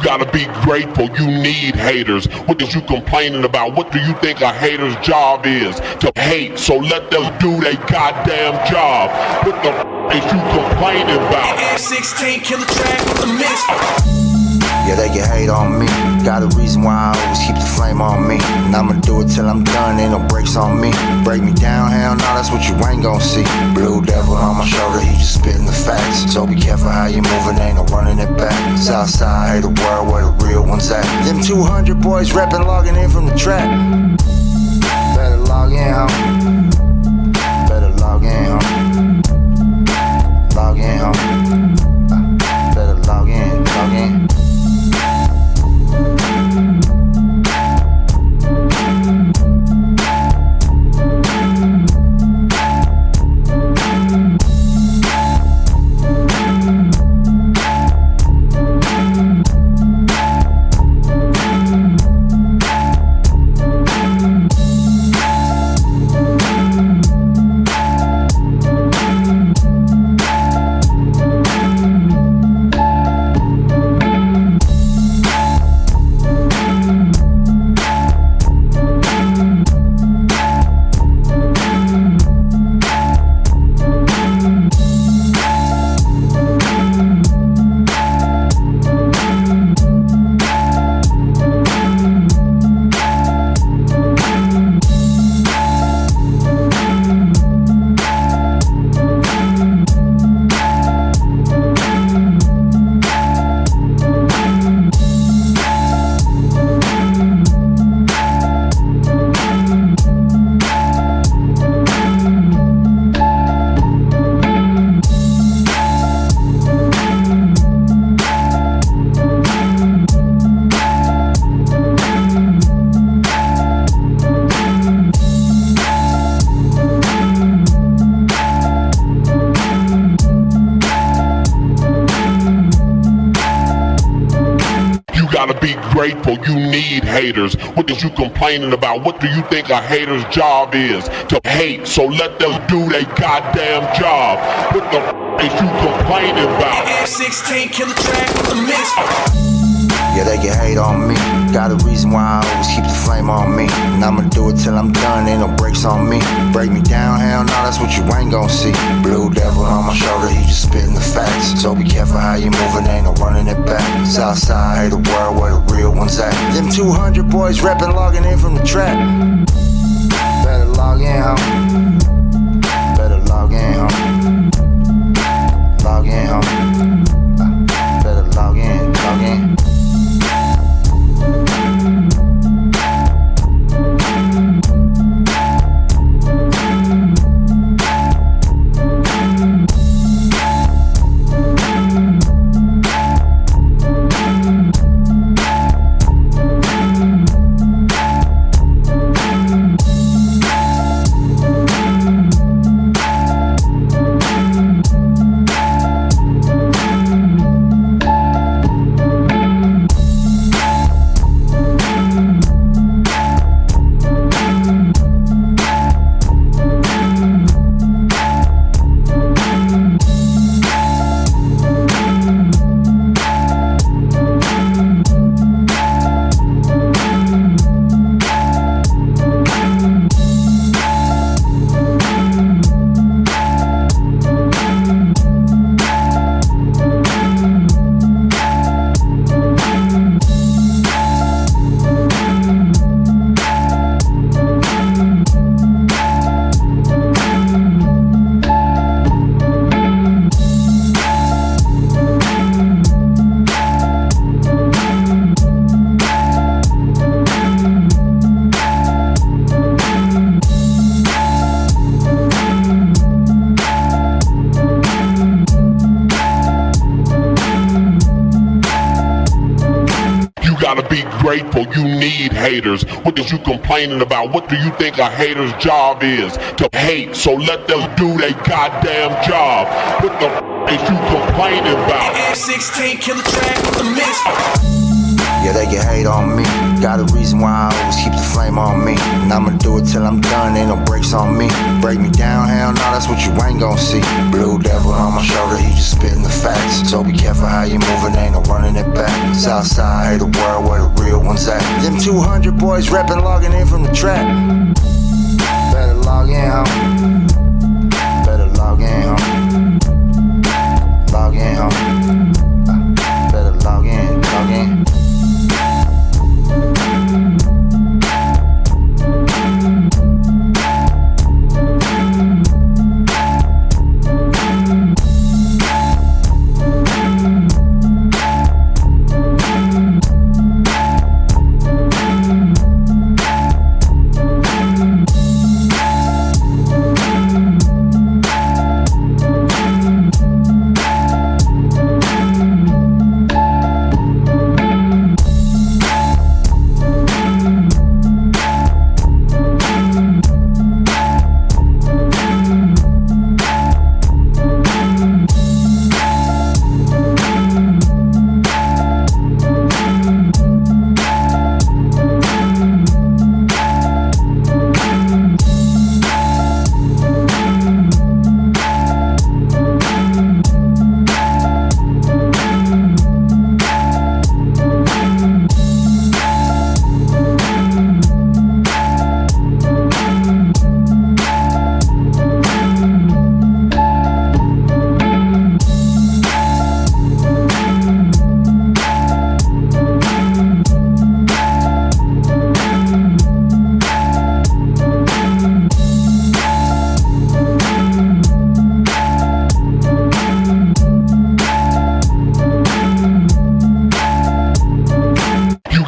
gotta be grateful, you need haters. What is you complaining about? What do you think a hater's job is? To hate, so let them do their goddamn job. What the is you complaining about? M16 kill the track with the mix. Yeah, they can hate on me. Got a reason why I always keep the flame on me. And I'ma do it till I'm done, ain't no brakes on me. Break me down, hell no, that's what you ain't gon' see. Blue devil on my shoulder, he just spitting the facts. So be careful how you moving, ain't no running it back. Southside, hate the world where the real ones at. Them 200 boys reppin', logging in from the trap. Better log in, homie. Better log in, homie. Log in, homie. Better log in, log in. Gotta be grateful, you need haters. What is you complaining about? What do you think a hater's job is? To hate, so let them do their goddamn job. What the is you complaining about? M16 kill the track with the mix. Yeah, they can hate on me. Got a reason why I always keep the flame on me. And I'ma do it till I'm done, ain't no brakes on me. Break me down, hell no, that's what you ain't gon' see. Blue devil on my shoulder, he just spitting the facts. So be careful how you moving, ain't no running it back. Southside, hate the world where the real ones at. Them 200 boys reppin', logging in from the trap. Better log in, homie. Better log in, homie. Log in, homie. Better log in, log in. Gotta be grateful, you need haters. What is you complaining about? What do you think a hater's job is? To hate, so let them do their goddamn job. What the is you complaining about? M16 kill the track with the mix. Yeah, they can hate on me. Got a reason why I always keep the flame on me. And I'ma do it till I'm done, ain't no brakes on me. Break me down, hell no, that's what you ain't gon' see. Blue devil on my shoulder, he just spitting the facts. So be careful how you move it, ain't no running it back. Southside, hate the world where the real ones at. Them 200 boys reppin', logging in from the trap. Better log in, homie. Better log in, homie. Log in, homie. Better log in, log in.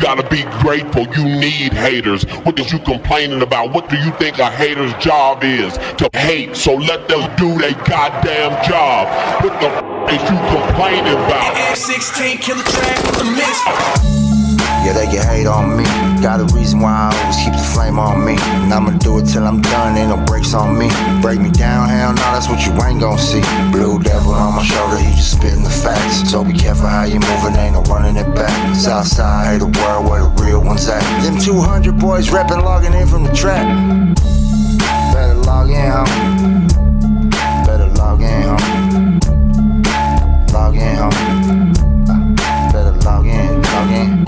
Gotta be grateful, you need haters. What is you complaining about? What do you think a hater's job is? To hate, so let them do their goddamn job. What the is you complaining about? F-16 killer track with a mix. Yeah, they can hate on me. Got a reason why I always keep the flame on me. And I'ma do it till I'm done, ain't no brakes on me. Break me down, hell no, that's what you ain't gon' see. Blue devil on my shoulder, he just spitting the facts. So be careful how you move it, ain't no running it back. Southside, hate the world where the real ones at. Them 200 boys reppin', logging in from the trap. Better log in, homie. Better log in, homie. Log in, homie. Better log in, log in.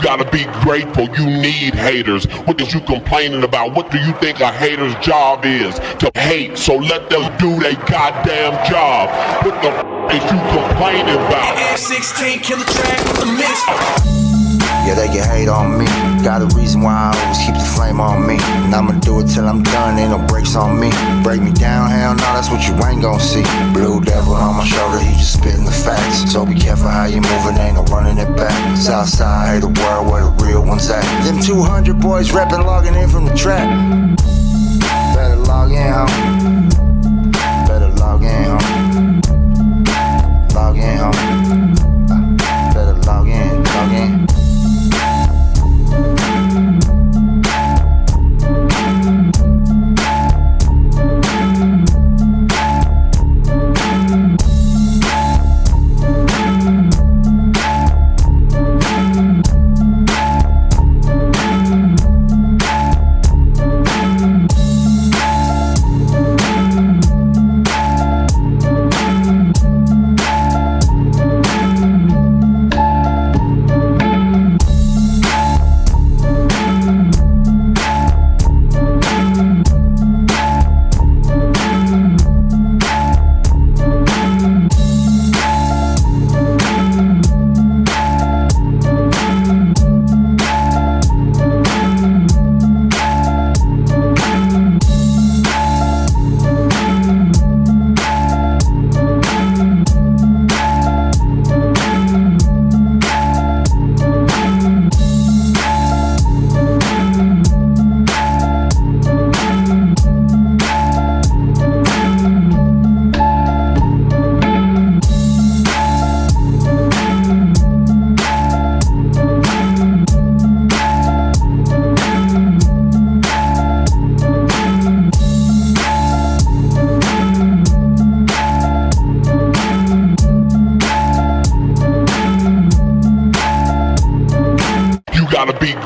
Gotta be grateful, you need haters. What is you complaining about? What do you think a hater's job is? To hate, so let them do their goddamn job. What the is you complaining about? F-16 killer track with a mix. Yeah, they can hate on me. Got a reason why I always keep the flame on me. And I'ma do it till I'm done, ain't no brakes on me. Break me down, hell no, that's what you ain't gon' see. Blue devil on my shoulder, he just spitting the facts. So be careful how you move it, ain't no running it back. Southside, hate the world where the real ones at. Them 200 boys reppin', logging in from the trap. Better log in, homie. Better log in, homie. Log in, homie. Better log in, log in.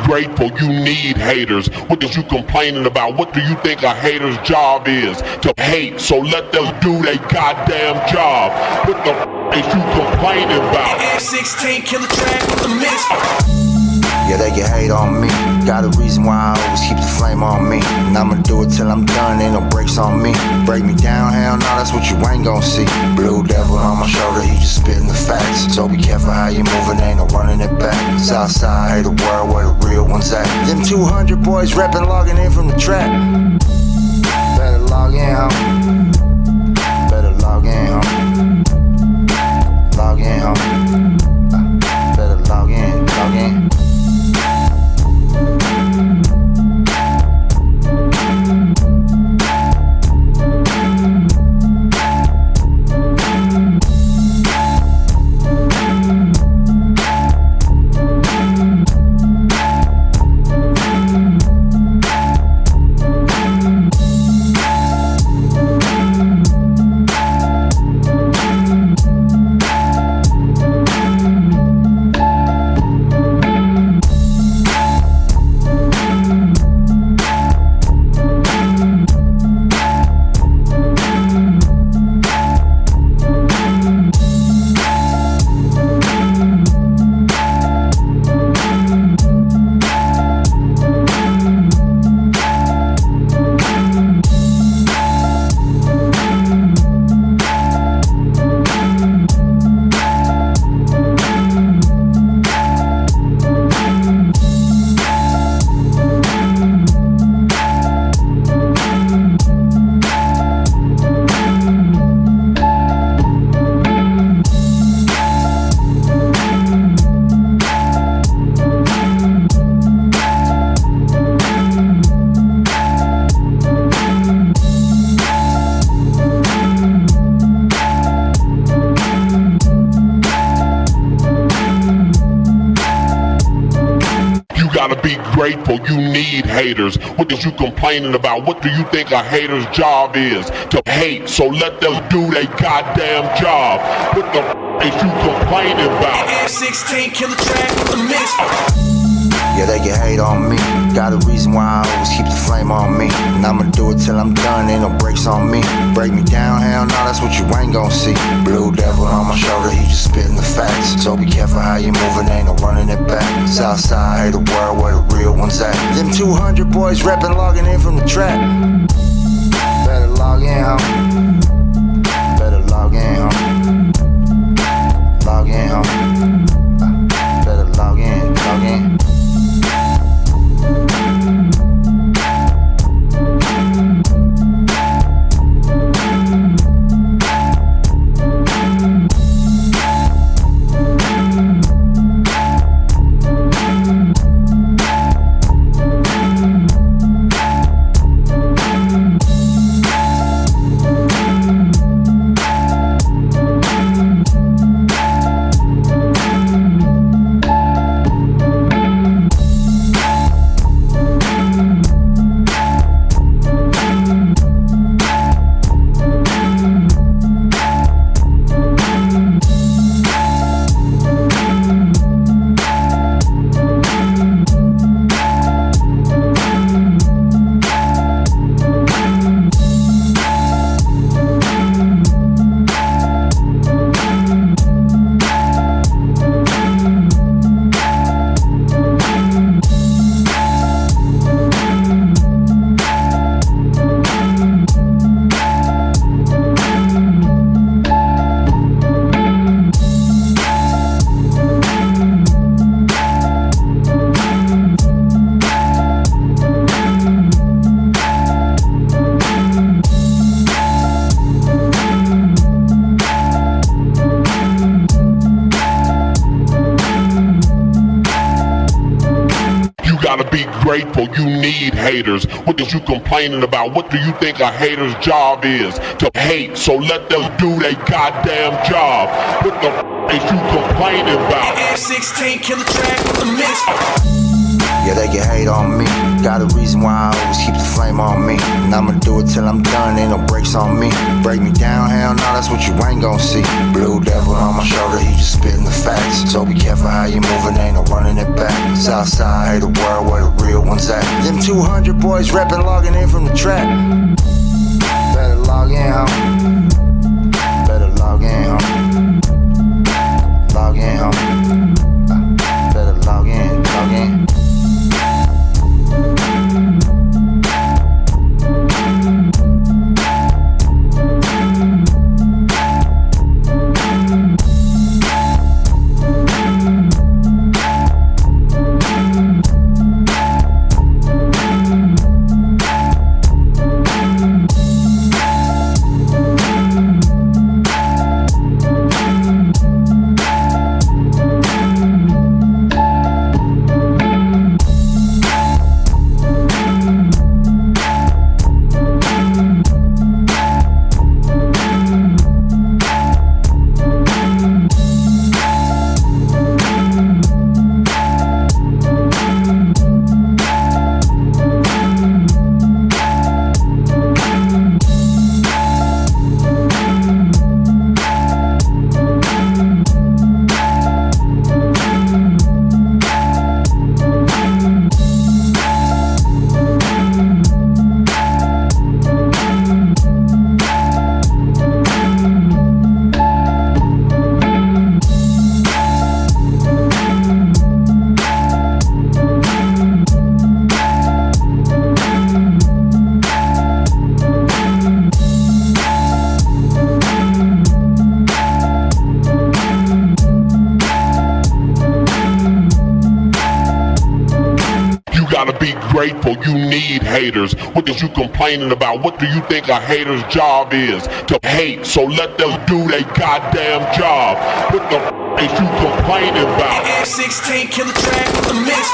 grateful. You need haters. What is you complaining about? What do you think a hater's job is? To hate. So let them do their goddamn job. What the is you complaining about? F-16 killer track with the mix. Yeah, they can hate on me. Got a reason why I always keep the flame on me. And I'ma do it till I'm done, ain't no brakes on me. Break me down, hell no, that's what you ain't gon' see. Blue devil on my shoulder, he just spitting the facts. So be careful how you moving, ain't no running it back. Southside, hate the world where the real ones at. Them 200 boys reppin', logging in from the trap. Better log in, homie. Better log in, homie. Log in, homie. Better log in, log in. Gotta be grateful. You need haters. What is you complaining about? What do you think a hater's job is? To hate. So let them do their goddamn job. What the is you complaining about? F-16 killer track with the mix. Yeah, they can hate on me. Got a reason why I always keep the flame on me. And I'ma do it till I'm done, ain't no brakes on me. Break me down, hell no, that's what you ain't gon' see. Blue devil on my shoulder, he just spitting the facts. So be careful how you moving, ain't no running it back. Southside, hate the world where the real ones at. Them 200 boys reppin', logging in from the trap. Better log in, homie. Better log in, homie. Log in, homie. Better log in, log in. Gotta be grateful. You need haters. What is you complaining about? What do you think a hater's job is? To hate. So let them do their goddamn job. What the is you complaining about? F-16 killer track with the mix. Yeah, they can hate on me. Got a reason why I always keep the flame on me. And I'ma do it till I'm done, ain't no brakes on me. Break me down, hell no, that's what you ain't gon' see. Blue devil on my shoulder, he just spitting the facts. So be careful how you moving, ain't no running it back. Southside, hate the world where the real ones at. Them 200 boys reppin', logging in from the track. Better log in, homie. Better log in, homie. Log in, homie. Better log in, log in. Grateful, you need haters. What is you complaining about? What do you think a hater's job is? To hate, so let them do their goddamn job. What the is you complaining about? F16 killer track with the mix.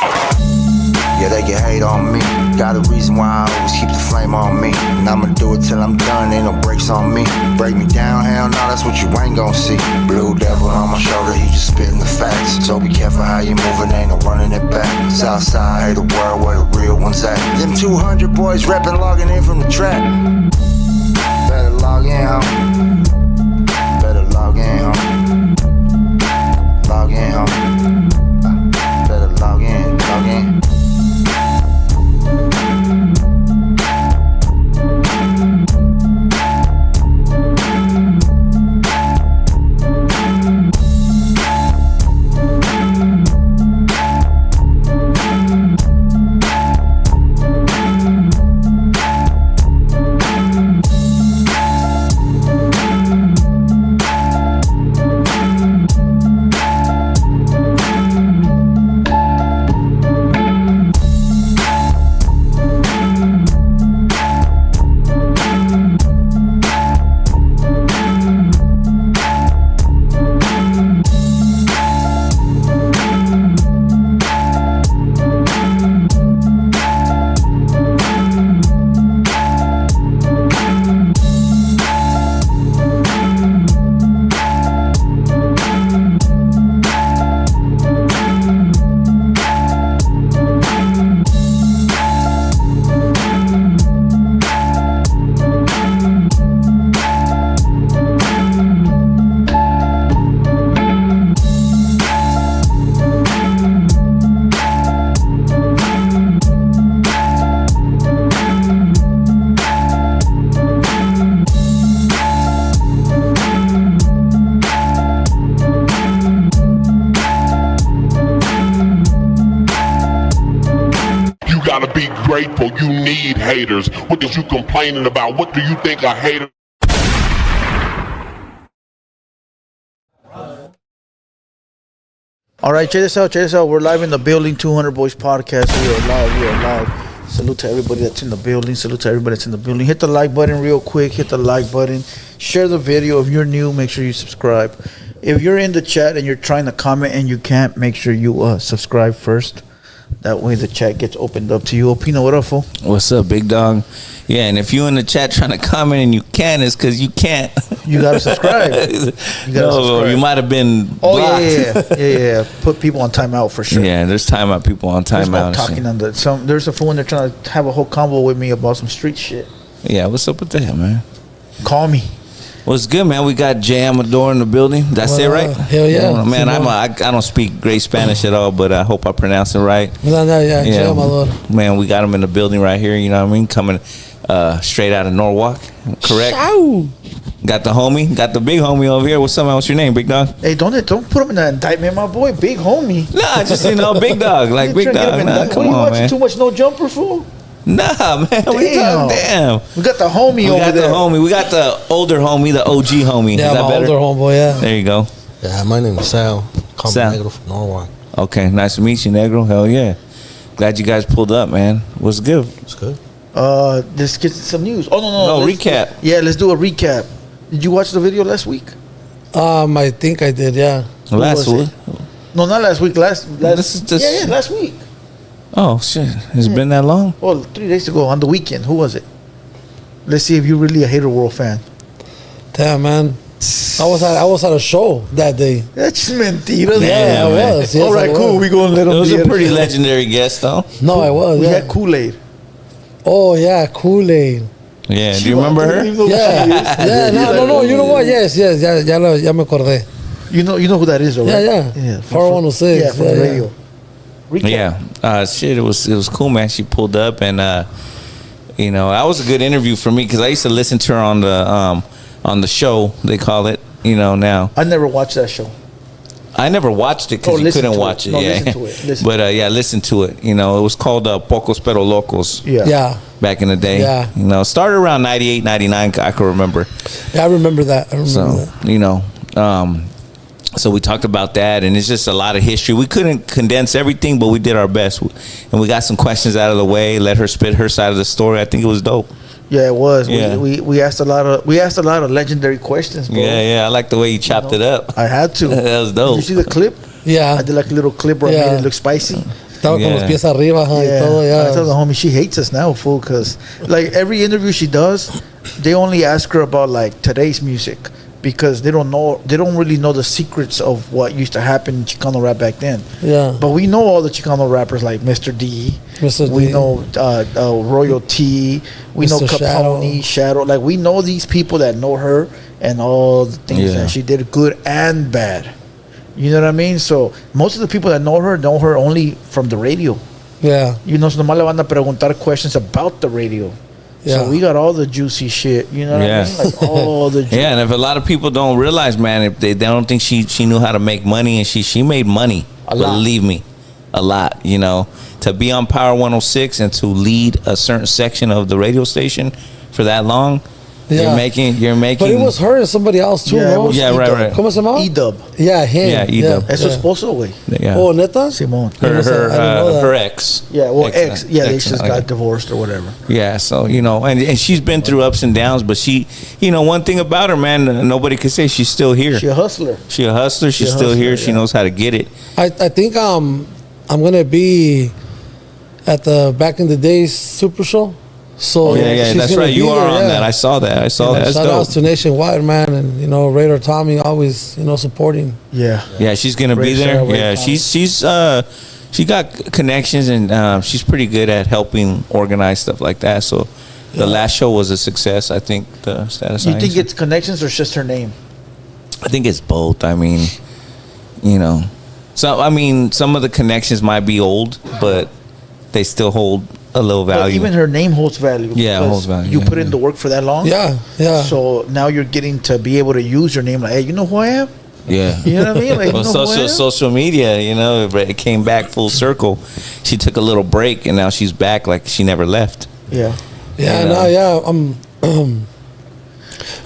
Yeah, they can hate on me. Got a reason why I always keep the flame on me. And I'ma do it till I'm done, ain't no brakes on me. Break me down, hell no, that's what you ain't gon' see. Blue devil on my shoulder, he just spitting the facts. So be careful how you moving, ain't no running it back. Southside, hate the world where the real ones at. Them 200 boys reppin', logging in from the track. Better log in, homie. Better log in, homie. Log in, homie. Better log in, log in. Be grateful, you need haters. What is you complaining about? What do you think a hater? All right, check this out. We're live in the building, 200 Boys Podcast. We are live. Salute to everybody that's in the building. Hit the like button real quick. Hit the like button. Share the video. If you're new, make sure you subscribe. If you're in the chat and you're trying to comment and you can't, make sure you subscribe first. That way the chat gets opened up to you. Opino, what up, fool? What's up, big dog? Yeah, and if you in the chat trying to comment and you can, it's because you can't. You gotta subscribe. You gotta Or you might have been blocked. Oh yeah. Put people on timeout for sure. Yeah, there's timeout people on There's no timeout. talking on the. There's a fool in there trying to have a whole convo with me about some street shit. Yeah, what's up with that, man? Call me. What's good, man? We got J-Amador in the building. That's it, right? Hell yeah. Oh, man, I don't speak great Spanish at all, but I hope I pronounce it right. No, yeah, J-Amador. Man, we got him in the building right here. You know what I mean? Coming straight out of Norwalk, correct? Ow. Got the homie, got the big homie over here. What's up, man? What's your name, big dog? Hey, don't put him in that indictment, my boy. Big homie. Nah, just big dog, like You big trying to get dog. him in Nah, that- come What, you on, watching man. Too much No Jumper, fool. Nah, man. Damn. We got the homie We over got there. the homie. We got the older homie, the OG homie. Yeah, Is that my better? older homeboy, yeah. There you go. Yeah, my name is Sal. Call Sal. me Negro from Norwalk. Okay, nice to meet you, Negro. Hell yeah. Glad you guys pulled up, man. What's good? It's good. Let's get some news. Oh no, No, let's- recap. Yeah, let's do a recap. Did you watch the video last week? I think I did, yeah. Last was week. No, not last week. Last. This is just- Yeah, last week. Oh shit, it's been that long. Well, 3 days ago on the weekend. Who was it? Let's see if you're really a Hater World fan. Damn, man. I was at a show that day. That's mentira. Yeah, I man. was. Yes, All right, I cool. was. We gonna let It him. was be a at pretty the show. legendary guest, though. No, I was. We Yeah. had Kool-Aid. Oh, yeah, Kool-Aid. Yeah, do you remember her? Yeah, yeah, no. You know what? Yes, ya me acordé. You know who that is, though, right? Yeah. from- 416, Yeah, from yeah, the yeah. radio. Recap. Yeah, shit, it was cool, man. She pulled up, and you know, that was a good interview for me because I used to listen to her on the show, they call it. You know, now I never watched that show. I never watched it Oh, because you listen couldn't to watch it. it. No, Yeah, listen to it. Listen but yeah, listen to it. You know, it was called Pocos Pero Locos. Yeah. Yeah. Back in the day. Yeah. You know, started around 98, 99, I can remember. Yeah, I remember that. So, you know, so we talked about that, and it's just a lot of history. We couldn't condense everything, but we did our best. And we got some questions out of the way, let her spit her side of the story. I think it was dope. Yeah, it was. Yeah. We asked a lot of legendary questions, bro. Yeah, I like the way you chopped it up. I had to. That was dope. Did you see the clip? Yeah. I did like a little clip where I Yeah. made it look spicy. Estaba con los Yeah. pies arriba, ajá, y todo, I told the yeah. homie she hates us now, fool, because like every interview she does, they only ask her about like today's music because they don't really know the secrets of what used to happen in Chicano rap back then. Yeah. But we know all the Chicano rappers like Mr. D. Mr. We D. know Royal T. We know Mr. Capone, Shadow. Like we know these people that know her and all the things Yeah. that she did, good and bad. You know what I mean? So most of the people that know her only from the radio. Yeah. You know, so nomás le van a preguntar questions about the radio. Yeah. So we got all the juicy shit. You know what Yeah. I mean? Like all the juicy. Yeah, and if a lot of people don't realize, man, if they don't think she knew how to make money, and she made money. A lot. Believe me, a lot. You know, to be on Power 106 and to lead a certain section of the radio station for that long, Yeah. you're making. But it was her and somebody else too, Yeah, it no? was Yeah, right, E-Dub. right. ¿Cómo se llamaba? E-Dub. Yeah, him. Yeah, E-Dub. Eso es esposo, güey. Yeah. Oh, neta? Simón. her I didn't know that. her ex. Yeah, well, ex. Yeah, they ex, just okay. got divorced or whatever. Yeah, so you know, and she's been through ups and downs, but she, you know, one thing about her, man, nobody could say she's still here. She a hustler. She a hustler. She's a still hustler, here. She yeah. knows how to get it. I think I'm gonna be at the back in the days Super Show. So Oh, yeah, she's that's gonna right. be You are there, on yeah. that. I saw that. That's Shout outs dope. to Nationwide, man, and you know Raider Tommy always supporting. Yeah. Yeah, she's gonna be Ray there. Sarah, Ray Yeah, Thomas. she got connections, and she's pretty good at helping organize stuff like that. So the last show was a success. I think the status. You think it's connections or just her name? I think it's both. I mean, you know, some of the connections might be old, but they still hold a little But value. even her name holds value. Yeah, it because holds value, You yeah, put in yeah. the work for that long. Yeah, yeah. So now you're getting to be able to use your name. Like, hey, you know who I am? Yeah. You know what I mean? Like, Well, you know who I am? social media, you know, it came back full circle. She took a little break, and now she's back like she never left. Yeah. Yeah, You know? no, yeah.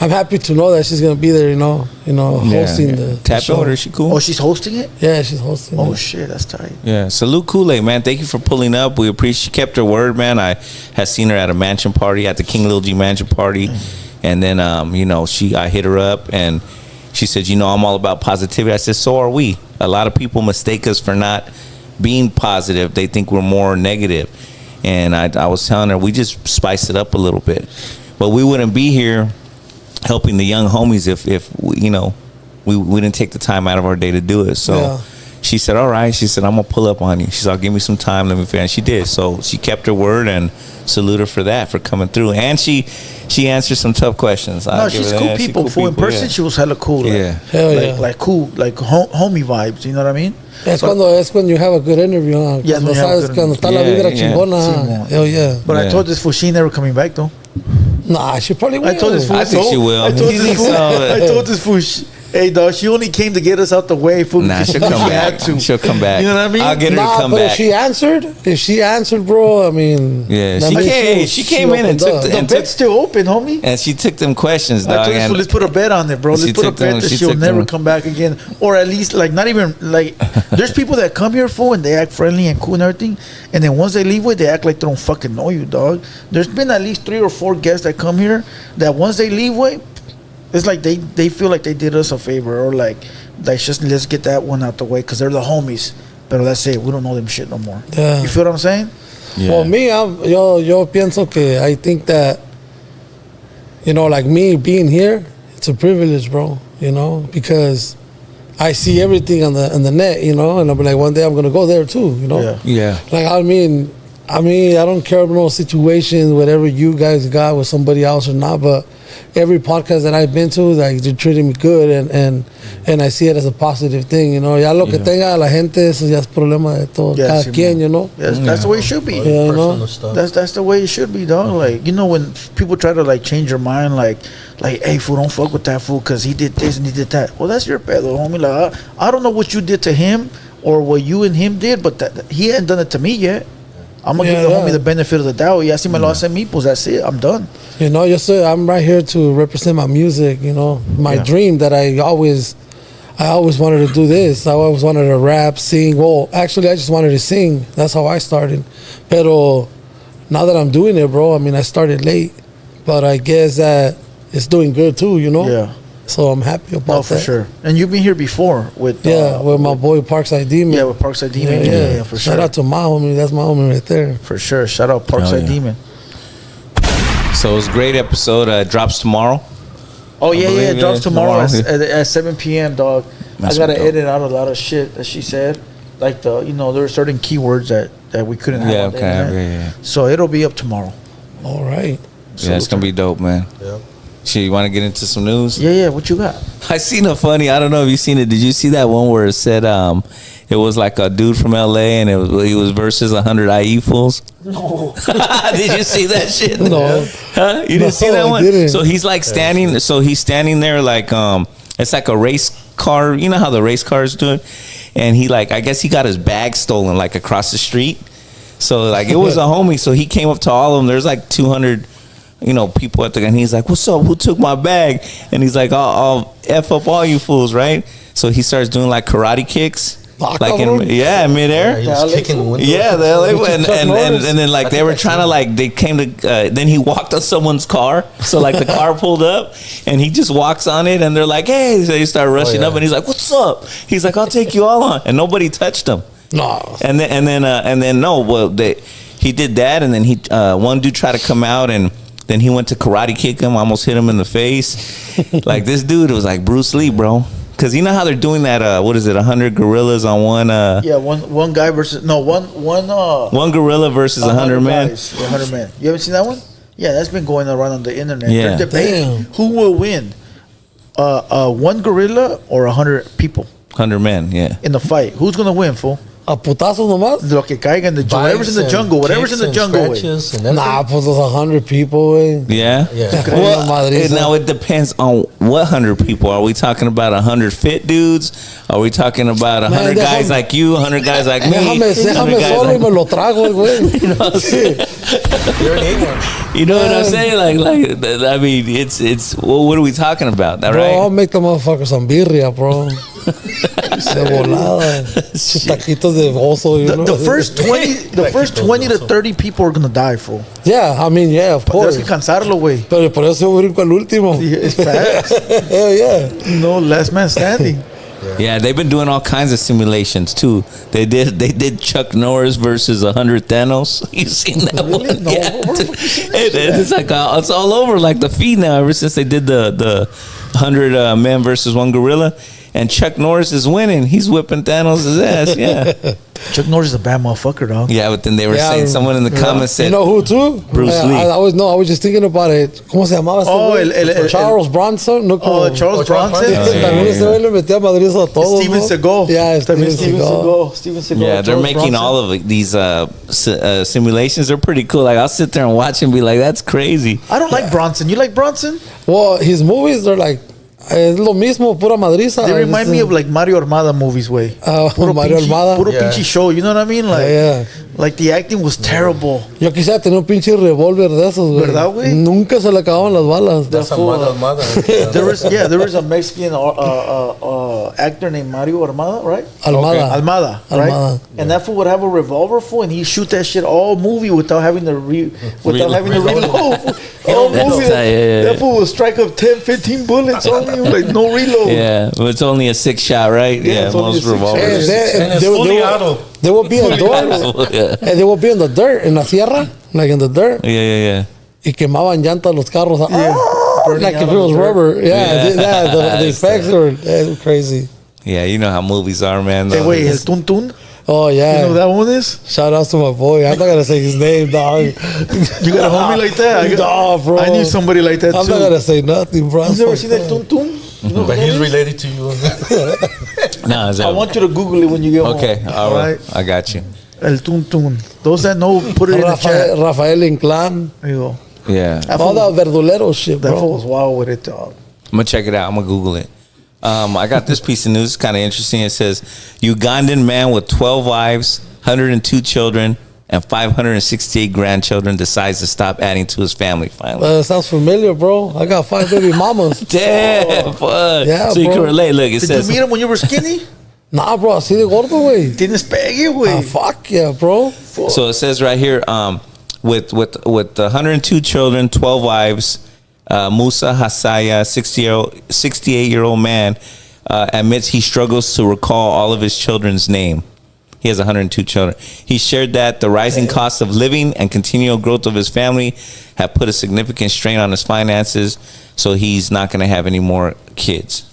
I'm happy to know that she's gonna be there. Hosting the Tap show. order. She cool. Oh, she's hosting it? Yeah, she's hosting. Oh, it. shit. That's tight. Yeah, salute Kool-Aid, man. Thank you for pulling up. We appreciate. She kept her word, man. I had seen her at a mansion party, at the King Lil G mansion party, and then you know, I hit her up and she said, you know, I'm all about positivity. I said, so are we. A lot of people mistake us for not being positive. They think we're more negative. And I was telling her, we just spice it up a little bit. But we wouldn't be here helping the young homies if we didn't take the time out of our day to do it. So she said, all right. She said, I'm going to pull up on you. She said, I'll give me some time. Let me finish. And she did. So she kept her word, and salute her for that, for coming through. And she answered some tough questions. No, she's cool people. In person, she was hella cool. Like cool, like homie vibes. You know what I mean? Es when you have a good interview. Yeah, cuando sabes, cuando está la vibra chingona. Hell yeah. But I told this fool she ain't never coming back though. Nah, she probably will. I told this fool. I think she will. I told this fool. Hey, dog, she only came to get us out the way. Fool, nah, she'll come back. She'll come back. You know what I mean? I'll get her to come but back. if she answered, bro, I mean... Yeah, she came in and took... The bed's still open, homie. And she took them questions, dog. I told this fool, let's put a bet on it, bro. Let's put a bet that she'll never come back again. Or at least, like, not even... Like, there's people that come here, fool, and they act friendly and cool and everything. And then once they leave with, they act like they don't fucking know you, dog. There's been at least 3 or 4 guests that come here that once they leave with... It's like they feel like they did us a favor, or like just let's get that one out the way because they're the homies. But that's it. We don't know them shit no more. Yeah. You feel what I'm saying? Yeah. Well, me, yo pienso que I think that, like me being here, it's a privilege, bro. Because I see everything on the net, and I'm like, one day I'm gonna go there too, Yeah. Like I mean, I don't care about no situation, whatever you guys got with somebody else or not, but every podcast that I've been to, like, they're treating me good, and I see it as a positive thing, Ya lo que tenga la gente, eso ya es problema de todo, cada quien, Yes, that's the way it should be. That's the way it should be, dog. Like, when people try to like change your mind, like, hey, fool, don't fuck with that fool because he did this and he did that. Well, that's your pedo, homie. Like, I don't know what you did to him or what you and him did, but he hadn't done it to me yet. I'm gonna give the homie the benefit of the doubt. Ya si me lo hace a mí, pues that's it. I'm done. I'm right here to represent my music. My dream that I always wanted to do this. I always wanted to rap, sing. Well, actually, I just wanted to sing. That's how I started. Pero now that I'm doing it, bro, I mean, I started late, but I guess that it's doing good too. Yeah. So I'm happy about that. No, for sure. And you've been here before with with my boy Parkside Demon. Yeah, with Parkside Demon. Yeah, for sure. Shout out to my homie. That's my homie right there. For sure. Shout out Parkside Demon. So it was a great episode. Drops tomorrow. Oh yeah, it drops tomorrow at 7 p.m. Dog. I gotta edit out a lot of shit that she said. Like there are certain keywords that we couldn't have. Yeah, on the okay. internet. So it'll be up tomorrow. All right. Yeah, it's gonna be dope, man. Yeah. Shit, you want to get into some news? Yeah. What you got? I seen a funny. I don't know if you seen it. Did you see that one where it said it was like a dude from LA and he was versus 100 IE fools? No. Did you see that shit? No. Huh? You didn't see that one? I didn't. So he's like standing. So he's standing there like it's like a race car. You know how the race cars do it? And he I guess he got his bag stolen like across the street. So like it was a homie. So he came up to all of them. There's like 200. People at the and he's like, "What's up? Who took my bag?" And he's like, "I'll f up all you fools, right?" So he starts doing like karate kicks, like in midair. Yeah, he was kicking the window. Yeah, the LA and then like they were trying to like they came to then he walked on someone's car. So like the car pulled up and he just walks on it and they're like, "Hey!" So they start rushing up and he's like, "What's up?" He's like, "I'll take you all on," and nobody touched him. No. And then no, well he did that and then he one dude tried to come out and. Then he went to karate kick him, almost hit him in the face. Like this dude was like Bruce Lee, bro. Because you know how they're doing that? What is it? 100 gorillas on one? One guy versus one gorilla versus 100 men. 100 men. You haven't seen that one? Yeah, that's been going around on the internet. Yeah. They're debating who will win, one gorilla or 100 people 100 men. Yeah. in the fight. Who's gonna win, fool? A putazo nomás? Lo que caiga in the jungle. Whatever's in the jungle. Whatever's in the jungle. Güey. Nah, pues those 100 people, güey. Yeah. Well, now it depends on what 100 people. Are we talking about 100 fit dudes? Are we talking about 100 guys like you? 100 guys like me? Déjame solo y me lo trago, güey. You know what I'm saying? You're an alien. You know what I'm saying? Like I mean, it's. Well, what are we talking about? That Bro, right? I'll make the motherfucker some birria, bro. De volada. Taquitos de oso. The first 20 to 30 people are gonna die, fool. Yeah, I mean, yeah, of course. Tienes que cansarlo, güey. Pero por eso brinco al último. It's facts. Hell yeah. No last man standing. Yeah, they've been doing all kinds of simulations too. They did Chuck Norris versus 100 Thanos. You seen that Really? one? No. Yeah. Where the fuck you seen that It's like it's all over like the feed now. Ever since they did the 100 men versus one gorilla, and Chuck Norris is winning. He's whipping Thanos' ass. Yeah, Chuck Norris is a bad motherfucker, dog. yeah. But then they were Yeah, saying someone in the comments said, You know who too? Bruce Lee. I was just thinking about it. ¿Cómo se llamaba este Oh, güey? Charles Bronson. No, Oh, Charles Bronson. También ese güey le metía madriz a todos. Steven ¿no? Seagal. Yeah, También Steven Seagal. Steven Seagal. yeah, they're Charles making Bronson. all of these simulations. They're pretty cool. Like I'll sit there and watch and be like, that's crazy. I don't like Bronson. You like Bronson? Well, his movies are like es lo mismo, pura madriza. They remind me of like Mario Armada movies, way. Mario Almada. Puro Yeah. pinche show. You know what I mean? Like, Yeah. like the acting was terrible. Yo quisiera tener un pinche revólver de esos, güey. ¿Verdad, güey? Nunca se le acababan las balas. That's Almada. There was a Mexican actor named Mario Armada, right? Almada. Almada, right? Almada. And that fool would have a revolver, fool, and he'd shoot that shit all movie without having to reload. All movie, Yeah. that fool would strike up 10, 15 bullets on you, like no reload. Yeah, but it's only a 6 shot, right? Yeah, Yeah, it's only most a 6 revolvers. And it's fully auto. They will be in dirt. Yeah. And they will be in the dirt, in la sierra, like in the dirt. Yeah. Y quemaban llantas los carros. Burning Like out if on it was the dirt. rubber. Yeah, Yeah. the effects were crazy. Yeah, you know how movies are, man. Hey, wait, El It's- Tun Tun? Oh, yeah. You know who that one is? Shout out to my boy. I'm not going to say his name, dog. You got a homie like that? Nah, bro. I knew somebody like that I'm too. not going to say nothing, bro. You never seen El Tun Tun? You know who But that he's is? related to you. No, is I that want you to Google it when you get home. okay? All right, I got you. El Tun Tun. Those that know, put it in the chat. Rafael Inclán. There you go. Yeah, That All fool, that verdulero shit, that fool bro. was wild with it, dog. I'm gonna check it out. I'm gonna Google it. I got this piece of news. It's kind of interesting. It says Ugandan man with 12 wives, 102 children, and 568 grandchildren decides to stop adding to his family. Finally, Sounds familiar, bro. I got 5 baby mamas. damn, fuck. Yeah, so you bro. can relate. Look, it Did says you meet him when you were skinny? Nah, bro. Así de gordo, güey. Tienes pegue, güey. Fuck yeah, bro. So it says right here, with 102 children, 12 wives, Musa Hasaya, 68-year-old man, admits he struggles to recall all of his children's name. He has 102 children. He shared that the rising cost of living and continual growth of his family have put a significant strain on his finances, so he's not going to have any more kids.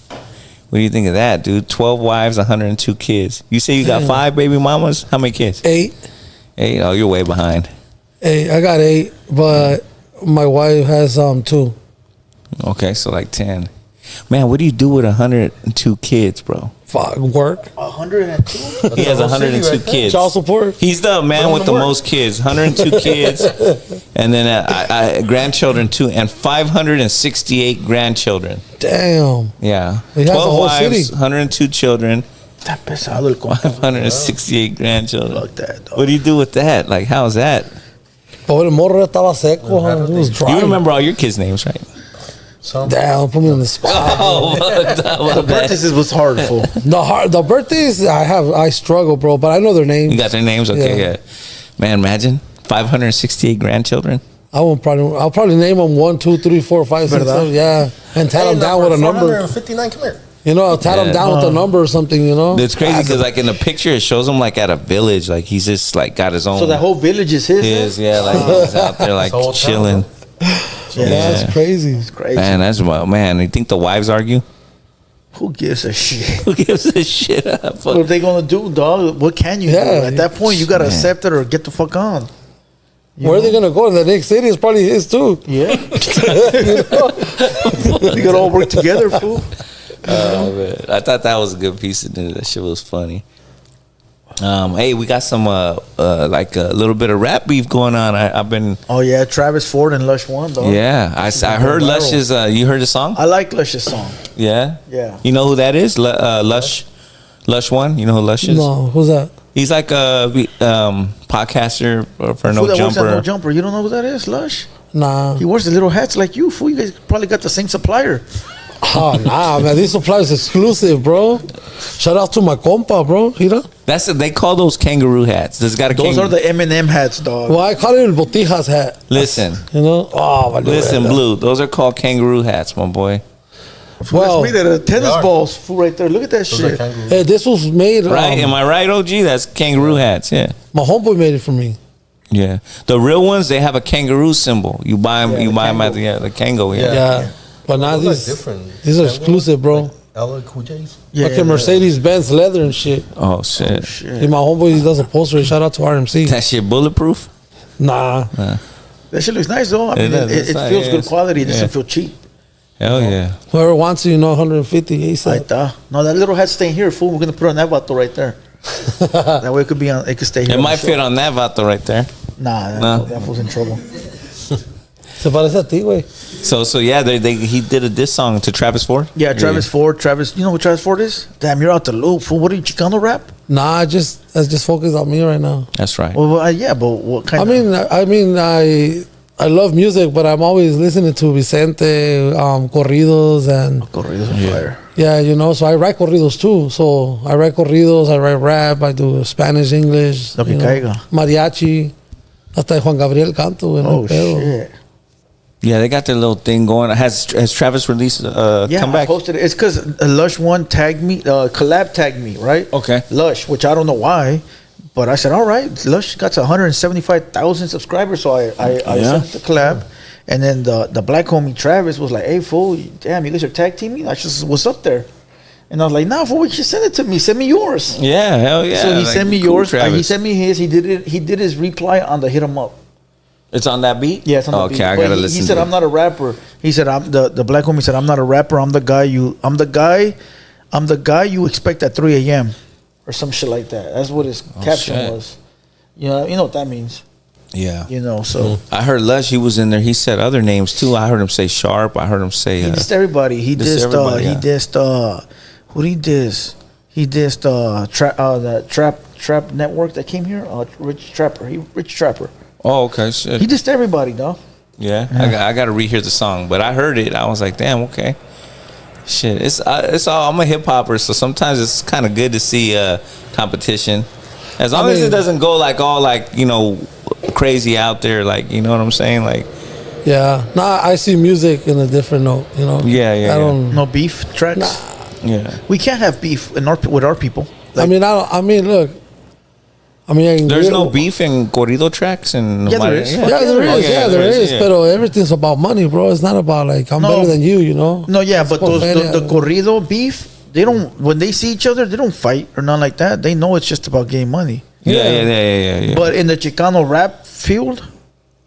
What do you think of that, dude? 12 wives, 102 kids. You say you got 5 baby mamas? How many kids? 8. 8? Oh, you're way behind. 8. I got 8, but my wife has 2. Okay, so like 10. Man, what do you do with 102 kids, bro? Fuck, work. 102? He has 102 right there. kids. Child support. He's the man with the most kids. 102 kids, and then grandchildren too, and 568 grandchildren. Damn. Yeah, He has a 12 whole wives, city. 102 children, Está pesado el compa. 568 grandchildren. Fuck that, dog. What do you do with that? Like, how's that? Pobre morro estaba seco. Huh? He was dry. You remember all your kids' names, right? Some Damn, put me on the spot. Oh, The birthdays was hard, fool. The birthdays I struggle, bro, but I know their names. You got their names, okay? Yeah. Yeah. Man, imagine 568 grandchildren. I'll probably name them 1, 2, 3, 4, 5, 6, ¿Verdad? 7, yeah, and tat them down with a number. 459, come here. You know, I'll tat them Yeah. down with a number or something. You know, It's crazy because like in the picture it shows him like at a village, like he's just like got his own. So that whole village is his? his, yeah, like he's out there like His whole town, chilling. yeah, that's crazy. Crazy. Man, that's wild. Man, you think the wives argue? Who gives a shit? Who gives a shit up? What are they gonna do, dog? What can you do? Yeah. At that point, you gotta Man. accept it or get the fuck on. Where are they gonna go? The next city is probably his too. Yeah. We gotta all work together, fool. Oh, man. I thought that was a good piece of news. That shit was funny. Hey, we got some like a little bit of rap beef going on. I've been Oh yeah, Travis Ford and Lush one, dog. yeah. I heard viral. Lush's. You heard the song? I like Lush's song. Yeah. Yeah. You know who that is? Lush one. You know who Lush is? No, who's that? He's like a podcaster for Fool No that works at Jumper. No Jumper. You don't know who that is, Lush? Nah. He wears the little hats like you, fool. You guys probably got the same supplier. Oh, nah, man. This supply is exclusive, bro. Shout out to my compa, bro. Mira. They call those kangaroo hats. There's got a Those kangaroo. are the Eminem hats, dog. Well, I call it el Botijas hat. Listen, You know? Oh, my listen, Blue. Those are called kangaroo hats, my boy. Well, That's me, the tennis They are. balls, fool, right there. Look at that Those are shit. kangaroos. hey, this was made. Right? Am I right, OG? That's kangaroo hats. Yeah. My homeboy made it for me. Yeah. The real ones, they have a kangaroo symbol. You buy them. Yeah, you the buy them at kangaroo. the kango. Yeah. Yeah. But now Those are these different. these are Kangaroos, exclusive, bro. like LA Cool J's. Yeah, Fucking Mercedes Benz leather and shit. Oh shit. Hey, my homeboy he does a poster. Shout out to RMC. That shit bulletproof. Nah. That shit looks nice though. I mean, does. it It's like- feels yeah, good it's- quality. It doesn't yeah. feel cheap. Hell yeah. Whoever wants it, 150 Ahí ASAP. está. No, that little hat staying here, fool. We're gonna put it on that vato right there. That way it could be on. It could stay here. It on might the fit show. on that vato right there. Nah, No. that fool's in trouble. Se parece a ti, güey. So yeah, he did a diss song to Travis Ford. Yeah, Travis Ford. Travis, you know who Travis Ford is? Damn, you're out the loop, fool. What are you, Chicano rap? Nah, I just focus on me right now. That's right. Well, yeah, but what kind? I love music, but I'm always listening to Vicente, corridos, and Corridos on fire. yeah, so I write corridos too. So I write corridos, I write rap, I do Spanish, English, Lo que caiga. mariachi, hasta de Juan Gabriel canto, güey. no Oh hay pedo. shit! Yeah, they got their little thing going. Has Travis released Yeah, I comeback? posted it. It's because Lush one tagged me, collab tagged me, right? Okay. Lush, which I don't know why, but I said, all right. Lush got 175,000 subscribers, so I Yeah. sent the collab, and then the black homie Travis was like, hey fool, damn, you guys are tag teaming. I just what's up there, and I was like, nah, fool, you should send it to me. Send me yours. Yeah, hell yeah. So he Like, sent me cool, yours. He Travis. sent me his. He did it. He did his reply on the hit 'em up. It's on that beat. Yeah, it's on the okay, beat. I But gotta he, listen. He said, to "I'm it. not a rapper." He said, "I'm the black homie said I'm not a rapper. I'm the guy you expect at 3 a.m. or some shit like that." That's what his caption shit. was. You know what that means. Yeah. You know, so I heard Lush. He was in there. He said other names too. I heard him say Sharp. I heard him say. he dissed everybody. He dissed dissed. everybody, He yeah. dissed. Who did he diss? He dissed the trap network that came here. Rich Trapper. Oh, okay. Shit. He dissed everybody, dog. Yeah, I got to rehear the song, but I heard it. I was like, damn, okay. Shit, it's all. I'm a hip hopper, so sometimes it's kind of good to see competition, as long as it doesn't go like all like crazy out there, like you know what I'm saying, like. Yeah, nah, I see music in a different note. Yeah, I don't. No beef tracks. Yeah. We can't have beef with our people. I mean, look. There's no beef in corrido tracks and Yeah, there is. Yeah, there is. Okay, Yeah, there is. yeah. But everything's about money, bro. It's not about like I'm No. better than you. No, yeah, but It's the corrido beef, they don't, when they see each other, they don't fight or nothing like that. They know it's just about getting money. Yeah. But in the Chicano rap field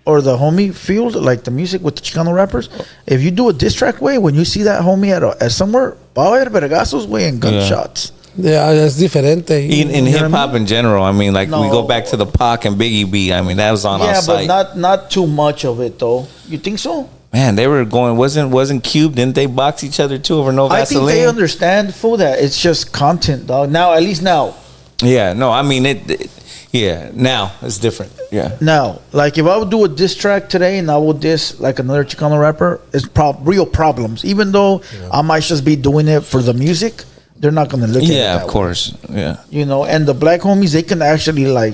or the homie field, like the music with the Chicano rappers, if you do a diss track way, when you see that homie at somewhere, va a haber vergazos way and gunshots. Yeah, it's diferente. In You know hip what I hop in general, I mean, like we No. go back to the Pac and Biggie beat. I mean, that was on Yeah, but site. not too much of it though. You think so? Man, they were going. Wasn't Cube? Didn't they box each other too over no I think Vaseline? they understand for that. It's just content, dog. Now, at least now. Yeah, no, I mean it. Yeah, now it's different. Yeah, Now, like if I would do a diss track today and I would diss like another Chicano rapper, it's real problems. Even though I might just be doing it for the music, they're not gonna look at it. yeah, that of way. course. Yeah, And the black homies, they can actually like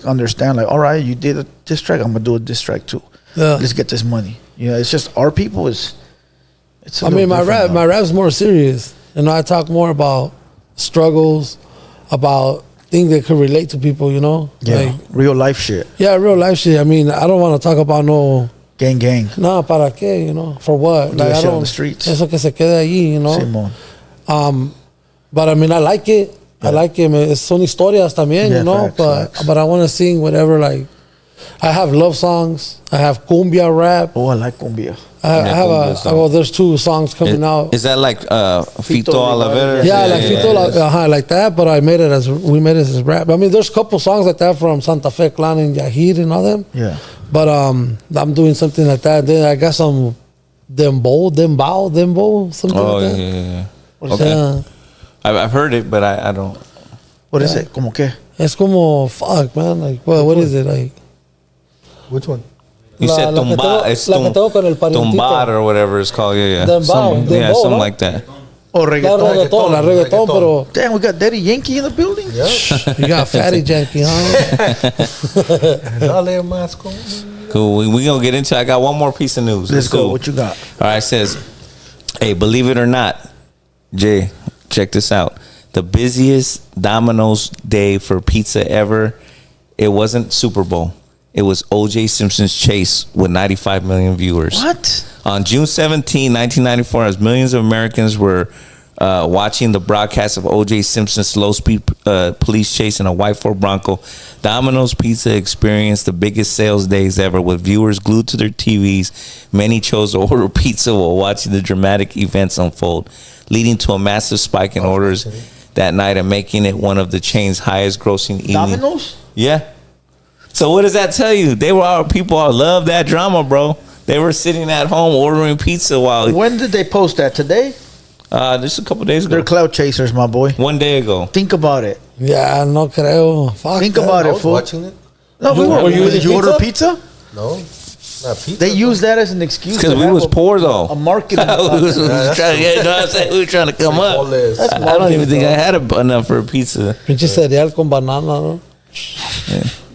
understand. Like, all right, you did a diss track, I'm gonna do a diss track too. Yeah. Let's get this money. It's just our people is. It's. I mean, my rap's more serious. I talk more about struggles, about things that could relate to people. Yeah, real life shit. Yeah, real life shit. I mean, I don't want to talk about no. Gang. No, para qué, For what? Do that shit on the streets. Eso que se quede allí, Simón. But I mean, I like it. I like it. Son historias también, Yeah, facts. But I want to sing whatever. Like, I have love songs. I have cumbia rap. Oh, I like cumbia. There's 2 songs coming out. Is that like Fito Olivera? Olivera? Yeah, like Fito, like that. But we made it as rap. I mean, there's a couple songs like that from Santa Fe Clan and Yahid and all them. Yeah. But I'm doing something like that. Then I got some dembow, something Oh like that. yeah. What is Okay. Yeah. I've heard it, but I don't. What is it? Como que? Es como fuck, man. Like, what is it like? Which one? You said la que tumba. tengo- It's la que tengo con el parientito. tumbar or whatever it's called. Yeah. Dembow, Something ¿no? like that. Oh, La reggaeton. reggaeton, pero Damn, we got Daddy Yankee in the building. Yeah. you got Fatty Janky, huh? Dale más con. Cool. We gonna get into. I got one more piece of news. Let's go. Cool. What you got? All right. It says Hey, believe it or not, Jay, check this out. The busiest Domino's day for pizza ever, it wasn't Super Bowl. It was O.J. Simpson's Chase with 95 million viewers. What? On June 17, 1994, as millions of Americans were watching the broadcast of O.J. Simpson's slow-speed police chase in a white Ford Bronco, Domino's Pizza experienced the biggest sales days ever, with viewers glued to their TVs. Many chose to order pizza while watching the dramatic events unfold, leading to a massive spike in orders that night and making it one of the chain's highest-grossing evening. Domino's? Yeah. So what does that tell you? People love that drama, bro. They were sitting at home ordering pizza while. When did they post that? Today? Just a couple days ago. They're cloud chasers, my boy. 1 day ago. Think about it. Yeah, no creo. Fuck Think that. about I it, was fool. watching it. No, we Were were. you Did eating you order pizza? No, not pizza. They use that as an excuse. Because to we have was poor, though. A marketing. we was trying, you know what I'm saying? We were trying to come up. That's I don't even think I had enough for a pizza. Pinche cereal con banana, no?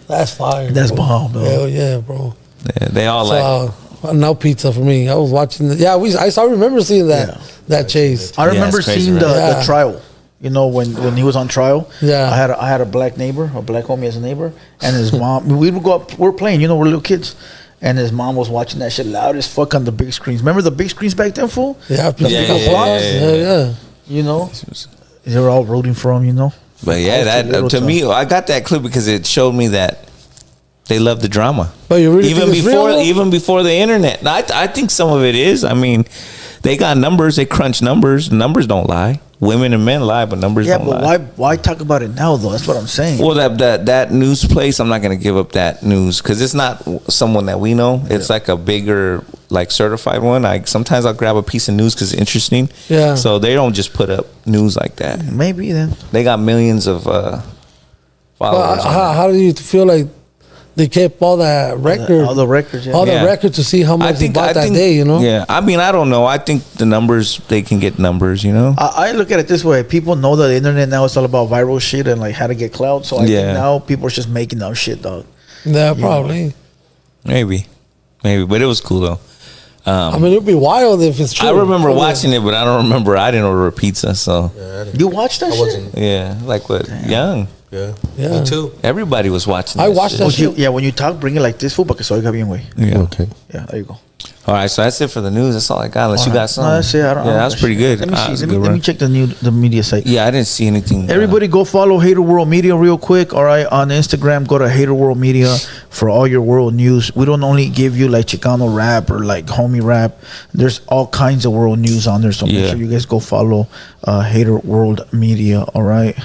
That's fire. That's bro. bomb, bro. Hell yeah, bro. Yeah, they all like. No pizza for me. I was watching. I remember seeing that chase. I remember it's crazy, seeing right? the Yeah. trial. You know, when he was on trial. Yeah. I had a black neighbor, a black homie as a neighbor, and his mom. We would go up. We're playing. You know, we're little kids. And his mom was watching that shit loud as fuck on the big screens. Remember the big screens back then, fool? Yeah, The Yeah, big yeah, blocks? yeah. You know, they were all rooting for him. You know. But yeah, I was that too little to to- me, I got that clip because it showed me that they love the drama. But you really think it's real, though? Even before the internet. Now, I think some of it is. I mean, they got numbers. They crunch numbers. Numbers don't lie. Women and men lie, but numbers Yeah, don't but lie. why talk about it now though? That's what I'm saying. Well, that news place, I'm not going to give up that news because it's not someone that we know. It's like a bigger, like certified one. Sometimes I'll grab a piece of news because it's interesting. Yeah. So they don't just put up news like that. Maybe then. They got millions of followers. But how do you feel like they kept all that record, All the records. Yeah. all the Yeah. record to see how much they bought that day? You know? Yeah, I mean, I don't know. I think the numbers, they can get numbers. You know. I look at it this way: people know that the internet now is all about viral shit and like how to get clout. So I Yeah. think now people are just making up shit, dog. Yeah, probably. Maybe, but it was cool though. I mean, it'd be wild if it's true. I remember Probably. watching it, but I don't remember. I didn't order a pizza, so You watched that I shit? wasn't. yeah, like what? Young. Yeah. Yeah. Me too. Everybody was watching. I that watched shit. that shit. When you talk, bring it like this, fool, porque soy bien, güey. Yeah. Okay. Yeah, there you go. All right, so that's it for the news. That's all I got. Unless you got something. No, that's it. I don't, yeah, I don't that's know pretty shit. good. Let me Ah, see. that's a Let me, good let run. me check the media site. Yeah, I didn't see anything. Everybody go follow Hater World Media real quick. All right, on Instagram, go to Hater World Media for all your world news. We don't only give you like Chicano rap or like homie rap. There's all kinds of world news on there. So make Yeah. sure you guys go follow Hater World Media. All right.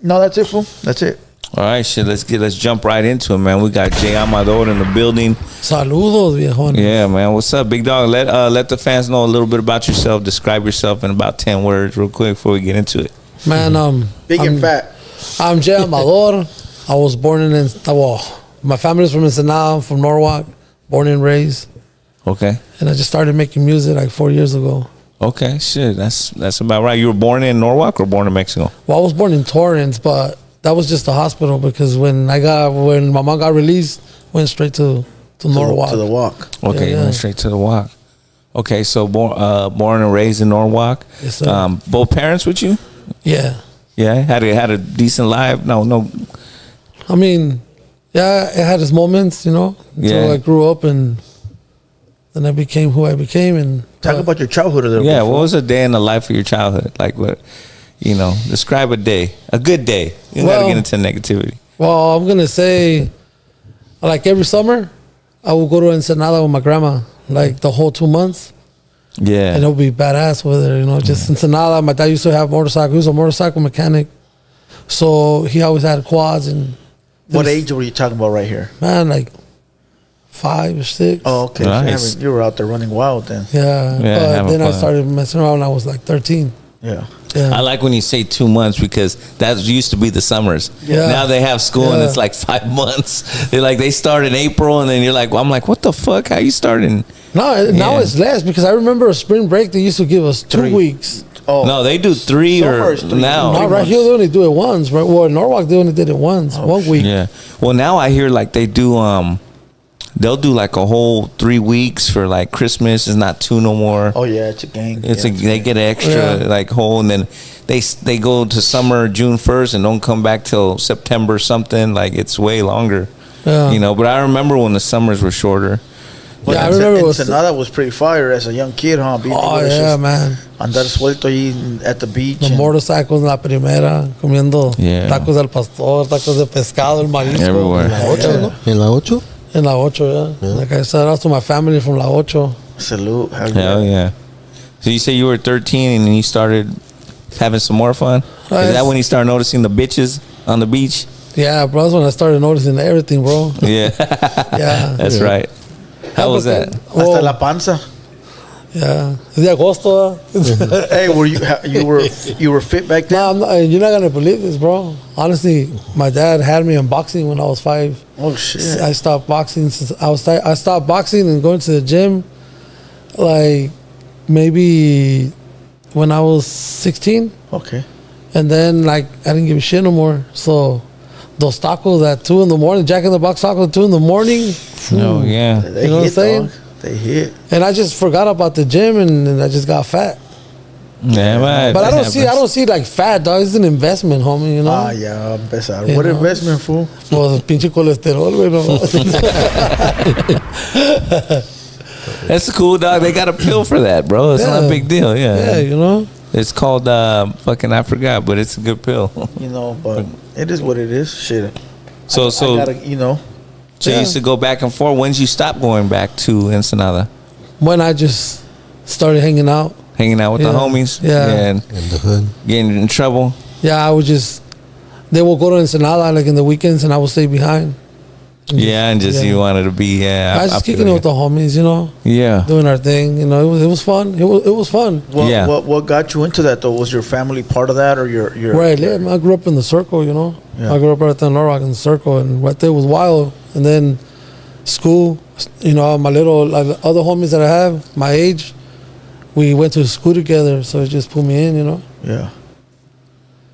No, that's it, fool. That's it. All right, shit. Let's jump right into it, man. We got J-Amador in the building. Saludos, viejón. Yeah, man. What's up, big dog? Let the fans know a little bit about yourself. Describe yourself in about 10 words, real quick, before we get into it. Man, Big and fat. I'm J-Amador. I was born in my family's from Ensenada, I'm from Norwalk, born and raised. Okay. And I just started making music like 4 years ago. Okay, shit. That's about right. You were born in Norwalk or born in Mexico? Well, I was born in Torrance, but that was just a hospital because when my mom got released, went straight to Norwalk. To the walk. Okay, you Yeah. went straight to the walk. Okay, so born and raised in Norwalk. Yes, sir. Both parents with you? Yeah. Yeah, had a decent life. No. I mean, yeah, it had its moments, until Yeah. I grew up and then I became who I became. And Talk about your childhood a little Yeah, bit. what was a day in the life of your childhood? Like what? Describe a day, a good day. You don't gotta Well- get into negativity. Well, I'm gonna say, like every summer, I would go to Ensenada with my grandma, like the whole 2 months, Yeah. and it would be badass over there. Just Ensenada. My dad used to have motorcycle. He was a motorcycle mechanic, so he always had quads. And What age were you talking about right here? man, like 5 or 6. Oh, okay. Nice. So you were out there running wild then. Yeah, Yeah, but having then I fun. started messing around when I was like 13. Yeah. Yeah. I like when you say 2 months because that used to be the summers. Yeah. Now they have school and Yeah. it's like 5 months. They start in April and then you're like, well, I'm like, what the fuck? How you starting? Now Yeah. it's less because I remember a spring break they used to give us 2 3. weeks. Oh, No, they do 3 Summer or is 3. now. Now right here they only do it once. Right? Well, in Norwalk they only did it once, 1 week. Yeah. Well, now I hear like they do they'll do like a whole 3 weeks for like Christmas. It's not 2 no more. Oh yeah, it's a gang. They get an extra like whole, and then they go to summer June 1st and don't come back till September something. Like it's way longer. Yeah. You know, but I remember when the summers were shorter. But I remember Ensenada was pretty fire as a young kid, huh? Being able to just man. andar suelto ahí at the beach. The and- motorcycles en la primera, comiendo Yeah. tacos del pastor, tacos de pescado, el marisco. Everywhere. En la 8, ¿no? ¿En la 8? En la 8, yeah. Like I said, out to my family from la 8. Salute. Hell yeah. So you say you were 13 and then you started having some more fun? Is that when you started noticing the bitches on the beach? Yeah, bro, that's when I started noticing everything, bro. Yeah. Yeah. That's right. How was that? Hasta la panza. Yeah. Es de agosto. Hey, you were fit back then? No, you're not gonna believe this, bro. Honestly, my dad had me in boxing when I was 5. Oh shit. I stopped boxing since I stopped boxing and going to the gym, like maybe when I was 16, Okay. and then like I didn't give a shit no more. So those tacos at 2 in the morning, Jack in the Box tacos at 2 in the morning. Oh, yeah. They You know what I'm hit, saying? dog. They hit. And I just forgot about the gym, and I just got fat. Yeah, man. But I don't see like fat, dog. It's an investment, homie. You know. Ah, yeah, empezar. You What know. investment, fool? Well, pinche colesterol, güey. No. That's cool, dog. They got a pill for that, bro. It's not a Yeah. big deal. Yeah. Yeah, you know. It's called fucking I forgot, but it's a good pill. You know, but it is what it is. Shit. So I gotta, you know. so you used to go back and forth. When did you stop going back to Ensenada? When I just started hanging out. Hanging out with the Yeah. homies? Yeah. And In the hood. getting in trouble? Yeah, I would just. They will go to Ensenada like in the weekends, and I will stay behind. Yeah, and just Yeah. you wanted to be, I was just feel kicking it you. with the homies, you know, Yeah. doing our thing. You know, it was fun. It was fun. Yeah. What got you into that though? Was your family part of that, or your Where I live, I grew up in the circle, you know. Yeah. I grew up right there in Norwalk in the circle, and right there was wild. And then school, you know, my little like, other homies that I have, my age, we went to school together, so it just put me in, you know. Yeah.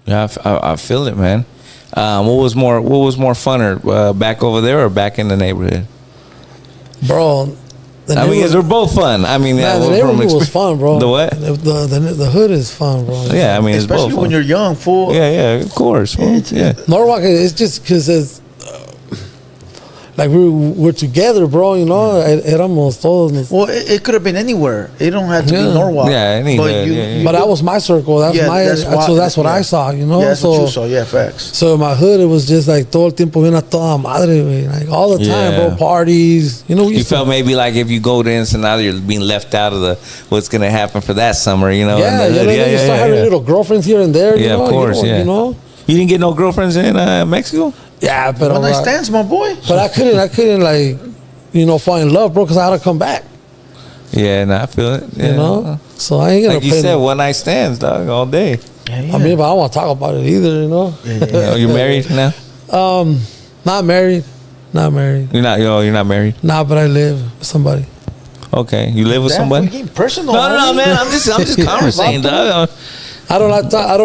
Yeah, I feel it, man. What was more funner, back over there or back in the neighborhood? Bro, I mean, they're both fun. I mean, man, the from neighborhood was expe- fun, bro. The what? The hood is fun, bro. Yeah, I mean, it's both Especially fun. when you're young, fool. Yeah, of course. Well, yeah. Norwalk, it's just because it's like we're together, bro. You know, éramos todos. Well, it could have been anywhere. It don't have to Yeah. be Norwalk. Yeah, any But hood, you, yeah, yeah. you But that was my circle. That's Yeah, my. that's why- so that's what yeah. I saw. You know. Yeah, that's so what you saw. Yeah, facts. so in my hood, it was just like todo el tiempo bien a toda madre, güey. Like all the time, Yeah. bro. Parties. You know. we You used to- felt maybe like if you go to Ensenada, you're being left out of the what's gonna happen for that summer, you know? Yeah, in the you hood. know, you start having little girlfriends here and there. You Yeah, know? of course. You know, Yeah. You know. You didn't get no girlfriends in Mexico? Yeah, but One night stands, my boy. But I couldn't like, you know, fall in love, bro, because I had to come back. Yeah, I feel it. Yeah. You know. So I ain't gonna. Like you pay said, no- one night stands, dog, all day. I mean, but I don't want to talk about it either. You know. Oh, you married now? Not married. Not married. You're not married. Nah, but I live with somebody. Okay, you live with Damn, somebody? we getting personal. No, homie. man. I'm just conversating, dog. I don't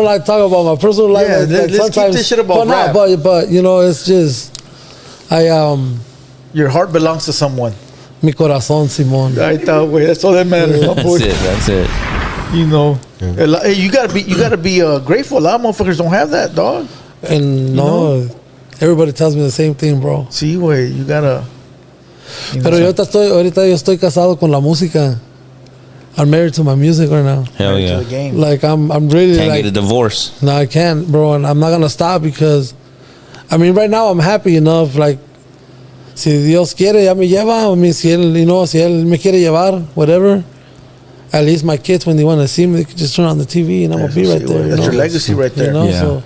like talking about my personal life. Yeah, let's keep this shit about but rap. but you know, it's just Your heart belongs to someone. mi corazón, Simón. Ahí está, güey. That's all that matters, my boy. That's it. You know, hey, you gotta be grateful. A lot of motherfuckers don't have that, dog. And no, everybody tells me the same thing, bro. See, güey, you gotta. You know, Pero ahorita yo estoy casado con la música. I'm married to my music right now. Hell married yeah. to the game. Like I'm really Can't like get a divorce. no, I can't, bro, and I'm not gonna stop because, I mean, right now I'm happy enough. Like, si Dios quiere, ya me lleva. I mean, si él me quiere llevar, whatever. At least my kids, when they want to see me, they can just turn on the TV and I'm gonna be right See, there. güey, You That's know? your legacy right there. You know, Yeah. so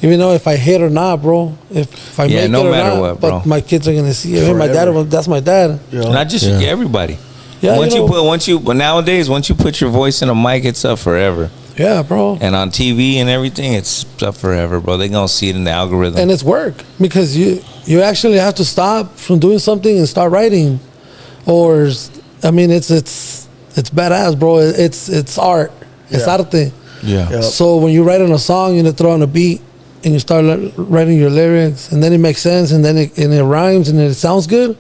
even though if I hit or not, bro, if I Yeah, make no it or matter not, what, bro. but my kids are gonna see it. Hey, my dad, Forever. that's my dad. You know? Not just everybody. Yeah, But nowadays, once you put your voice in a mic, it's up forever. Yeah, bro. And on TV and everything, it's up forever, bro. They're gonna see it in the algorithm. And it's work because you actually have to stop from doing something and start writing, or I mean it's badass, bro. It's art. It's Yeah. arte. yeah. Yeah. So when you're writing a song, you throw on a beat and you start writing your lyrics, and then it makes sense, and then it rhymes and it sounds good.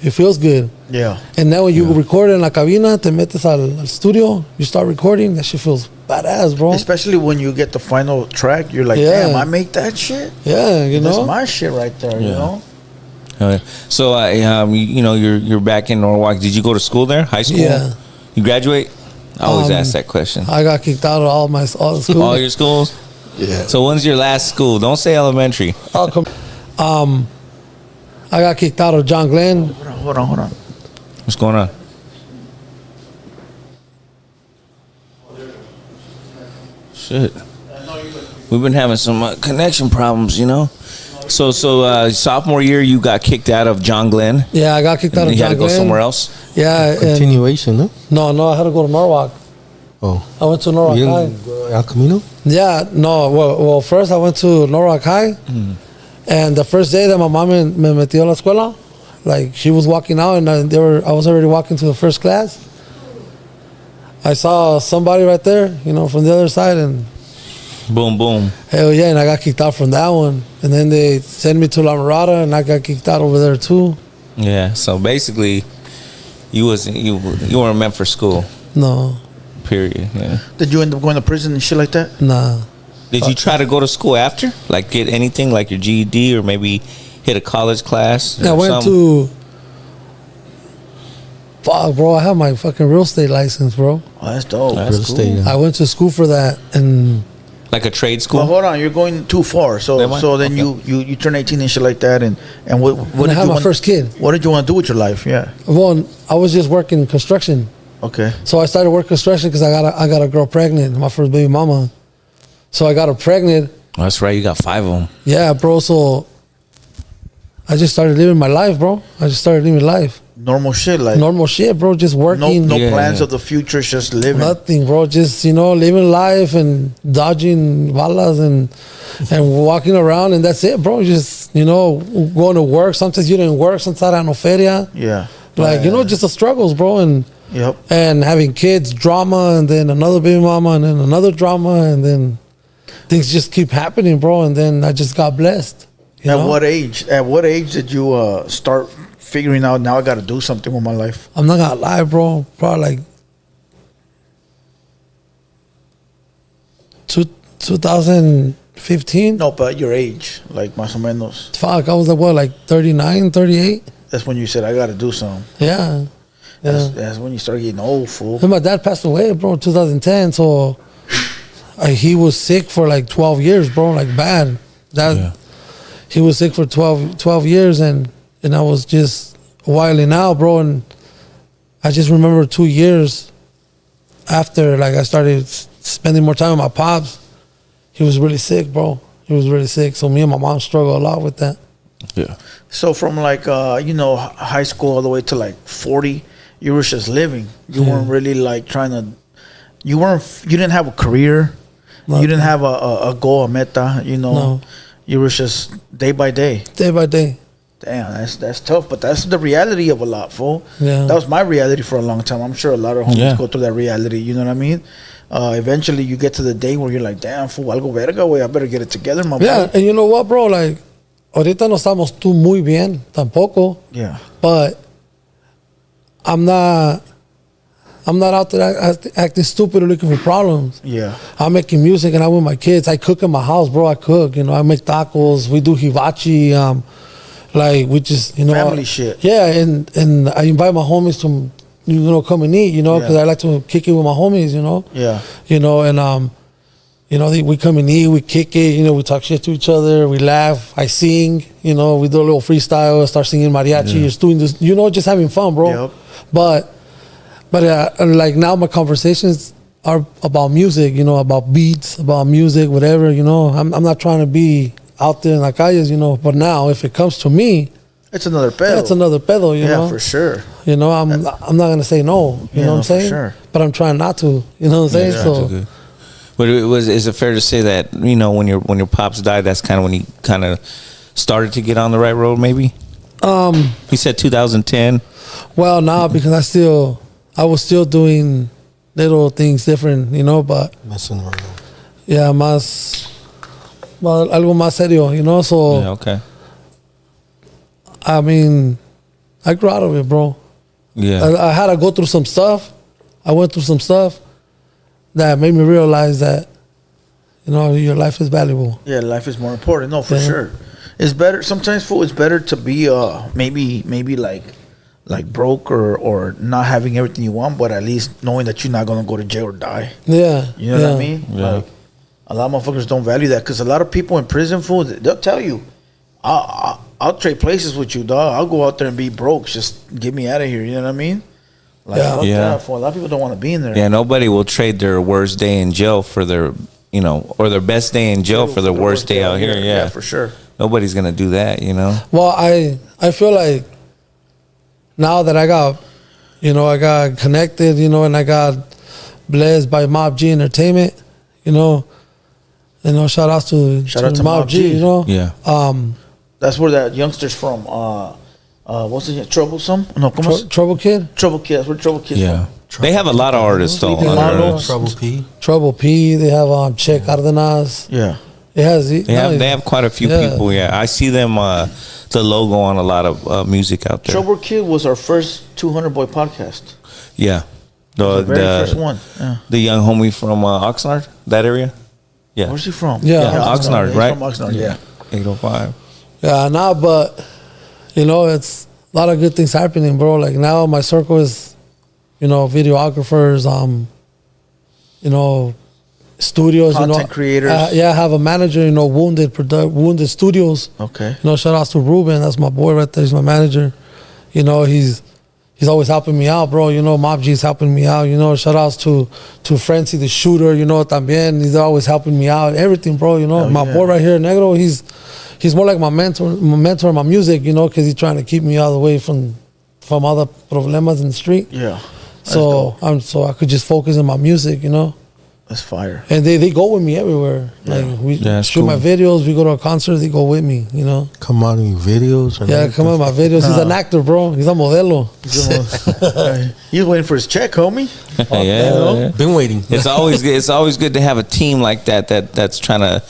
It feels good. Yeah. And then when you record in la cabina, te metes al studio, you start recording, that shit feels badass, bro. Especially when you get the final track, you're like, Yeah. damn, I make that shit. Yeah, you know. That's my shit right there. You know. So, you know, you're back in Norwalk. Did you go to school there? High school? Yeah. You graduate? I always ask that question. I got kicked out of all the schools. All your schools? Yeah. So when's your last school? Don't say elementary. I got kicked out of John Glenn. Hold on. What's going on? Shit. We've been having some connection problems, you know. So sophomore year, you got kicked out of John Glenn. Yeah, I got kicked out of You John had to Glenn. go somewhere else. Yeah. and- Continuation, no? No, I had to go to Norwalk. Oh. I went to Norwalk You High. didn't go El Camino? Yeah, no. Well, first I went to Norwalk High, and the first day that my mom me metió a la escuela, like she was walking out, and I was already walking to the first class. I saw somebody right there, you know, from the other side, and Boom, boom. hell yeah, and I got kicked out from that one. And then they sent me to La Mirada, and I got kicked out over there too. Yeah. So basically, you weren't meant for school. No, Period. Yeah. Did you end up going to prison and shit like that? nah. Did you try to go to school after? Like get anything like your GED or maybe hit a college class? I or went something? to. Fuck, bro! I have my fucking real estate license, bro. Oh, that's dope. That's Real estate, yeah. I went to school for that, and like a trade school. Well, hold on, you're going too far. So Am I? then Okay. you turn 18 and shit like that, and what when I did had you my want? first kid. What did you want to do with your life? Yeah. Well, I was just working construction, Okay. so I started working construction because I got a girl pregnant, my first baby mama. So I got her pregnant. Oh, that's right. You got 5 of them. Yeah, bro. So I just started living my life, bro. I just started living life, Normal shit, like normal shit, bro. Just working. no Yeah, plans yeah. of the future, just living. Nothing, bro. Just living life and dodging balas and walking around, and that's it, bro. Just going to work. Sometimes you didn't work. Sometimes I had no feria. Yeah. Like just the struggles, bro, and Yep. and having kids, drama, and then another baby mama, and then another drama, and then things just keep happening, bro. And then I just got blessed. you At know? what age? At what age did you start figuring out? Now I got to do something with my life. I'm not gonna lie, bro. Probably like 2015. No, but your age, like más o menos. Fuck, I was like, what, like 39, 38? That's when you said I got to do something. Yeah. That's when you start getting old, fool. And my dad passed away, bro, in 2010. So he was sick for like 12 years, bro, like bad. He was sick for 12 years, and I was just wilding out, bro. And I just remember 2 years after, like, I started spending more time with my pops. He was really sick, bro. He was really sick. So me and my mom struggled a lot with that. Yeah. So from like high school all the way to like 40, you were just living. You weren't really like trying to. You didn't have a career. Nothing. You didn't have a goal, a meta. No. You were just day by day. Day by day. Damn, that's tough, but that's the reality of a lot, fool. Yeah. That was my reality for a long time. I'm sure a lot of homies Yeah. go through that reality. You know what I mean? Eventually, you get to the day where you're like, damn, fool, algo verga, güey. I better get it together, my Yeah, boy. and you know what, bro? Like, ahorita no estamos tú muy bien, tampoco. Yeah. But I'm not out there acting stupid or looking for problems. Yeah. I'm making music and I'm with my kids. I cook in my house, bro. I cook. I make tacos. We do hibachi. Like we just, Family shit. Yeah, and I invite my homies to, come and eat. Because Yeah. I like to kick it with my homies. Yeah. We come and eat. We kick it. We talk shit to each other. We laugh. I sing. We do a little freestyle. Start singing mariachi. Just doing this. Just having fun, bro. Yep. But like now my conversations are about music, about beats, about music, whatever, I'm not trying to be out there in la calles, but now if it comes to me, It's another pedo. that's another pedo, Yeah, know. for sure. I'm not gonna say no, you know what I'm for saying? sure. But I'm trying not to, you know what I'm saying? So But is it fair to say that when your pops died, that's kind of when you kind of started to get on the right road? Maybe. He said 2010. well, nah, because I was still doing little things different, but Messing around. yeah, algo más serio, So Yeah. Okay. I mean, I grew out of it, bro. Yeah. I had to go through some stuff. I went through some stuff that made me realize that, your life is valuable. Yeah, life is more important. No, for Yeah. sure. It's better. Sometimes, fool, it's better to be maybe like broke or not having everything you want, but at least knowing that you're not gonna go to jail or die. Yeah. You know what I mean? Yeah. Like, a lot of motherfuckers don't value that because a lot of people in prison, fool, they'll tell you, I'll trade places with you, dog. I'll go out there and be broke. Just get me out of here. You know what I mean? Like, Yeah. fuck Yeah. that, fool. A lot of people don't want to be in there. Yeah, nobody will trade their worst day in jail for their, or their best day in jail for their worst day out here. Yeah, for sure. Nobody's gonna do that, Well, I feel like now that I got connected, and I got blessed by Mob G Entertainment, shout out to Mob G, Yeah. That's where that youngster's from. What's it? Troublesome? No, ¿cómo es? Trouble Kid, Trouble Kid. That's where Trouble Kid's Yeah. from. They have a lot of artists though. Yeah. under- Trouble P. Trouble P. They have Che Cardenas. Yeah. It has. They have quite a few people. Yeah, I see them. The logo on a lot of music out there. Trouble Kid was our first 200 Boy podcast. Yeah, The very first one. Yeah. the young homie from Oxnard, that area. Yeah, Where's he from? Yeah. Oxnard, He's right? from Oxnard, yeah. 805. Yeah, but it's a lot of good things happening, bro. Like now, my circle is, videographers, studios, Content creators. I have a manager, Wounded Studios. Okay. Shout outs to Ruben. That's my boy right there. He's my manager. He's always helping me out, bro. Mob G's helping me out. Shout outs to Frenzy the shooter. También he's always helping me out. Everything, bro. My boy right here, Negro. He's more like my mentor in my music. Because he's trying to keep me out of the way from other problemas in the street. Yeah. So I could just focus on my music. That's fire. And they go with me everywhere. Like we that's shoot my cool. videos, we go to a concert, they go with me, Come on in videos. And Yeah, come on my videos. He's an actor, bro. He's a modelo. He's waiting for his check, homie. yeah. Been waiting. It's always good to have a team like that's trying to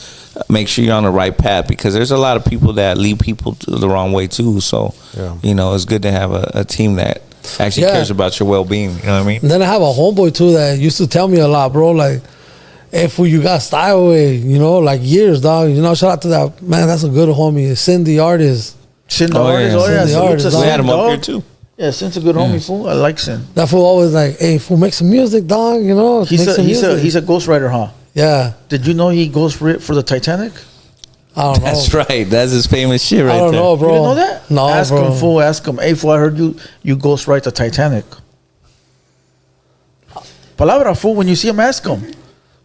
make sure you're on the right path, because there's a lot of people that lead people the wrong way too. So it's good to have a team that actually cares about your well-being. You know what I mean? And then I have a homeboy too that used to tell me a lot, bro. Like, hey, fool, you got style way, like years, dog. Shout out to that man. That's a good homie. Cindy artist. Sin the Oh, artist. yeah. Oh, yeah. Sin the Salute artist, to dog. We had him Sin, up dog. here too. Yeah, Sin's a good homie, fool. I like Sin. That fool always like, hey, fool, make some music, dog. Make some music. He's a ghostwriter, huh? Yeah. Did you know he ghostwrote for the Titanic? I don't know. That's right. That's his famous shit right I don't there. know, bro. You didn't know that? No, ask bro. him, fool. Ask him. Hey, fool, I heard you ghostwrite the Titanic. Palabra, fool. When you see him, ask him.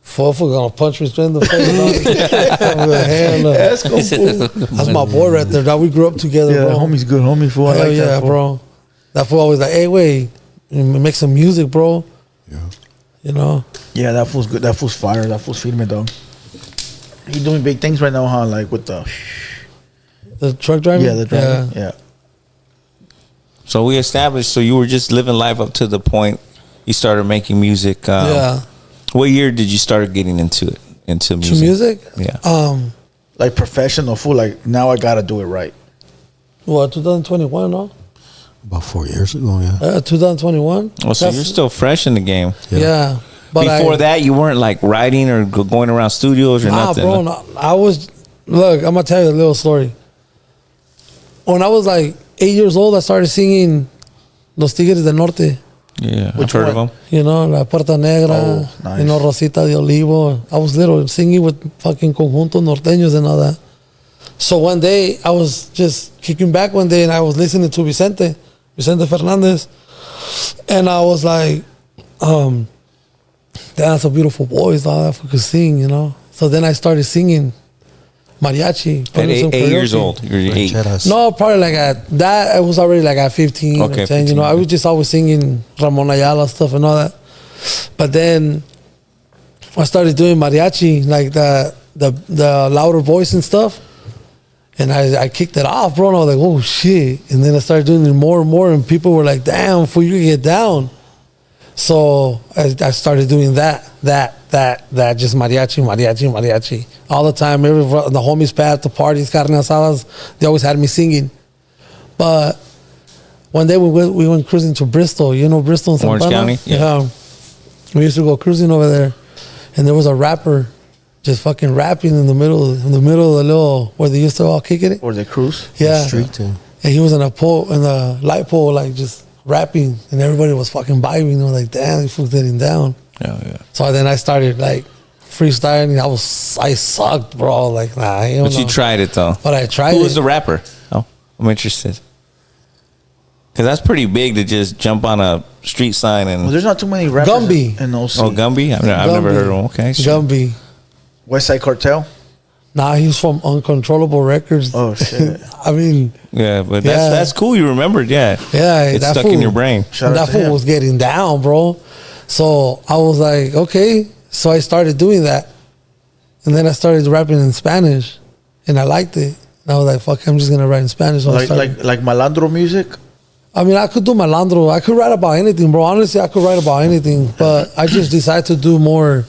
Fool gonna punch me straight in the face, dog. I'm like, hell no. Ask him, fool. That's my boy right there, dog. We grew up together, Yeah, bro. homie's good, homie, fool. I Hell like yeah, that, fool. bro. That fool always like, hey, wait, make some music, bro. Yeah. Yeah, that fool's good. That fool's fire. That fool's feeding me, dog. He doing big things right now, huh? Like with the truck driver. the driver. Yeah. So we established. So you were just living life up to the point you started making music. Yeah. What year did you start getting into it? Into music? To music. Yeah. Like professional, fool. Like now I gotta do it right. What 2021? No. About 4 years ago, yeah. 2021. Oh, so you're still fresh in the game. Yeah. But Before that, you weren't like writing or going around studios or nah, nothing. bro. No, I was. Look, I'm gonna tell you a little story. When I was like 8 years old, I started singing Los Tigres del Norte. Yeah, Which I've heard one? of them. La Puerta Negra, Oh, nice. Rosita de Olivo. I was little singing with fucking conjuntos norteños and all that. So one day I was just kicking back one day and I was listening to Vicente Fernandez, and I was like, that's a beautiful voice, dog. That could sing, So then I started singing mariachi. At putting some 8 years karaoke. old. You're 8. Rancheras. No, probably like at that. I was already like at 15 Okay, or 10. 15. I was just always singing Ramon Ayala stuff and all that. But then I started doing mariachi, like the louder voice and stuff. And I kicked it off, bro. And I was like, oh shit. And then I started doing it more and more. And people were like, damn, for you to get down. So I started doing that, just mariachi. All the time, the homies pad, the parties, carne asadas, they always had me singing. But one day we went cruising to Bristol. You know Bristol and Orange County? Yeah. We used to go cruising over there, and there was a rapper just fucking rapping in the middle of the little where they used to all kick it. Or they cruise. Yeah. Street thing. And he was in the light pole, like just rapping, and everybody was fucking vibing. They were like, damn, this fool's getting down. Yeah. So then I started like freestyling. I sucked, bro. Like, nah, I don't But know. you tried it though. But I tried Who it. was the rapper? Oh, I'm interested. Because that's pretty big to just jump on a street sign and. Well, there's not too many rappers Gumby. in OC. Oh, Gumby? I've never heard of him. Okay. Sure. Gumby. West Side Cartel. Nah, he was from Uncontrollable Records. Oh shit. I mean, Yeah, but Yeah. that's cool. You remembered, yeah. yeah, It's that stuck fool, in your brain. Shout out that to fool him. was getting down, bro. So I was like, okay. So I started doing that, and then I started rapping in Spanish, and I liked it. And I was like, fuck, I'm just gonna write in Spanish. So I started. Like Malandro music. I mean, I could do Malandro. I could write about anything, bro. Honestly, I could write about anything. But I just decided to do more,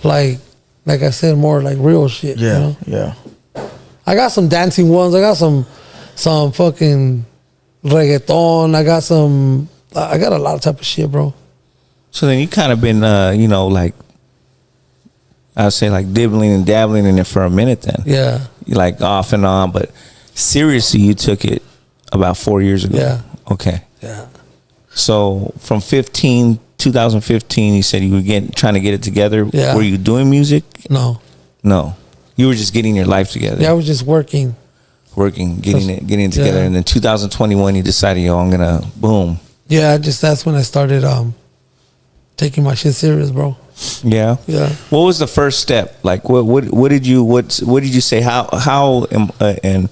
like I said, more like real shit. Yeah, You know? yeah. I got some dancing ones. I got some fucking reggaeton. I got a lot of type of shit, bro. So then you kind of been, like, I'd say like dibbling and dabbling in it for a minute then. Yeah. You like off and on, but seriously, you took it about 4 years ago. Yeah. Okay. Yeah. So from 2015, you said you were trying to get it together. Yeah. Were you doing music? No. No. You were just getting your life together. Yeah, I was just working. Working, getting it together. Yeah. And then 2021, you decided, yo, I'm going to boom. Yeah, that's when I started taking my shit serious, bro. Yeah. Yeah. What was the first step? Like, what did you say? How and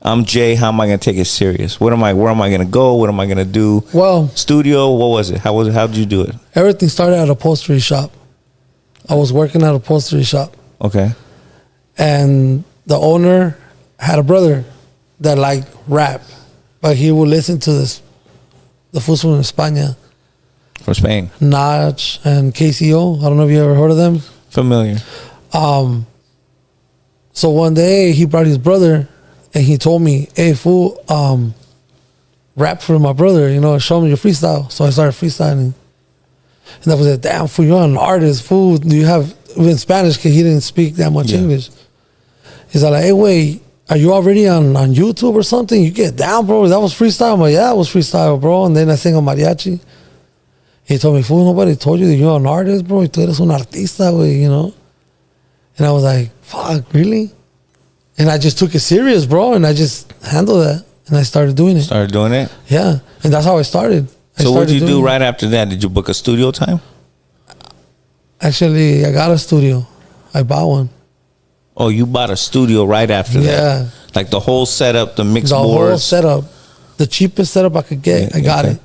I'm Jay. How am I going to take it serious? Where am I going to go? What am I going to do? Well, Studio. What was it? How did you do it? everything started at a upholstery shop. I was working at a upholstery shop, Okay. and the owner had a brother that liked rap, but he would listen to the fools from España, From Spain. Nach and KCO. I don't know if you ever heard of them. Familiar. So one day he brought his brother, and he told me, "Hey, fool, rap for my brother. Show me your freestyle." So I started freestyling, and that was it. Damn, fool, you're an artist, fool. Do you have in Spanish? Because he didn't speak that much Yeah. English. He's like, "Hey, wait, are you already on YouTube or something? You get down, bro. That was freestyle." I'm like, "Yeah, it was freestyle, bro." And then I sing a mariachi. He told me, "Fool, nobody told you that you're an artist, bro. Tú eres un artista, güey, And I was like, fuck, really? And I just took it serious, bro. And I just handled that. And I started doing it. Started doing it. Yeah. And that's how I started. So what did you do right after that? Did you book a studio time? Actually, I got a studio. I bought one. Oh, you bought a studio right after that? Yeah. Like the whole setup, the mix The whole boards. setup. The cheapest setup I could get. Yeah, I got okay. it.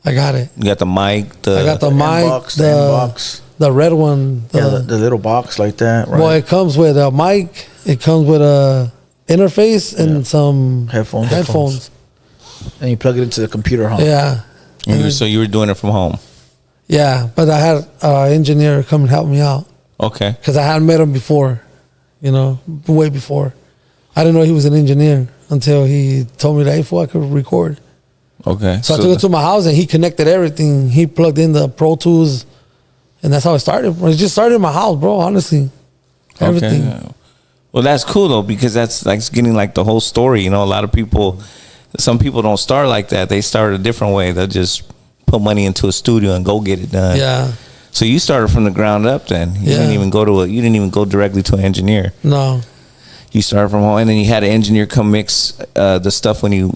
I got it. You got the mic. I got the mic. Inbox, the inbox. The red one. The little box like that, right? Well, it comes with a mic. It comes with a interface and some Headphones. And you plug it into the computer, huh? Yeah. So you were doing it from home. Yeah, but I had an engineer come and help me out Okay. because I hadn't met him before, way before. I didn't know he was an engineer until he told me that, hey, fool, I could record. Okay. So I took it to my house and he connected everything. He plugged in the Pro Tools, and that's how it started. It just started in my house, bro, honestly. Everything. Okay. Well, that's cool though, because that's like getting like the whole story. A lot of people, some people don't start like that. They start a different way. They'll just put money into a studio and go get it done. Yeah. So you started from the ground up then. You didn't even go directly to an engineer. No. You started from home, and then you had an engineer come mix the stuff when you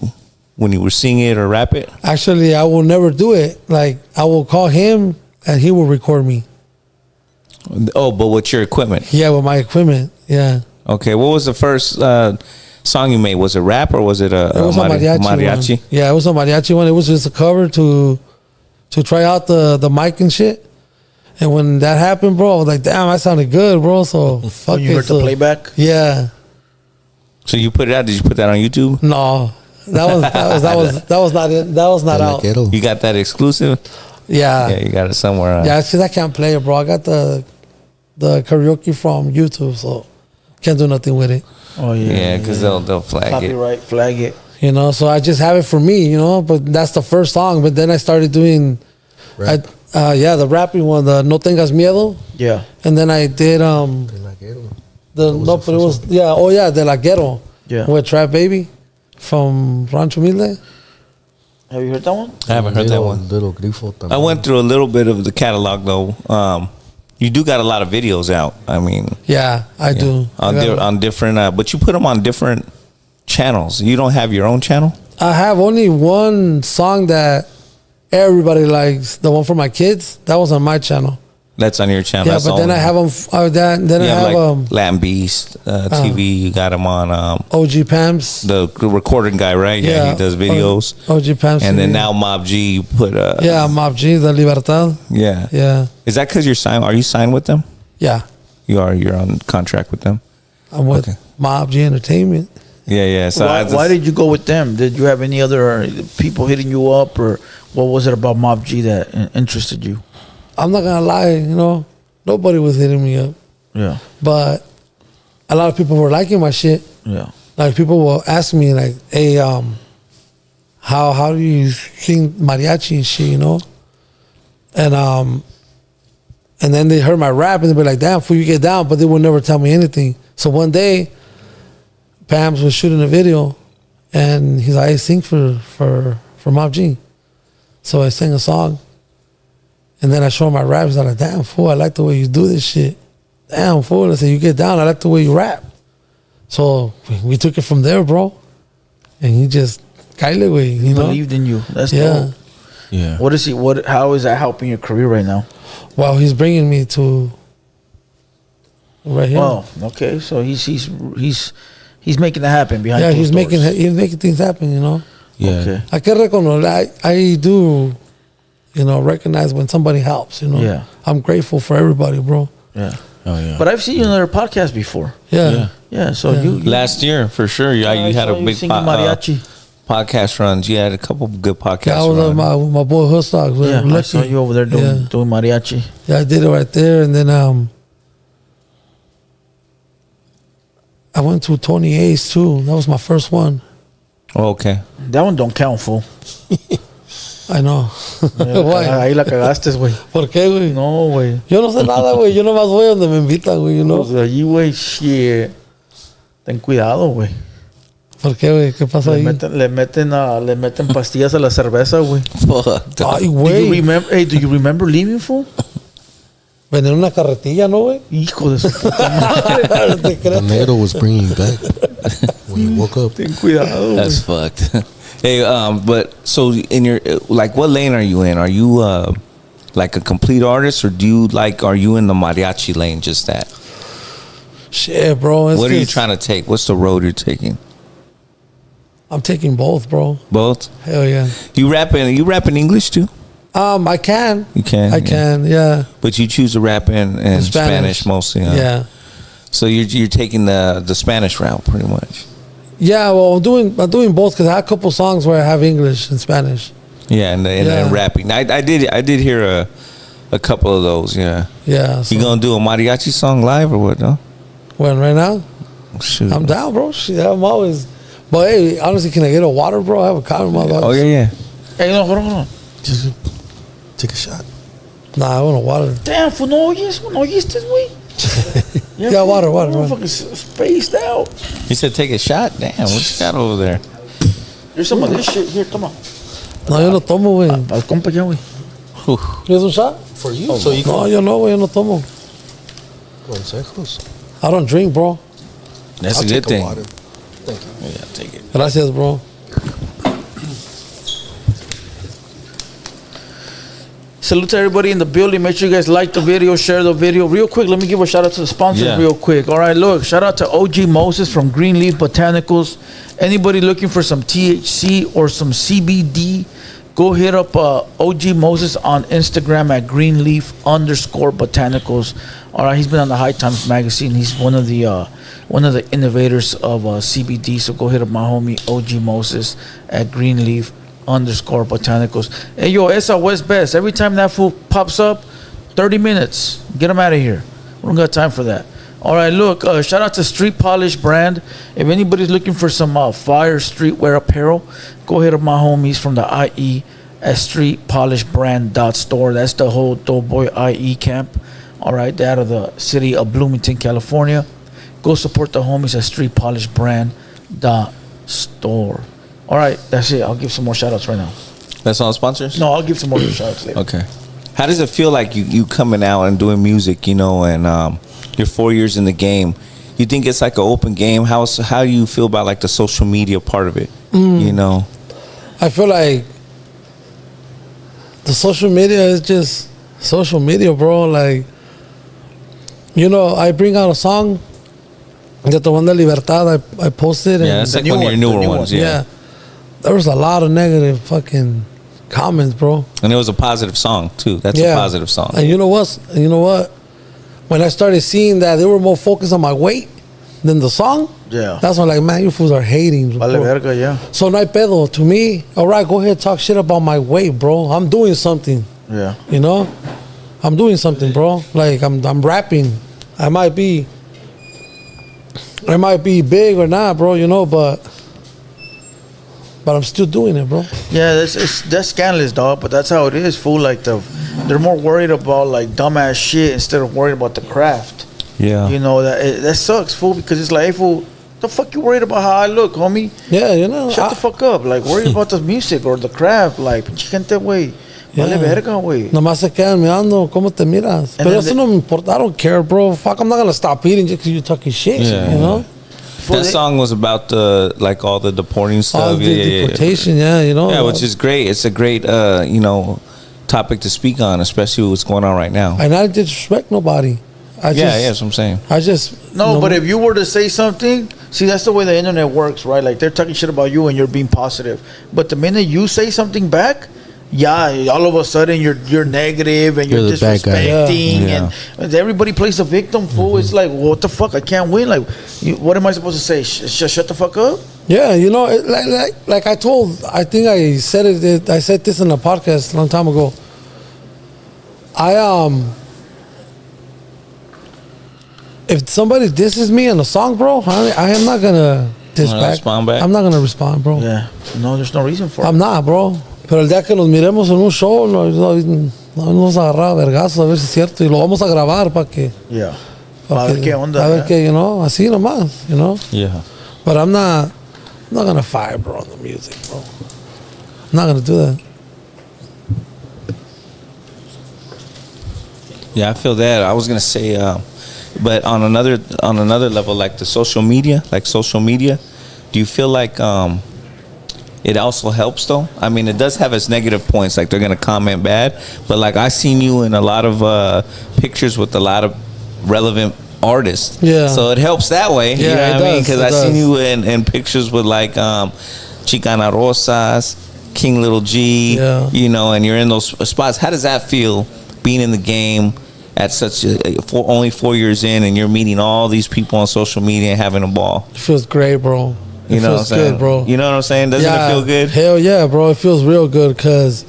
were singing it or rap it. Actually, I will never do it. Like, I will call him and he will record me. Oh, but with your equipment. Yeah, with my equipment. Yeah. Okay. What was the first song you made? Was it rap or was it It was a mariachi. One. Yeah, it was a mariachi one. It was just a cover to try out the mic and shit. And when that happened, bro, I was like, damn, I sounded good, bro. So fuck you it. heard the playback? Yeah. So you put it out? Did you put that on YouTube? No. That was not it. That was not out. You got that exclusive? Yeah. Yeah, you got it somewhere. Yeah, it's because I can't play it, bro. I got the karaoke from YouTube, so can't do nothing with it. Oh yeah. Yeah, because they'll flag Copyright, flag it. You know, so I just have it for me, you know, but that's the first song. But then I started doing, Rap. the rapping one, the No Tengas Miedo. Yeah. And then I did, De La Ghetto. Yeah. With Trap Baby from Rancho Humilde. Have you heard that one? I haven't heard that one. Little Grifo también. I went through a little bit of the catalog though. You do got a lot of videos out. I mean, Yeah, I do. on different, but you put them on different channels. You don't have your own channel. I have only one song that everybody likes, the one for my kids. That was on my channel. That's on your channel. Yeah, That's but then I have them. Then I have like Latin Beast TV. You got him on OG Pams. the recording guy, right? Yeah, he does videos. OG Pams. And then TV. now Mob G, you put Mob G, the Libertad. yeah. Yeah, Is that because you're signed? Are you signed with them? yeah. You are. You're on contract with them. I'm with Okay. Mob G Entertainment. Yeah. So Why did you go with them? Did you have any other people hitting you up, or what was it about Mob G that interested you? I'm not gonna lie, you know, nobody was hitting me up, Yeah. but a lot of people were liking my shit. Yeah. Like people will ask me, like, "Hey, how do you sing mariachi and shit?" You know, and then they heard my rap and they'd be like, "Damn, fool, you get down," but they would never tell me anything. So one day, Pams was shooting a video, and he's like, "Hey, sing for Mob G." So I sang a song, and then I showed him my rap. He's like, "Damn, fool, I like the way you do this shit." Damn, fool, I said, "You get down. I like the way you rap." So we took it from there, bro. And he just Kyle way, you know. Believed in you. That's Yeah. dope. yeah. What is he? How is that helping your career right now? Well, he's bringing me to right here. Oh, okay. So he's making it happen behind. Yeah, closed doors. he's making things happen, you know. Yeah. Okay. I can recognize. I do, you know, recognize when somebody helps. You know. Yeah. I'm grateful for everybody, bro. Yeah. Oh yeah. But I've seen you on other podcasts before. Yeah. Yeah. Yeah. So Yeah. you Last year, for sure, you I had saw a you big singing mariachi. podcast runs. You had a couple good podcasts. Yeah, I was runs. with my boy Hoodstock. Yeah, I saw you over there doing mariachi. Yeah, I did it right there, and then I went to Tony Ace too. That was my first one. Oh, okay. That one don't count, fool. I know. Why? Ahí la cagaste, güey. ¿Por qué, güey? No, güey. Yo no sé nada, güey. Yo nomás voy donde me invitan, güey, you know. Los de allí, güey, shit. Ten cuidado, güey. ¿Por qué, güey? ¿Qué pasa Le ahí? meten pastillas a la cerveza, güey. Ay, Do you güey. remember? Hey, do you remember leaving, fool? Venir en una carretilla, ¿no, güey? Hijo de su puta madre. ¿Te The crees? negro was bringing you back when you woke up. Ten cuidado, güey. That's fucked. Hey, but so in your like, what lane are you in? Are you like a complete artist, or are you in the mariachi lane? Just that. Shit, bro. It's What are you just- trying to take? What's the road you're taking? I'm taking both, bro. Both. Hell yeah. You rap in English too? I can. You can. I can, yeah. But you choose to rap in Spanish mostly. Huh? Yeah. So you're taking the Spanish route pretty much. Yeah, well, I'm doing both because I have a couple songs where I have English and Spanish. Yeah, and Yeah. rapping. I did hear a couple of those. Yeah. Yeah. So You gonna do a mariachi song live or what? No. when right now? Shoot. I'm down, bro. Shit, I'm always. But hey, honestly, can I get a water, bro? I have a car in my Oh yeah. Hey, no, hold on. Just take a shot. Nah, I want a water. Damn, fool, no oíste, güey. Yeah, water. Fucking spaced out. He said take a shot. Damn, what you got over there? There's some of this shit here. Come on. No, yo no tomo, güey. Al compa ya, güey. ¿Quieres un shot? For you? So you No, can yo no, güey. Yo no tomo. consejos. I don't drink, bro. That's I'll a good take thing. water. Thank you. Yeah, take it. Gracias, bro. Salute to everybody in the building. Make sure you guys like the video, share the video. Real quick, let me give a shout out to the sponsors Yeah. real quick. All right, look, shout out to OG Moses from Greenleaf Botanicals. Anybody looking for some THC or some CBD, go hit up OG Moses on Instagram at Greenleaf_Botanicals. All right, he's been on the High Times magazine. He's one of the innovators of CBD. So go hit up my homie OG Moses at Greenleaf_Botanicals. Hey, yo, esa West Best. Every time that fool pops up, 30 minutes. Get him out of here. We don't got time for that. All right, look, shout out to Street Polish brand. If anybody's looking for some fire streetwear apparel, go hit up my homies from the IE at streetpolishbrand.store. That's the whole Doughboy IE camp. All right, they're out of the city of Bloomington, California. Go support the homies at streetpolishbrand.store. All right, that's it. I'll give some more shout outs right now. That's all sponsors? No, I'll give some more shout outs later. Okay. How does it feel like you coming out and doing music, and you're 4 years in the game? You think it's like an open game? How do you feel about like the social media part of it? I feel like the social media is just social media, bro. Like, I bring out a song, the one de Libertad, I posted. Yeah, that's like one of your newer ones. Yeah. There was a lot of negative fucking comments, bro. And it was a positive song too. That's a positive song. And you know what? When I started seeing that they were more focused on my weight than the song, that's when, like, man, you fools are hating. Vale verga, yeah. So no hay pedo. To me, all right, go ahead, talk shit about my weight, bro. I'm doing something. Yeah. I'm doing something, bro. Like, I'm rapping. I might be big or not, bro, but I'm still doing it, bro. Yeah, that's scandalous, dog. But that's how it is, fool. Like they're more worried about like dumbass shit instead of worried about the craft. Yeah, that sucks, fool. Because it's like, hey, fool, the fuck you worried about how I look, homie? Yeah, shut the fuck up. Like, worry about the music or the craft. Like, pinche gente, güey. Vale verga, güey. Nomás se quedan mirando cómo te miras. Pero eso no me importa. I don't care, bro. Fuck, I'm not gonna stop eating just because you're talking shit. That song was about all the deporting stuff. All the deportation, Yeah, which is great. It's a great, topic to speak on, especially what's going on right now. And I disrespect nobody. That's what I'm saying. But if you were to say something, see, that's the way the internet works, right? Like, they're talking shit about you and you're being positive. But the minute you say something back, all of a sudden you're negative and you're disrespecting, and everybody plays the victim, fool. Mm-hmm. It's like, what the fuck? I can't win. Like, what am I supposed to say? Shut the fuck up? Yeah, like I think I said it. I said this in a podcast a long time ago. If somebody disses me in a song, bro, I am not gonna diss back. I'm not gonna respond, bro. Yeah, no, there's no reason for it. I'm not, bro. Pero el día que nos miremos en un show, nos vamos a agarrar a vergazos a ver si es cierto y lo vamos a grabar para que. Yeah. Para ver qué onda. A ver qué, así nomás, Yeah. But I'm not gonna fire, bro, on the music, bro. I'm not gonna do that. Yeah, I feel that. I was gonna say, but on another level, like social media, do you feel like it also helps though? I mean, it does have its negative points, like they're gonna comment bad, but like I seen you in a lot of pictures with a lot of relevant artists. Yeah. So it helps that way. Yeah, you know what I mean? Because I seen you in pictures with like Chicana Rosas, King Little G. Yeah. And you're in those spots. How does that feel, being in the game at only 4 years in, and you're meeting all these people on social media and having a ball? It feels great, bro. It feels good, bro. You know what I'm saying? Doesn't it feel good? Hell yeah, bro. It feels real good because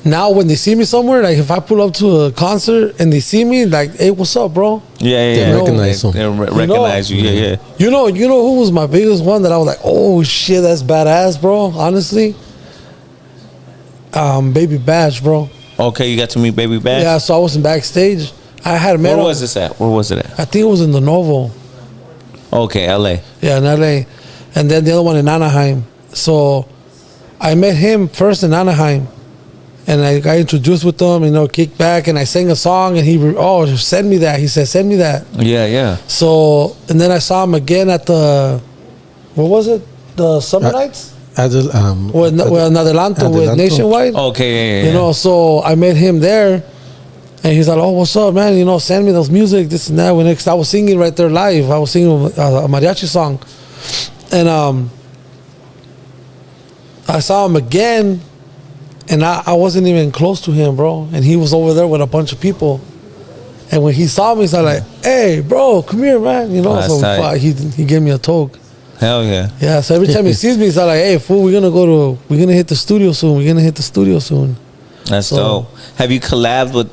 now when they see me somewhere, like if I pull up to a concert and they see me, like, hey, what's up, bro? Yeah. They recognize you. They recognize you. Yeah. You know who was my biggest one that I was like, oh shit, that's badass, bro. Honestly, Baby Batch, bro. Okay, you got to meet Baby Batch? Yeah, so I was in backstage. I had met him. Where was this at? Where was it at? I think it was in the Novo. Okay, LA. Yeah, in LA. And then the other one in Anaheim. So I met him first in Anaheim. And I got introduced with him, kicked back, and I sang a song, and he send me that. He said, send me that. Yeah. So, and then I saw him again at the, what was it? The Summer Nights? With Adelanto with Nationwide. Okay, yeah. So I met him there, and he's like, oh, what's up, man? Send me those music, this and that. When I was singing right there live. I was singing a mariachi song. And I saw him again, and I wasn't even close to him, bro. And he was over there with a bunch of people. And when he saw me, he's like, hey, bro, come here, man. So he gave me a toke. Hell yeah. Yeah, so every time he sees me, he's like, hey, fool, we're gonna hit the studio soon. That's dope. Have you collabed with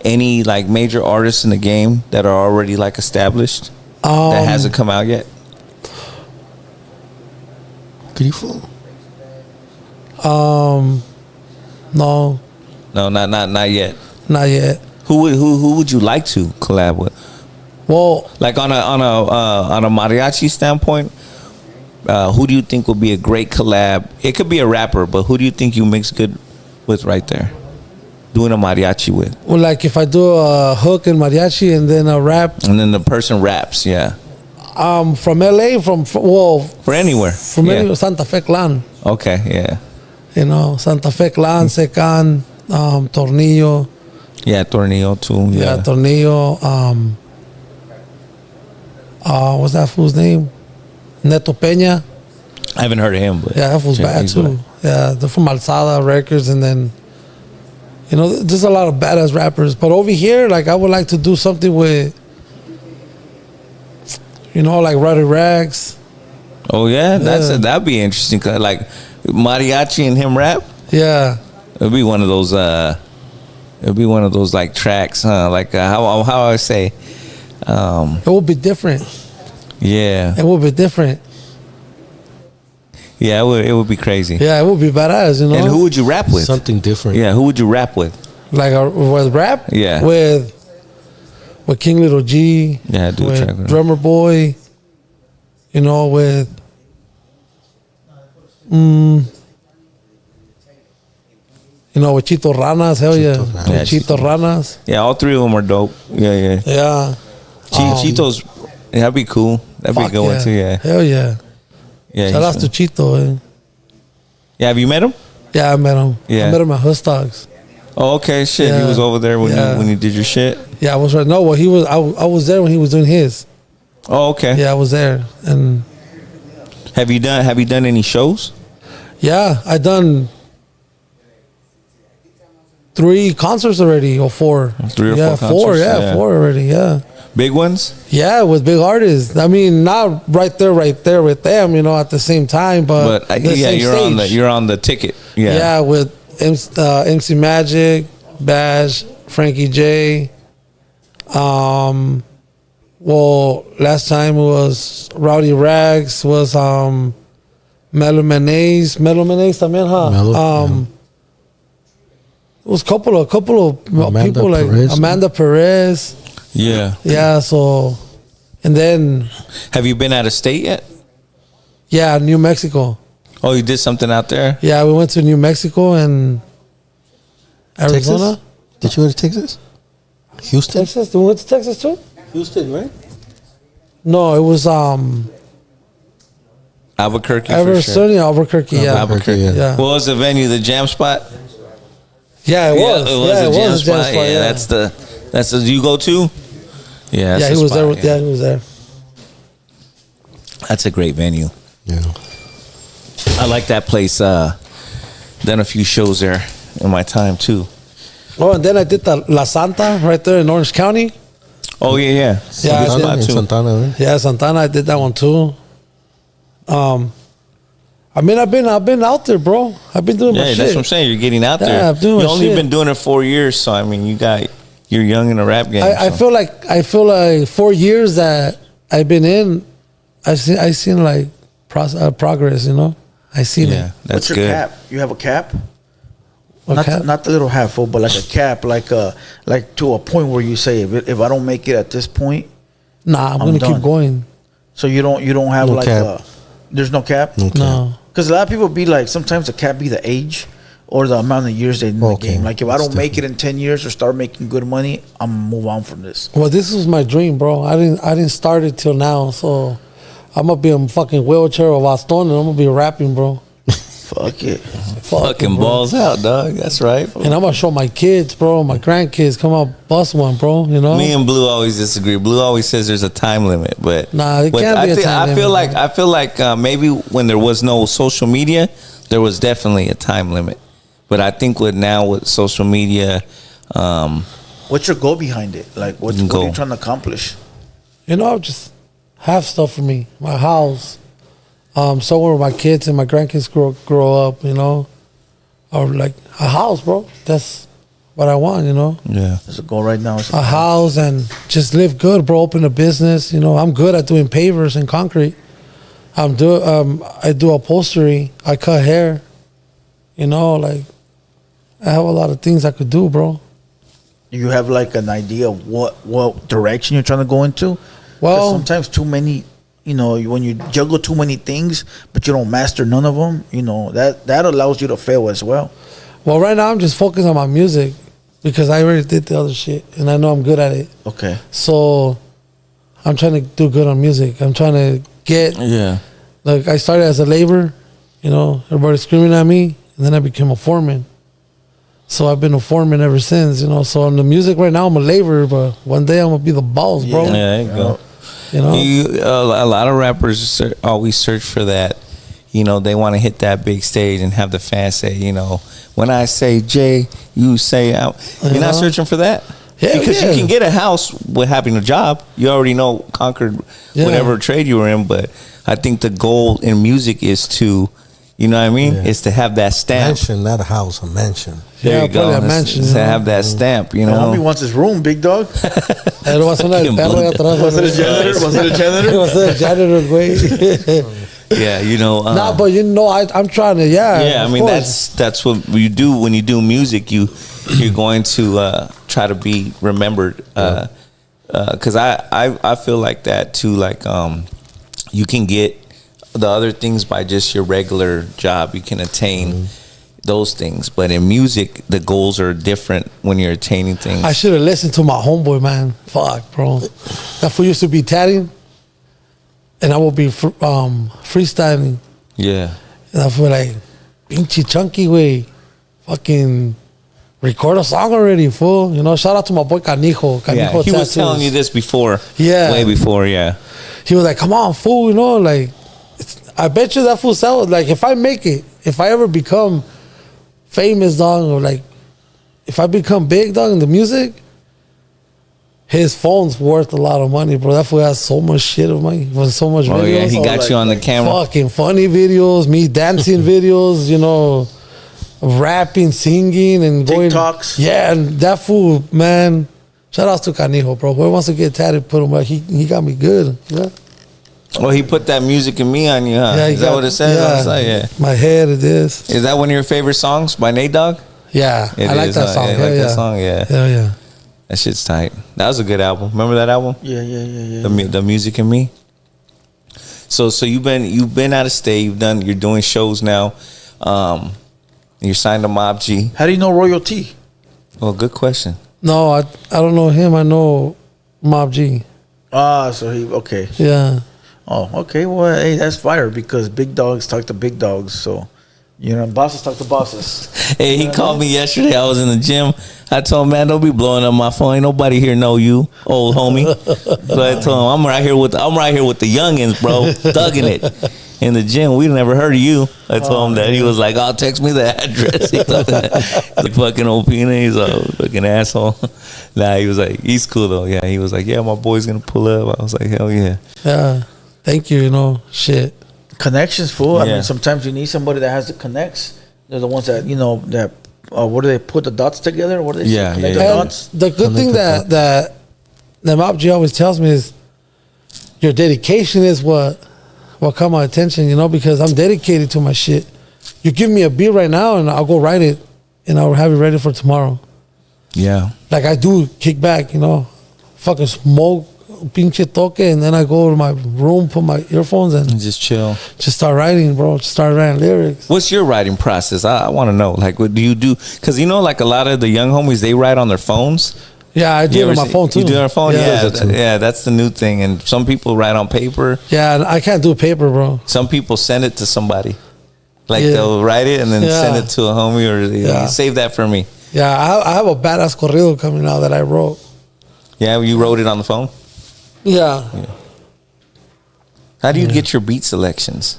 any like major artists in the game that are already like established that hasn't come out yet? Grifo. No, No, not yet. not yet. Who would you like to collab with? Well, Like on a mariachi standpoint, who do you think would be a great collab? It could be a rapper, but who do you think you mix good with right there? Doing a mariachi with, like if I do a hook and mariachi and then a rap, and then the person raps. Yeah, from LA, for anywhere. from Yeah. anywhere, Santa Fe Clan. Okay, yeah, You know, Santa Fe Clan, Secan, Tornillo. yeah, Tornillo too. Yeah, Yeah, Tornillo. What's that fool's name? Neto Peña. I haven't heard of him, but Yeah, that fool's bad he's too. Yeah, they're from Alzada Records, and then you know, there's a lot of badass rappers. But over here, like I would like to do something with, you know, like Roddy Rags. Oh yeah, Yeah. that'd be interesting. 'Cause, like mariachi and him rap. Yeah, It'd be one of those. It'd be one of those like tracks, huh? Like how I say. it would be different. Yeah, It would be different. yeah, it would be crazy. Yeah, it would be badass. You know, And who would you rap with? Something different. Yeah, who would you rap with? like with rap. Yeah. with King Little G. Yeah, do a with track with him. Drummer Boy. You know, with you know, with Chito Ranas. Hell yeah, Chito Ranas. Yeah, With Chito Ranas. Yeah, all three of them are dope. Yeah. Yeah, Cheeto's, that'd be cool. That'd be a fuck good one too. Yeah, Hell yeah. yeah. Shout out he's- to Chito. Eh? Yeah, have you met him? Yeah, I met him. Yeah. I met him at Hustdogs. Oh, okay. Shit, he Yeah. was over there when Yeah. you did your shit. Yeah, I was right. No, well, he was. I was there when he was doing his. Oh, okay. Yeah, I was there, and Have you done any shows? yeah, I done 3 concerts already, or 4. 3 or yeah, 4 4. concerts? Yeah, Yeah. 4 already. Yeah, Big ones? yeah, with big artists. I mean, not right there with them, you know, at the same time, but But the yeah, same stage. you're on the ticket. Yeah. Yeah, with MC Magic, Bash, Frankie J. Well, last time was Rowdy Rags, was Melo Menace también, huh? Melo, It was a couple of Amanda people like Perez. Amanda Perez. Yeah. Yeah, so and then Have you been out of state yet? yeah, New Mexico. Oh, you did something out there? Yeah, we went to New Mexico and Arizona. Texas? Did you go to Texas? Houston? Texas? We went to Texas too? Houston, right? No, it was Albuquerque for sure. Arizona, Albuquerque. Yeah, Albuquerque, yeah. yeah. What was the venue? The Jam Spot? Yeah, it was. Yeah, it was yeah, a it jam was a spot. jam spot. Yeah, that's the you go to? Yeah, Yeah, that's he the was spot, there. Yeah, he was there. That's a great venue. Yeah. I like that place. Done a few shows there in my time too. Oh, and then I did the La Santa right there in Orange County. Oh yeah. Yeah, I Santana, did. in too. Santana, right? Yeah, Santana, I did that one too. I mean, I've been out there, bro. I've been doing my Yeah, shit. that's what I'm saying. You're getting out Yeah, there. I'm doing You've my only shit. been doing it 4 years, so I mean, you're young in the rap game. I so. feel like 4 years that I've been in, I seen like progress. You know, I seen Yeah, it. that's What's your good. cap? You have a cap? Okay. Not the little half full, but like a cap, like to a point where you say, if I don't make it at this point, Nah, I'm I'm gonna done. keep going. so you don't have No like cap. there's no cap. Okay. No. Because a lot of people be like, sometimes the cap be the age or the amount of years they in the Okay. game. Like if I That's don't make it in 10 years or start making good money, I'm gonna move on from this. Well, this was my dream, bro. I didn't start it till now, so I'm gonna be in fucking wheelchair or baston, and I'm gonna be rapping, bro. Fuck it. Fucking bro. balls out, dog. That's right. And I'm gonna show my kids, bro, my grandkids, come out, bust one, bro. You know. Me and Blue always disagree. Blue always says there's a time limit, but Nah, it but can't be a time I feel limit, like I feel like maybe when there was no social media, there was definitely a time limit. But I think with social media, What's your goal behind it? Like what are Goal. you trying to accomplish? You know, just have stuff for me, my house, somewhere where my kids and my grandkids grow up, you know, or like a house, bro. That's what I want, you know. Yeah. There's a goal right now. A house and just live good, bro. Open a business, you know. I'm good at doing pavers and concrete. I do upholstery. I cut hair. You know, like I have a lot of things I could do, bro. You have like an idea of what direction you're trying to go into? Well, 'cause sometimes too many, you know, when you juggle too many things, but you don't master none of them, you know, that allows you to fail as well. Well, right now I'm just focused on my music because I already did the other shit and I know I'm good at it. Okay. So I'm trying to do good on music. I'm trying to get, like I started as a laborer, you know, everybody screaming at me, and then I became a foreman. So I've been a foreman ever since, you know. So on the music right now, I'm a laborer, but one day I'm gonna be the boss, bro. Yeah, there you go. You know, a lot of rappers always search for that. You know, they want to hit that big stage and have the fans say, you know, when I say Jay, you say out. You're not searching for that. Yeah, because you can get a house with having a job. You already know conquered whatever trade you were in. But I think the goal in music is to, you know what I mean? Yeah. Is to have that stamp. Mansion, not a house, a mansion. There you go. A mansion, To have that stamp, you know. Homie wants his room, big dog. Él va a sonar el perro de atrás. Was it a janitor? Was it a janitor? Was it a janitor, güey? Yeah, you know. Nah, but you know, I'm trying to. Yeah, I mean course. that's what you do when you do music. You're going to try to be remembered. Because I feel like that too. Like you can get the other things by just your regular job. You can attain those things, but in music, the goals are different when you're attaining things. I should have listened to my homeboy, man. Fuck, bro. That fool used to be tatting, and I would be freestyling. Yeah. And I feel like, pinche chunky way, fucking record a song already, fool. You know, shout out to my boy Canijo. Yeah, he was telling you this before. Yeah. Way before, yeah. He was like, come on, fool, you know, like, I bet you that fool sells. Like, if I make it, if I ever become famous, dog, or like, if I become big, dog, in the music, his phone's worth a lot of money, bro. That fool has so much shit of money, so much videos. Oh, yeah, he got you on the camera. Fucking funny videos, me dancing videos, you know, rapping, singing, and going. TikToks. Yeah, and that fool, man. Shout out to Canijo, bro. Whoever wants to get tatted, put him back. He got me good. Yeah. Well, he put that music in me on you, huh? Yeah, Is that what it says? Yeah. Like, yeah. My head, it is. Is that one of your favorite songs by Nate Dogg? Yeah, It I like is, that huh? song. Yeah, you Hell like yeah. that song? Yeah. Hell yeah. That shit's tight. That was a good album. Remember that album? Yeah. The music in me. So you've been out of state. You're doing shows now. You're signed to Mob G. How do you know Royalty? Well, good question. No, I don't know him. I know Mob G. So he okay. Yeah. Oh, okay. Well, hey, that's fire because big dogs talk to big dogs. So, you know, bosses talk to bosses. Hey, he called me yesterday. I was in the gym. I told him, man, don't be blowing up my phone. Ain't nobody here know you, old homie. So I told him, I'm right here with the youngins, bro, thugging it in the gym. We never heard of you. I told him that. He was like, "Oh, text me the address." He told me that. The fucking old peanut. He's a fucking asshole. Nah, he was like, he's cool though. Yeah, he was like, yeah, my boy's gonna pull up. I was like, hell yeah. Yeah. Thank you. You know, shit. Connections, fool. I Yeah. mean, sometimes you need somebody that has the connects. They're the ones that, you know, that, what do they put the dots together? What do they Yeah, say? Connect yeah. the And dots? the good thing that Mob G always tells me is your dedication is what caught my attention, you know, because I'm dedicated to my shit. You give me a beat right now and I'll go write it and I'll have it ready for tomorrow. Yeah. Like I do kick back, you know, fucking smoke, pinche toque, and then I go to my room, put my earphones and And just chill. just start writing, bro. Just start writing lyrics. What's your writing process? I want to know. Like, what do you do? Because you know, like a lot of the young homies, they write on their phones. Yeah, I do You it on ever my see- phone too. You do it on your phone? Yeah, too. yeah, that's the new thing. And some people write on paper. Yeah, and I can't do paper, bro. Some people send it to somebody. Like Yeah. they'll write it and then Yeah. send it to a homie or Yeah. save that for me. Yeah, I have a badass corrido coming out that I wrote. Yeah, you wrote it on the phone. Yeah. How do you get your beat selections?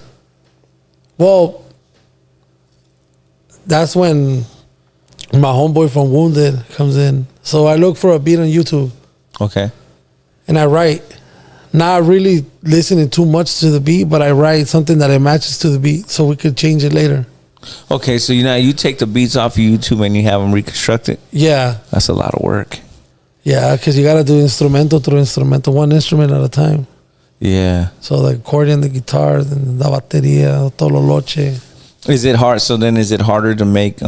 Well, that's when my homeboy from Wounded comes in. So I look for a beat on YouTube Okay. and I write. Not really listening too much to the beat, but I write something that it matches to the beat so we could change it later. Okay, so you take the beats off of YouTube and you have them reconstructed. Yeah, That's a lot of work. yeah, because you gotta do instrumental through instrumental, one instrument at a time. Yeah. So the accordion, the guitar, then la batería, todo lo loche. Is it hard? So then, is it harder to make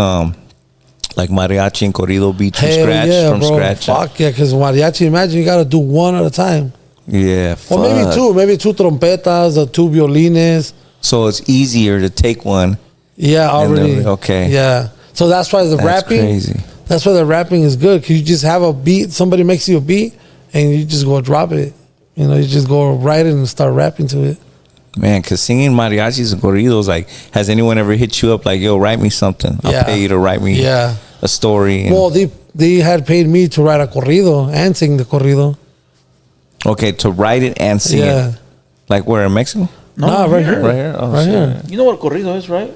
like mariachi and corrido beats from Hell scratch? yeah, From bro. scratch. Fuck yeah, because mariachi, imagine you gotta do one at a time. Yeah. Or maybe two trompetas or two violines. So it's easier to take one. Yeah, And already. then- okay. Yeah. So that's why the That's rapping. crazy. That's why the rapping is good, because you just have a beat. Somebody makes you a beat, and you just go drop it. You know, you just go write it and start rapping to it. Man, because singing mariachis and corridos, like, has anyone ever hit you up like, yo, write me something? I'll Yeah. pay you to write me Yeah. a story. And, Well, they had paid me to write a corrido and sing the corrido. okay, to write it and sing Yeah. it. Like where, in Mexico? Nah, right here. Right here? Oh, Right shit. here. You know what corrido is, right?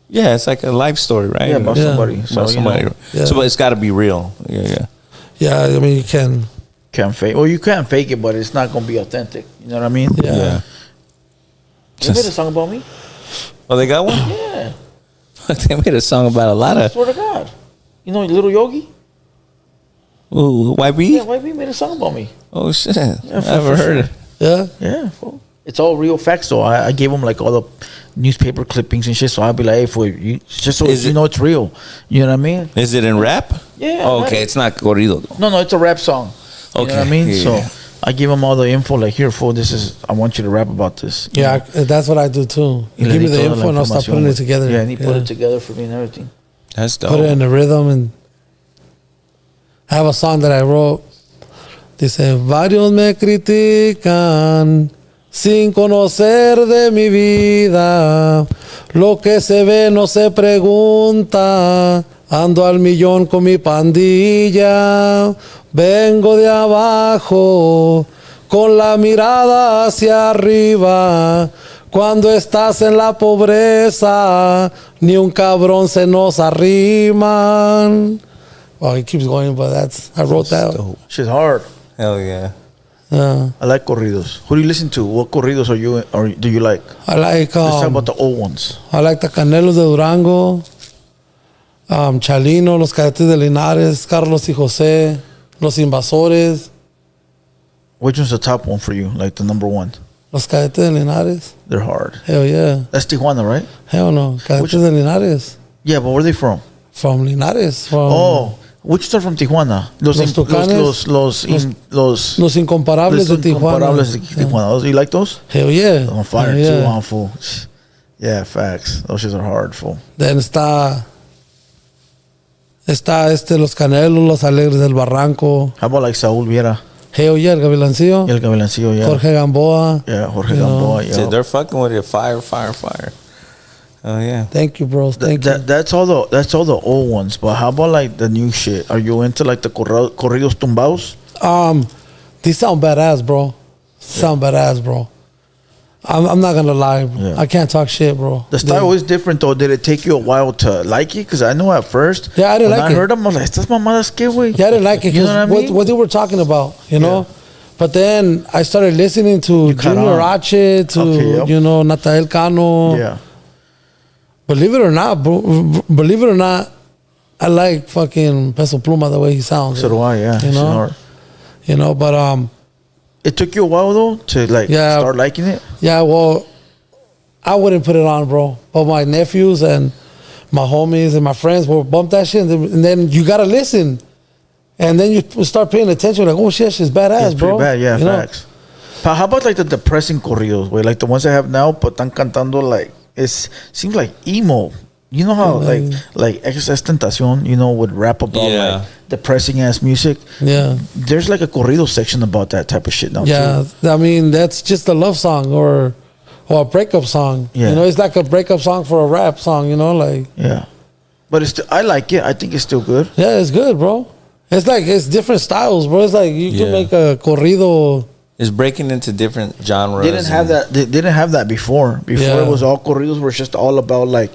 Yeah, it's like a life story, right? Yeah, about Yeah. somebody. About So, somebody. you know, Yeah. So, but it's got to be real. Yeah. Yeah, I mean, you can. can't fake. Well, you can fake it, but it's not gonna be authentic. You know what I mean? Yeah. They made a song about me. Oh, they got one? Yeah. They made a song about a lot I of. swear to God. You know, Little Yogi. Ooh, YB? Yeah, YB made a song about me. Oh, shit. I for never heard it. Yeah. Yeah, fool. It's all real facts though. I gave him like all the newspaper clippings and shit. So I'll be like, hey, fool, you just so Is you it- know it's real. You know what I mean? Is it in rap? Yeah, Oh, I okay, got it. it's not corrido though. No, it's a rap song. You know Okay, what I mean? yeah, So yeah. I give him all the info. Like, here, fool, I want you to rap about this. You Yeah, know? that's what I do too. Y le Give me di the toda la info and I'll start información, putting it güey. together. Yeah, and he put it together for me and everything. That's dope. Put it in the rhythm. And I have a song that I wrote. Dice, varios me critican sin conocer de mi vida. Lo que se ve no se pregunta. Ando al millón con mi pandilla. Vengo de abajo con la mirada hacia arriba. Cuando estás en la pobreza, ni un cabrón se nos arriman. Well, he keeps going, but I wrote that. dope. Shit's hard. Hell yeah. I like corridos. Who do you listen to? What corridos are you or do you like? I like Let's talk about the old ones. I like the Canelos de Durango, Chalino, Los Cadetes de Linares, Carlos y José, Los Invasores, Which one's the top one for you? Like the number one? Los Cadetes de Linares. They're hard. Hell yeah. That's Tijuana, right? Hell no. Cadetes Which- de Linares. Yeah, but where are they from? From Linares. From Oh, which are from Tijuana? Los Tucanes. Los Los Incomparables de Tijuana. Incomparables de Tijuana. Those- You like those? Hell yeah. They're on fire Hell too, yeah. huh, fool? Yeah, facts. Those shits are hard, fool. Then está Los Canelos, Los Alegres del Barranco. How about like Saúl Viera? Hell yeah, El Gavilancillo. Y El Gavilancillo, yeah. Jorge Gamboa. Yeah, Jorge You know. Gamboa, Dude, yeah. they're fucking with it. Fire. Oh, yeah. Thank you, bros. Thank you. That's all the old ones. But how about like the new shit? Are you into like the corridos tumbados? These sound badass, bro. Sound badass, bro. I'm not gonna lie. Yeah. I can't talk shit, bro. The style is different though. Did it take you a while to like it? Because I know at first, Yeah, I didn't when like I it. heard them, I was like, "Estas mamadas qué, güey?" Yeah, I didn't like it You because know what I mean? what they were talking about, you know. But then I started listening to caught Junior on. H, to Okay, yep. you know Natael Cano. Yeah. Believe it or not, bro. Believe it or not, I like fucking Peso Pluma the way he sounds. So do I. Yeah. You It's know? hard. You know, but It took you a while though to like Yeah. start liking it. yeah, well, I wouldn't put it on, bro. But my nephews and my homies and my friends will bump that shit, and then you gotta listen, and then you start paying attention. Like, oh shit, she's badass, It's bro. pretty bad. Yeah, You know? facts. But how about like the depressing corridos, where like the ones I have now, but están cantando like seems like emo. You know how like Excess Tentacion, you know, would rap about Yeah. like depressing ass music. Yeah, There's like a corrido section about that type of shit now. yeah. too. I mean, that's just a love song or a breakup song. Yeah. You know, it's like a breakup song for a rap song. You know, like Yeah. But it's still, I like it. I think it's still good. yeah, it's good, bro. It's like it's different styles, bro. It's like you Yeah. can make a corrido. It's breaking into different genres. They didn't have that. They didn't have that before. Before Yeah. it was all corridos were just all about like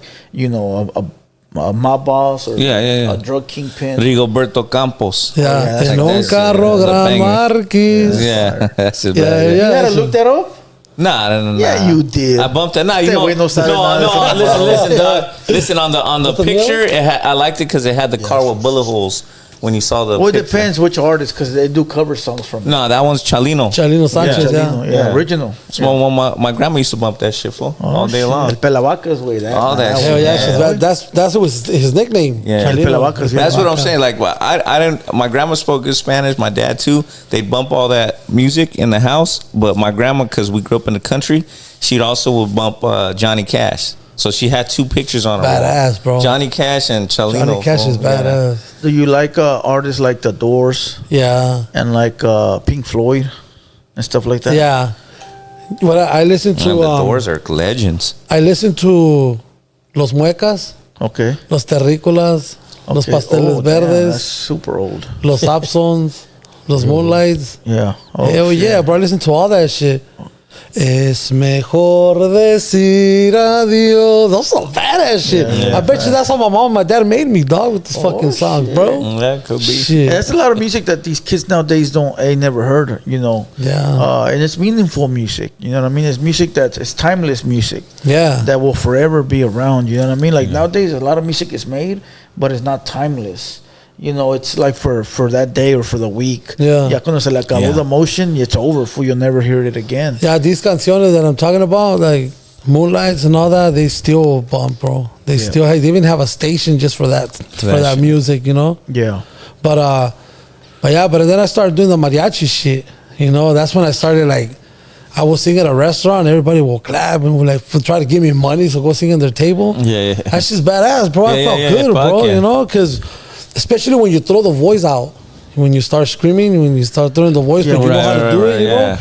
a mob boss or Yeah. a drug kingpin. Rigoberto Campos. Yeah, yeah, that's en like un that. carro That's a Gran banger. Marquis. Yeah, that's it. Yeah, Yeah, yeah. You gotta so- look that up. Nah. Yeah, you did. I bumped it. Nah, you Este know. güey no sabe nada de No. eso. Listen, dog. Listen on the the picture. meal? I liked it because it had the car with bullet holes. When you saw the Well, it picture. depends which artist, because they do cover songs from. No, that one's Chalino. Chalino Sanchez, yeah. Chalino, yeah, original. Well, my grandma used to bump that shit for all day shit. long. El Pelavacas, way that. All that was- shit. Hell yeah, Yeah. that's his nickname. Yeah. Chalino. Pelavacas, yeah. That's what I'm saying. Like, well, I didn't. My grandma spoke good Spanish. My dad too. They'd bump all that music in the house. But my grandma, because we grew up in the country, she'd also would bump Johnny Cash. So she had two pictures on her wall. Badass, bro. Johnny Cash and Chalino. Johnny Cash is Yeah. badass. Do you like artists like The Doors Yeah. and like Pink Floyd and stuff like that? Yeah. What I listen to, Man, the Doors are legends. I listen to Los Muecas, Okay. Los Terrícolas, Los Okay. Pasteles Oh, damn, that's Verdes, super old. Los Absons, Los Moonlights. Yeah. Oh, Hell shit. yeah, bro. I listen to all that shit. Es mejor decir adios. Those are badass shit. I bet you that's how my mom and my dad made me, dog, with this fucking songs, shit. bro. That could be. Shit. Yeah, that's a lot of music that these kids nowadays ain't never heard, you know. Yeah. And it's meaningful music, you know what I mean? It's music it's timeless music Yeah. that will forever be around, you know what I mean? Like nowadays, a lot of music is made, but it's not timeless. You know, it's like for that day or for the week. Yeah. Ya cuando se le acabó Yeah. the motion, it's over. You'll never hear it again. Yeah, these canciones that I'm talking about, like Moonlights and all that, they still bump, bro. They still they even have a station just for that shit. music, you know. Yeah. But then I started doing the mariachi shit. You know, that's when I started like, I was singing at a restaurant, everybody will clap and will like try to give me money so go sing at their table. Yeah. That's just badass, bro. I Yeah, felt yeah, good, fuck bro. yeah. You know, because especially when you throw the voice out, when you start screaming, when you start throwing the voice, but you know how to do it, you know.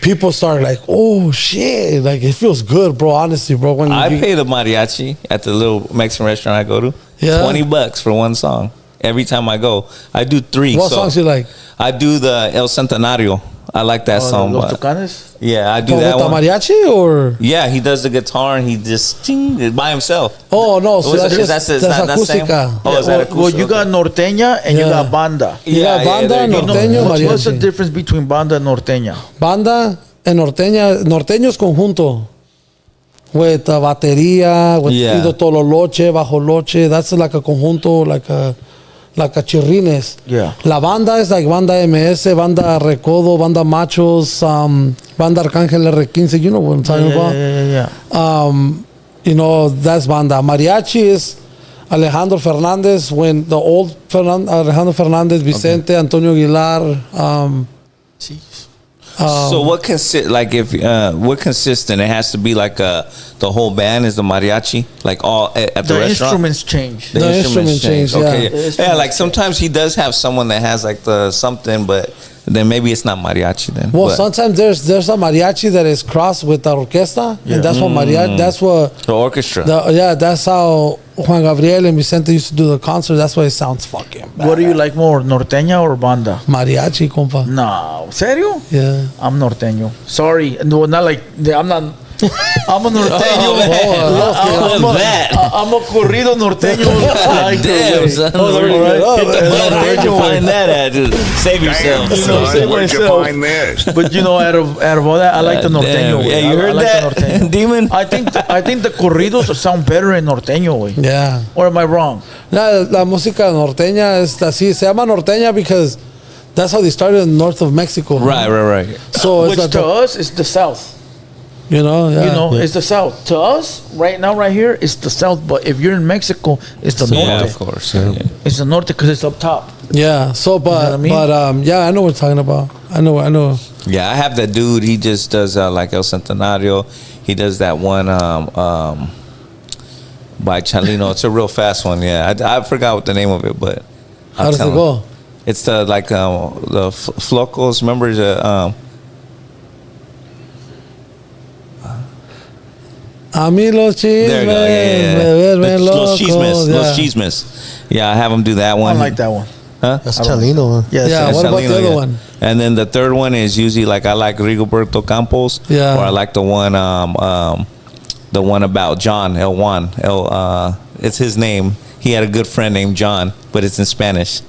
People start like, oh shit, like it feels good, bro. Honestly, bro. When I you, pay the mariachi at the little Mexican restaurant I go to. Yeah. $20 for one song. Every time I go, I do 3. what songs you like? I do the El Centenario. I like that song. Los but- Tucanes? yeah, I do With that the one. mariachi or? Yeah, he does the guitar and he just by himself. Oh no, so Was that's it- just that's- that's, it's not that same? acústica. Oh, is that Well, you acoustic? got norteña and you Yeah. got banda. Yeah, banda, there you go. norteño, What's the mariachi. difference between banda and norteña? Banda en norteña, norteño es conjunto. With batería, with Yeah. either tololoche, bajoloche. That's like a conjunto, like a chirrines. Yeah. La banda is like banda MS, banda Recodo, banda Machos, banda Arcángel R15. You know what I'm talking about? Yeah. You know, that's banda. Mariachi is Alejandro Fernandez, when the old Alejandro Fernandez, Vicente, Antonio Aguilar. So what what consistent? It has to be like the whole band is the mariachi, like all at the The restaurant. instruments change. The instrument change, Okay, yeah. The yeah. instruments Like sometimes he does have someone that has like the something, but then maybe it's not mariachi then. Well, But sometimes there's a mariachi that is crossed with the orquesta, and that's what mariachi. That's what. the orchestra. That's how Juan Gabriel and Vicente used to do the concert. That's why it sounds fucking bad. What do you like more, norteña or banda? Mariachi, compa. No, serio? Yeah. I'm norteño. Sorry, no, not like I'm not. I'm a norteño. I'm a corrido norteño. Like, Damn, son. All right. Where'd you find that at? Dude? Save yourself. You know, save myself. But you know, out of all that, I like the norteño. Damn. Way. Yeah, you I heard like that, the norteño. Demon? I think the corridos sound better in norteño, way. Yeah. Or am I wrong? La música norteña es así. Se llama norteña because that's how they started in north of Mexico. Right. So Which it's to like, us is the south. you know, yeah. You know, it's the south. To us, right now, right here, it's the south. But if you're in Mexico, it's the norte. Yeah, of course. Yeah. It's the norte because it's up top. Yeah. So, what I mean? yeah, I know what you're talking about. I know. Yeah, I have that dude. He just does like El Centenario. He does that one by Chalino. It's a real fast one. Yeah, I forgot what the name of it, but How does it go? It's the like the flocos. Remember the A mí los chismes, there you go. me vuelven Los loco. chismes. Yeah. Los chismes. Yeah, I have him do that I one. don't like that one. Huh? That's Chalino, huh? Yes, Yeah, yes. what about Chalino, the other yeah. one? And then the third one is usually like I like Rigoberto Campos. Yeah. Or I like the one about John El Juan. It's his name. He had a good friend named John, but it's in Spanish.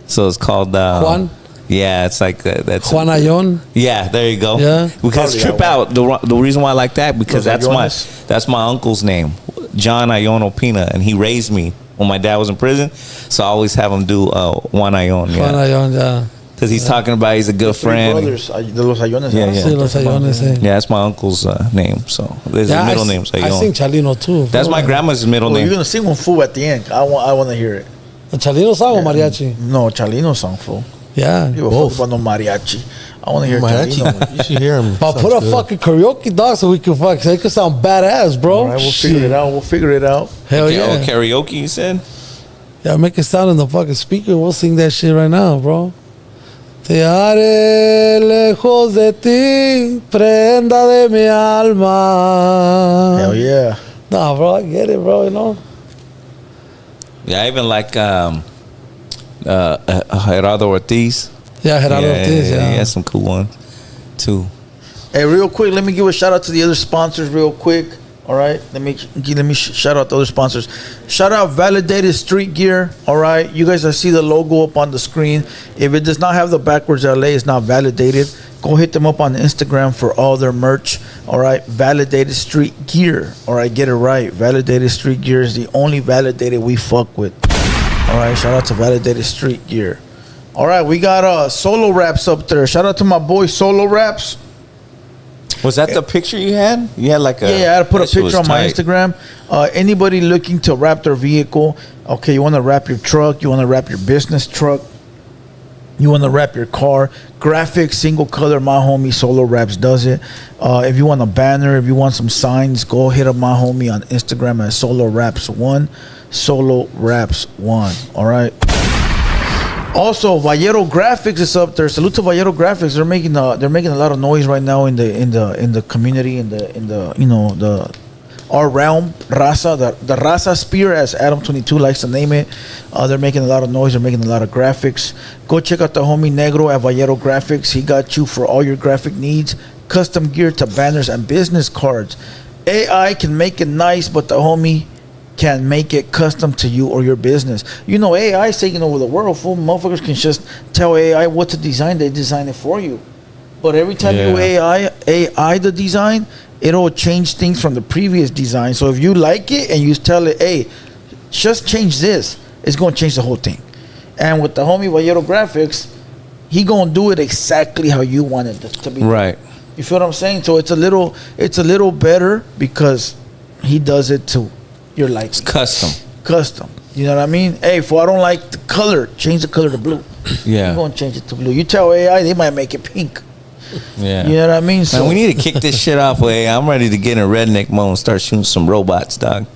So it's called Juan? Yeah, it's like that's Juan Ayon. Yeah, there you go. Yeah. Because Probably Trip that Out, the reason why I like that because Los that's my uncle's name, John Ayon Opina, and he raised me when my dad was in prison, so I always have him do Juan Ayon. Juan Ayon, yeah. Because he's talking about he's a good Three friend. brothers, de los Ayones. Yeah, ¿no? yeah. Sí, Los Ayones, Yeah, that's my uncle's name. So his middle name's I sing Ayon. Chalino too. That's my grandma's middle Well, you're name. gonna sing one fool at the end. I want to hear it. A Chalino song or mariachi? No, Chalino song fool. Yeah. Give a fuck about no mariachi. I want to hear Chalino. Mariachi. You should hear him. But put a fucking karaoke dog so we can they could sound badass, bro. All right, we'll figure it out. We'll figure it out. Hell Okay, yeah. karaoke, you said? Yeah, make it sound in the fucking speaker. We'll sing that shit right now, bro. Te haré lejos de ti, prenda de mi alma. Hell yeah. Nah, bro, I get it, bro, you know? Yeah, I even like Gerardo Ortiz. Yeah, Gerardo Ortiz, He yeah. has some cool ones too. Hey, real quick, let me give a shout out to the other sponsors real quick. All right, let me shout out the other sponsors. Shout out Validated Street Gear. All right, you guys see the logo up on the screen. If it does not have the backwards LA, it's not validated. Go hit them up on Instagram for all their merch. All right, Validated Street Gear. All right, get it right. Validated Street Gear is the only validated we fuck with. All right, shout out to Validated Street Gear. All right, we got Solo Raps up there. Shout out to my boy Solo Raps. Was that the picture you had? You had like a Yeah, I had to put a that shit picture was on my tight. Instagram. Anybody looking to wrap their vehicle, okay, you want to wrap your truck, you want to wrap your business truck, you want to wrap your car, graphic, single color, my homie Solo Wraps does it. If you want a banner, if you want some signs, go hit up my homie on Instagram at Solo Wraps 1. Solo Wraps 1. All right. Also, Vallero Graphics is up there. Salute to Vallero Graphics. They're making a lot of noise right now in the community, in the you know, our realm, Raza, the Raza Spear, as Adam 22 likes to name it. They're making a lot of noise. They're making a lot of graphics. Go check out the homie Negro at Vallero Graphics. He got you for all your graphic needs, custom gear to banners and business cards. AI can make it nice, but the homie can make it custom to you or your business. You know, AI is taking over the world. Fool, motherfuckers can just tell AI what to design. They design it for you. But every time you AI the design, it'll change things from the previous design. So if you like it and you tell it, hey, just change this, it's going to change the whole thing. And with the homie Vallero Graphics, he going to do it exactly how you want it to be. Right. You feel what I'm saying? So it's a little better because he does it to your liking. It's custom. Custom. You know what I mean? Hey, if I don't like the color, change the color to blue. Yeah. You're going to change it to blue. You tell AI, they might make it pink. Yeah. You know what I mean? So Man, we need to kick this shit off. Way I'm ready to get in redneck mode and start shooting some robots, dog.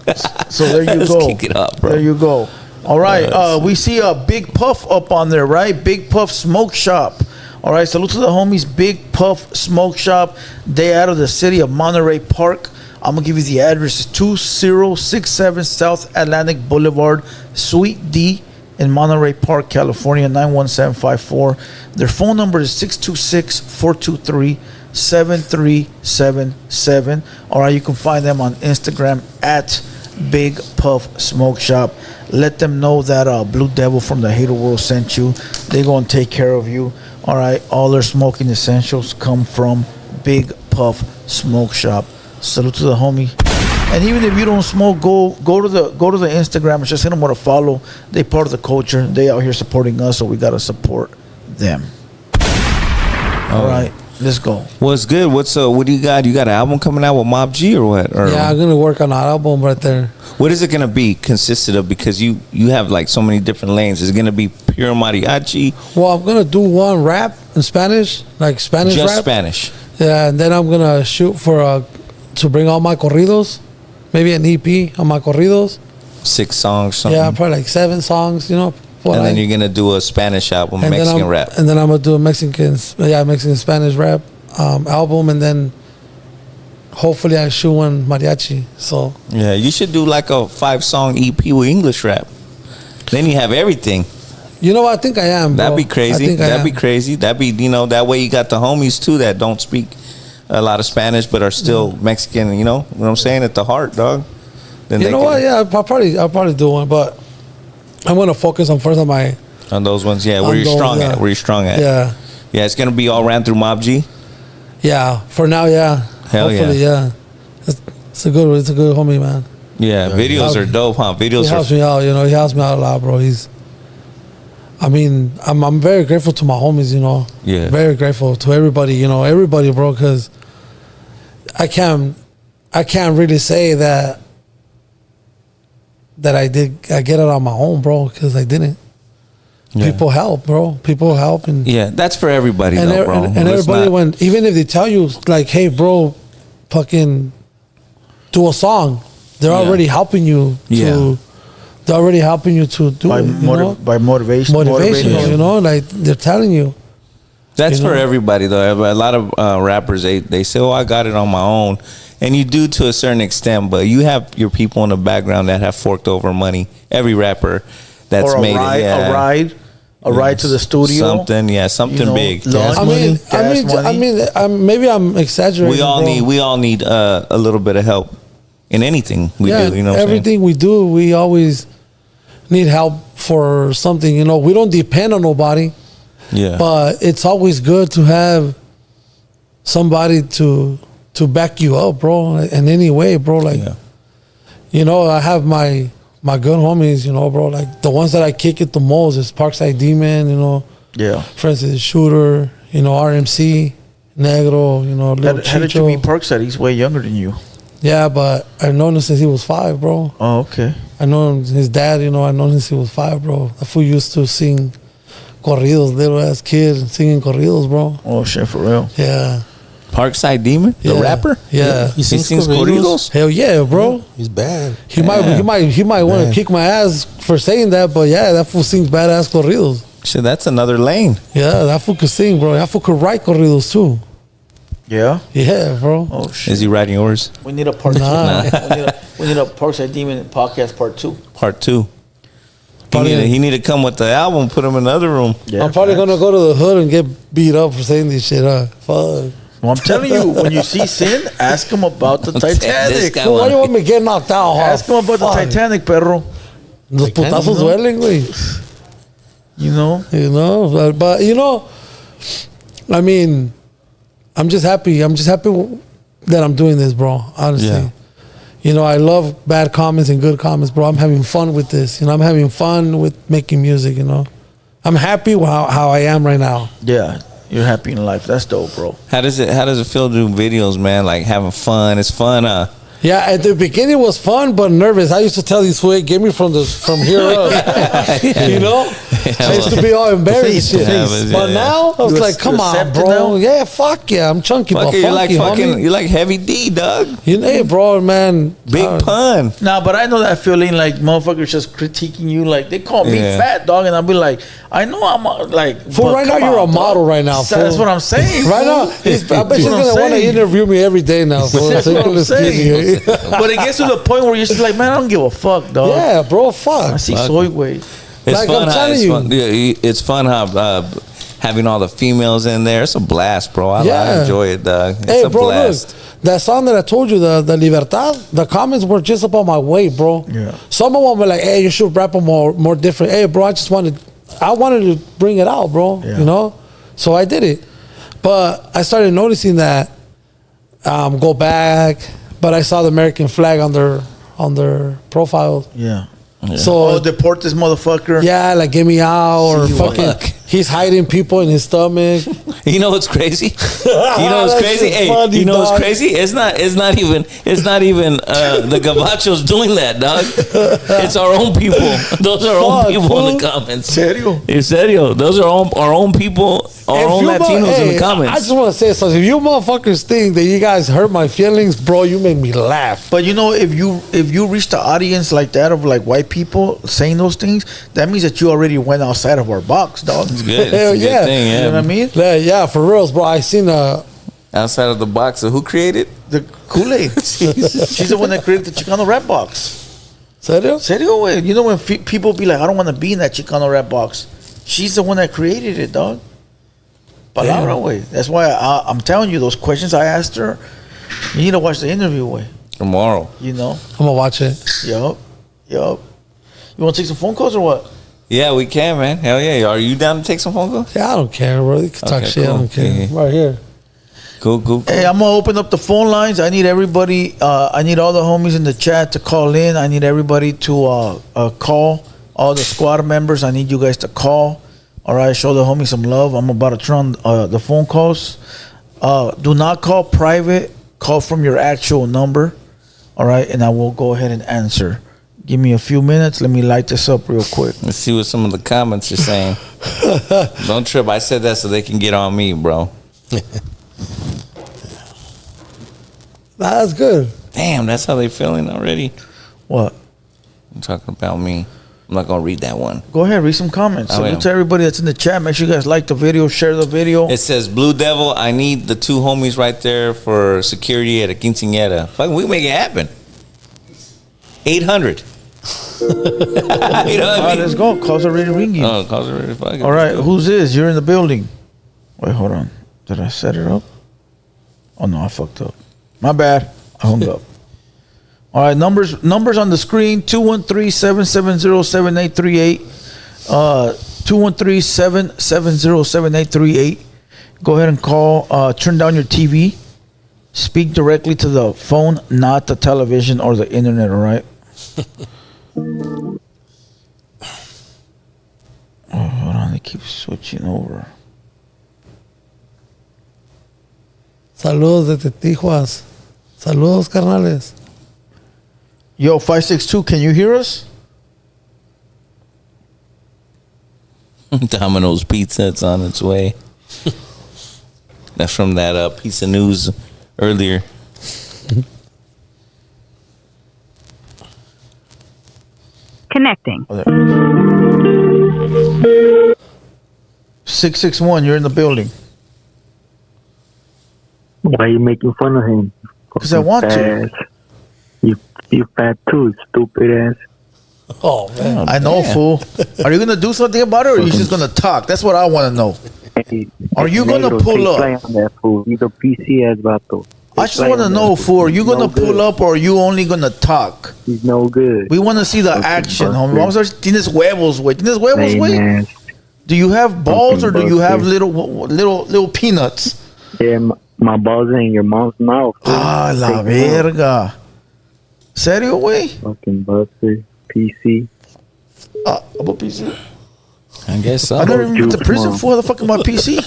So there you Let's go. kick it up, bro. There you go. All right. Yes. We see a Big Puff up on there, right? Big Puff Smoke Shop. All right. Salute to the homies, Big Puff Smoke Shop. They out of the city of Monterey Park. I'm going to give you the address. It's 2067 South Atlantic Boulevard, Suite D in Monterey Park, California, 91754. Their phone number is 626-423-7377. All right, you can find them on Instagram at Big Puff Smoke Shop. Let them know that Blue Devil from the Hater World sent you. They're going to take care of you. All right, all their smoking essentials come from Big Puff Smoke Shop. Salute to the homie. And even if you don't smoke, go to the Instagram and just hit them with a follow. They part of the culture. They out here supporting us, so we gotta support them. All right, let's go. What's good? What do you got? You got an album coming out with Mob G or what? Or Yeah, I'm going to work on an album right there. what is it gonna be consisted of? Because you have like so many different lanes. Is it gonna be pure mariachi? Well, I'm going to do one rap in Spanish, like Spanish Just rap. Spanish. Yeah, and then I'm going to shoot for to bring all my corridos. Maybe an EP on my corridos. 6 songs, something. Yeah, probably like 7 songs, you know. And then you're gonna do a Spanish album, Mexican rap. And then I'm gonna do a Mexican Spanish rap album, and then hopefully I shoot one mariachi. So Yeah, you should do like a 5-song EP with English rap. Then you have everything. you know what? I think I am. Bro. That'd be crazy. I think I That'd be am. crazy. That'd be, that way you got the homies too that don't speak a lot of Spanish but are still Mexican, you know what I'm saying, at the heart, dog. Then You know what? Yeah, I'll probably do one, but I'm gonna focus on first on my On those ones, yeah. On Where you're those, strong yeah. at. Where you're strong at. Yeah. Yeah, it's gonna be all ran through Mob G. Yeah. For now, yeah. Hell Hopefully, yeah. It's a good homie, man. Yeah, videos are dope, huh? He Videos helps are. me out, you know. He helps me out a lot, bro. I'm very grateful to my homies, you know. Yeah. Very grateful to everybody, you know, bro, because I can't really say that I get it on my own, bro, because I didn't. Yeah. People help, bro. People help, and Yeah, that's for everybody, and, though, bro. and Let's everybody not- even if they tell you like, hey, bro, fucking do a song, they're Yeah. already helping you to. Yeah. They're already helping you to do By, it, you know? by motivation. Motivational, you know, like they're telling you. That's You know? for everybody, though. A lot of rappers, they say, "Oh, I got it on my own," and you do to a certain extent. But you have your people in the background that have forked over money. Every rapper that's Or a made ride, it, yeah. a ride to the studio. something, yeah, something you know, big. lunch I money, gas money. maybe I'm exaggerating. We all need a little bit of help in anything we yeah, do. You know, what I'm saying? everything we do, we always need help for something. You know, we don't depend on nobody, Yeah, but it's always good to have somebody to back you up, bro. In any way, bro. Like, yeah. you know, I have my good homies. You know, bro. Like the ones that I kick it the most is Parkside Demon. You know, Yeah. Francis Shooter. You know, RMC, Negro. You know, Lil How did you Chicho. meet Parkside? He's way younger than you. Yeah, but I've known him since he was 5, bro. Oh, okay. I know his dad, you know, I know him since he was 5, bro. That fool used to sing corridos, little ass kid, singing corridos, bro. Oh shit, for real. Yeah. Parkside Demon, the Yeah. rapper. Yeah. He He sings corridos? corridos. Hell yeah, bro. He's bad. He might want to Man. kick my ass for saying that, but yeah, that fool sings badass corridos. Shit, that's another lane. Yeah, that fool could sing, bro. That fool could write corridos too. Yeah. Yeah, bro. Oh shit. Is he writing yours? We need a part Nah. 2. we need a Parkside Demon podcast part 2. Part 2. Probably- He need to come with the album. Put him in another room. Yeah, I'm probably facts. gonna go to the hood and get beat up for saying this shit, huh? Fuck. Well, I'm telling you, when you see Sin, ask him about the This Titanic. guy Fool, why wanna- do you want me to get knocked out, huh? Ask him about the Fuck. Titanic, perro. Los putazos duelen, güey. You know? You know, but you know, I mean, I'm just happy. I'm just happy that I'm doing this, bro. Honestly, Yeah. you know, I love bad comments and good comments, bro. I'm having fun with this. You know, I'm having fun with making music. You know, I'm happy with how I am right now. Yeah. You're happy in life. That's dope, bro. How does it feel to do videos, man? Like having fun. It's fun, Yeah, at the beginning it was fun but nervous. I used to tell these fool, get me from here up. You know? I used to be all embarrassed and shit. face. But Yeah. now I was You like, come you on, accept it bro. now? Yeah, fuck yeah. I'm chunky, but Fuck it, funky, homie. you like Heavy D, dog. You know, hey, bro, man. Big pun. Nah, but I know that feeling like motherfuckers just critiquing you. Like, they call me Yeah. fat, dog, and I'll be like, I know I'm like. Fool, but right now come you're on, a dog. model right now, So that's fool. what I'm saying. Right fool. now, I bet she's That's what gonna I'm want to saying. interview me every day now. Fool. That's So you what can I'm listen to saying. me. But it gets to the point where you're just like, man, I don't give a fuck, dog. Yeah, bro, fuck. I see soy weight. It's Like, fun. I'm how telling it's you. fun. Yeah, it's fun how having all the females in there. It's a blast, bro. I Yeah. enjoy it, dog. It's Hey, a bro, blast. look, that song that I told you, the Libertad, the comments were just about my weight, bro. Yeah. Some of them were like, hey, you should rap more different. Hey, bro, I wanted to bring it out, bro. Yeah. You know? So I did it. But I started noticing that go back, but I saw the American flag on their profile. Yeah. So Oh, deport this motherfucker. yeah, like get me out or See fucking what? he's hiding people in his stomach. You know what's crazy? You know what's That crazy? shit's Hey, funny, you know dog. what's crazy? It's not even the Gabachos doing that, dog. It's our own people. Those are our own Fuck, people in the fool. comments. Serio? En serio. Those are our own people, our If own you Latinos in the I comments. just want to say something. If you motherfuckers think that you guys hurt my feelings, bro, you make me laugh. But you know, if you reach the audience like that of like white people saying those things, that means that you already went outside of our box, dog. It's good. Hell It's a good yeah. thing, You know what I mean? Yeah, for reals, bro. I seen Outside of the box of who created? The Kool-Aid. She's the one that created the Chicano rap box. serio? Serio, güey. You know when people be like, I don't want to be in that Chicano rap box. She's the one that created it, dog. Palabra, way. That's why I'm telling you, those questions I asked her, you need to watch the interview, way. Tomorrow. You know? I'm gonna watch it. Yup. You want to take some phone calls or what? Yeah, we can, man. Hell yeah. Are you down to take some phone calls? Yeah, I don't care, bro. You can talk Okay, shit. cool. I don't care. Yeah. I'm right here. Cool. Hey, I'm gonna open up the phone lines. I need everybody. I need all the homies in the chat to call in. I need everybody to call. All the squad members. I need you guys to call. All right, show the homies some love. I'm about to turn on the phone calls. Do not call private. Call from your actual number. All right, and I will go ahead and answer. Give me a few minutes. Let me light this up real quick. Let's see what some of the comments are saying. Don't trip. I said that so they can get on me, bro. That's good. Damn, that's how they feeling already. What? I'm talking about me. I'm not gonna read that one. Go ahead, read some comments. Oh, Salute yeah. to everybody that's in the chat. Make sure you guys like the video, share the video. It says Blue Devil. I need the 2 homies right there for security at a quinceañera. Fuck, we can make it happen. 800. You know what All I right, mean? let's go. Calls already ringing. Oh, calls are ready. Fuck it. All right, who's this? You're in the building. Wait, hold on. Did I set it up? Oh no, I fucked up. My bad. I hung up. All right, numbers on the screen: 213-770-7838. 213-770-7838. Go ahead and call. Turn down your TV. Speak directly to the phone, not the television or the internet. All right. Oh, hold on, they keep switching over. Saludos desde Tijuas. Saludos, carnales. Yo, 562, can you hear us? Domino's Pizza, it's on its way. That's from that piece of news earlier. Connecting. 661, you're in the building. Why are you making fun of him? 'Cause I want to. Ass. You fat too, stupid ass. Oh, man. I know, fool. Are you gonna do something about it, or are you just gonna talk? That's what I want to know. Hey, Are you gonna Negro, pull take up? play on that fool. He's a PC ass vato. I just want to know, fool. Are you He's gonna no pull good. up, or are you only gonna talk? He's no good. We want to see the Fucking action, busted. homie. Vamos a ver si tienes huevos, güey. ¿Tienes huevos, Lame güey? ass. Do you have balls, or Fucking do you have busted. little peanuts? Yeah, my balls are in your mom's mouth. fool. Ah, la Take them out. verga. Serio, güey? Fucking buster. PC. I'm a PC. I guess so. I never even been to Juke prison mom. for the fuck am I PC?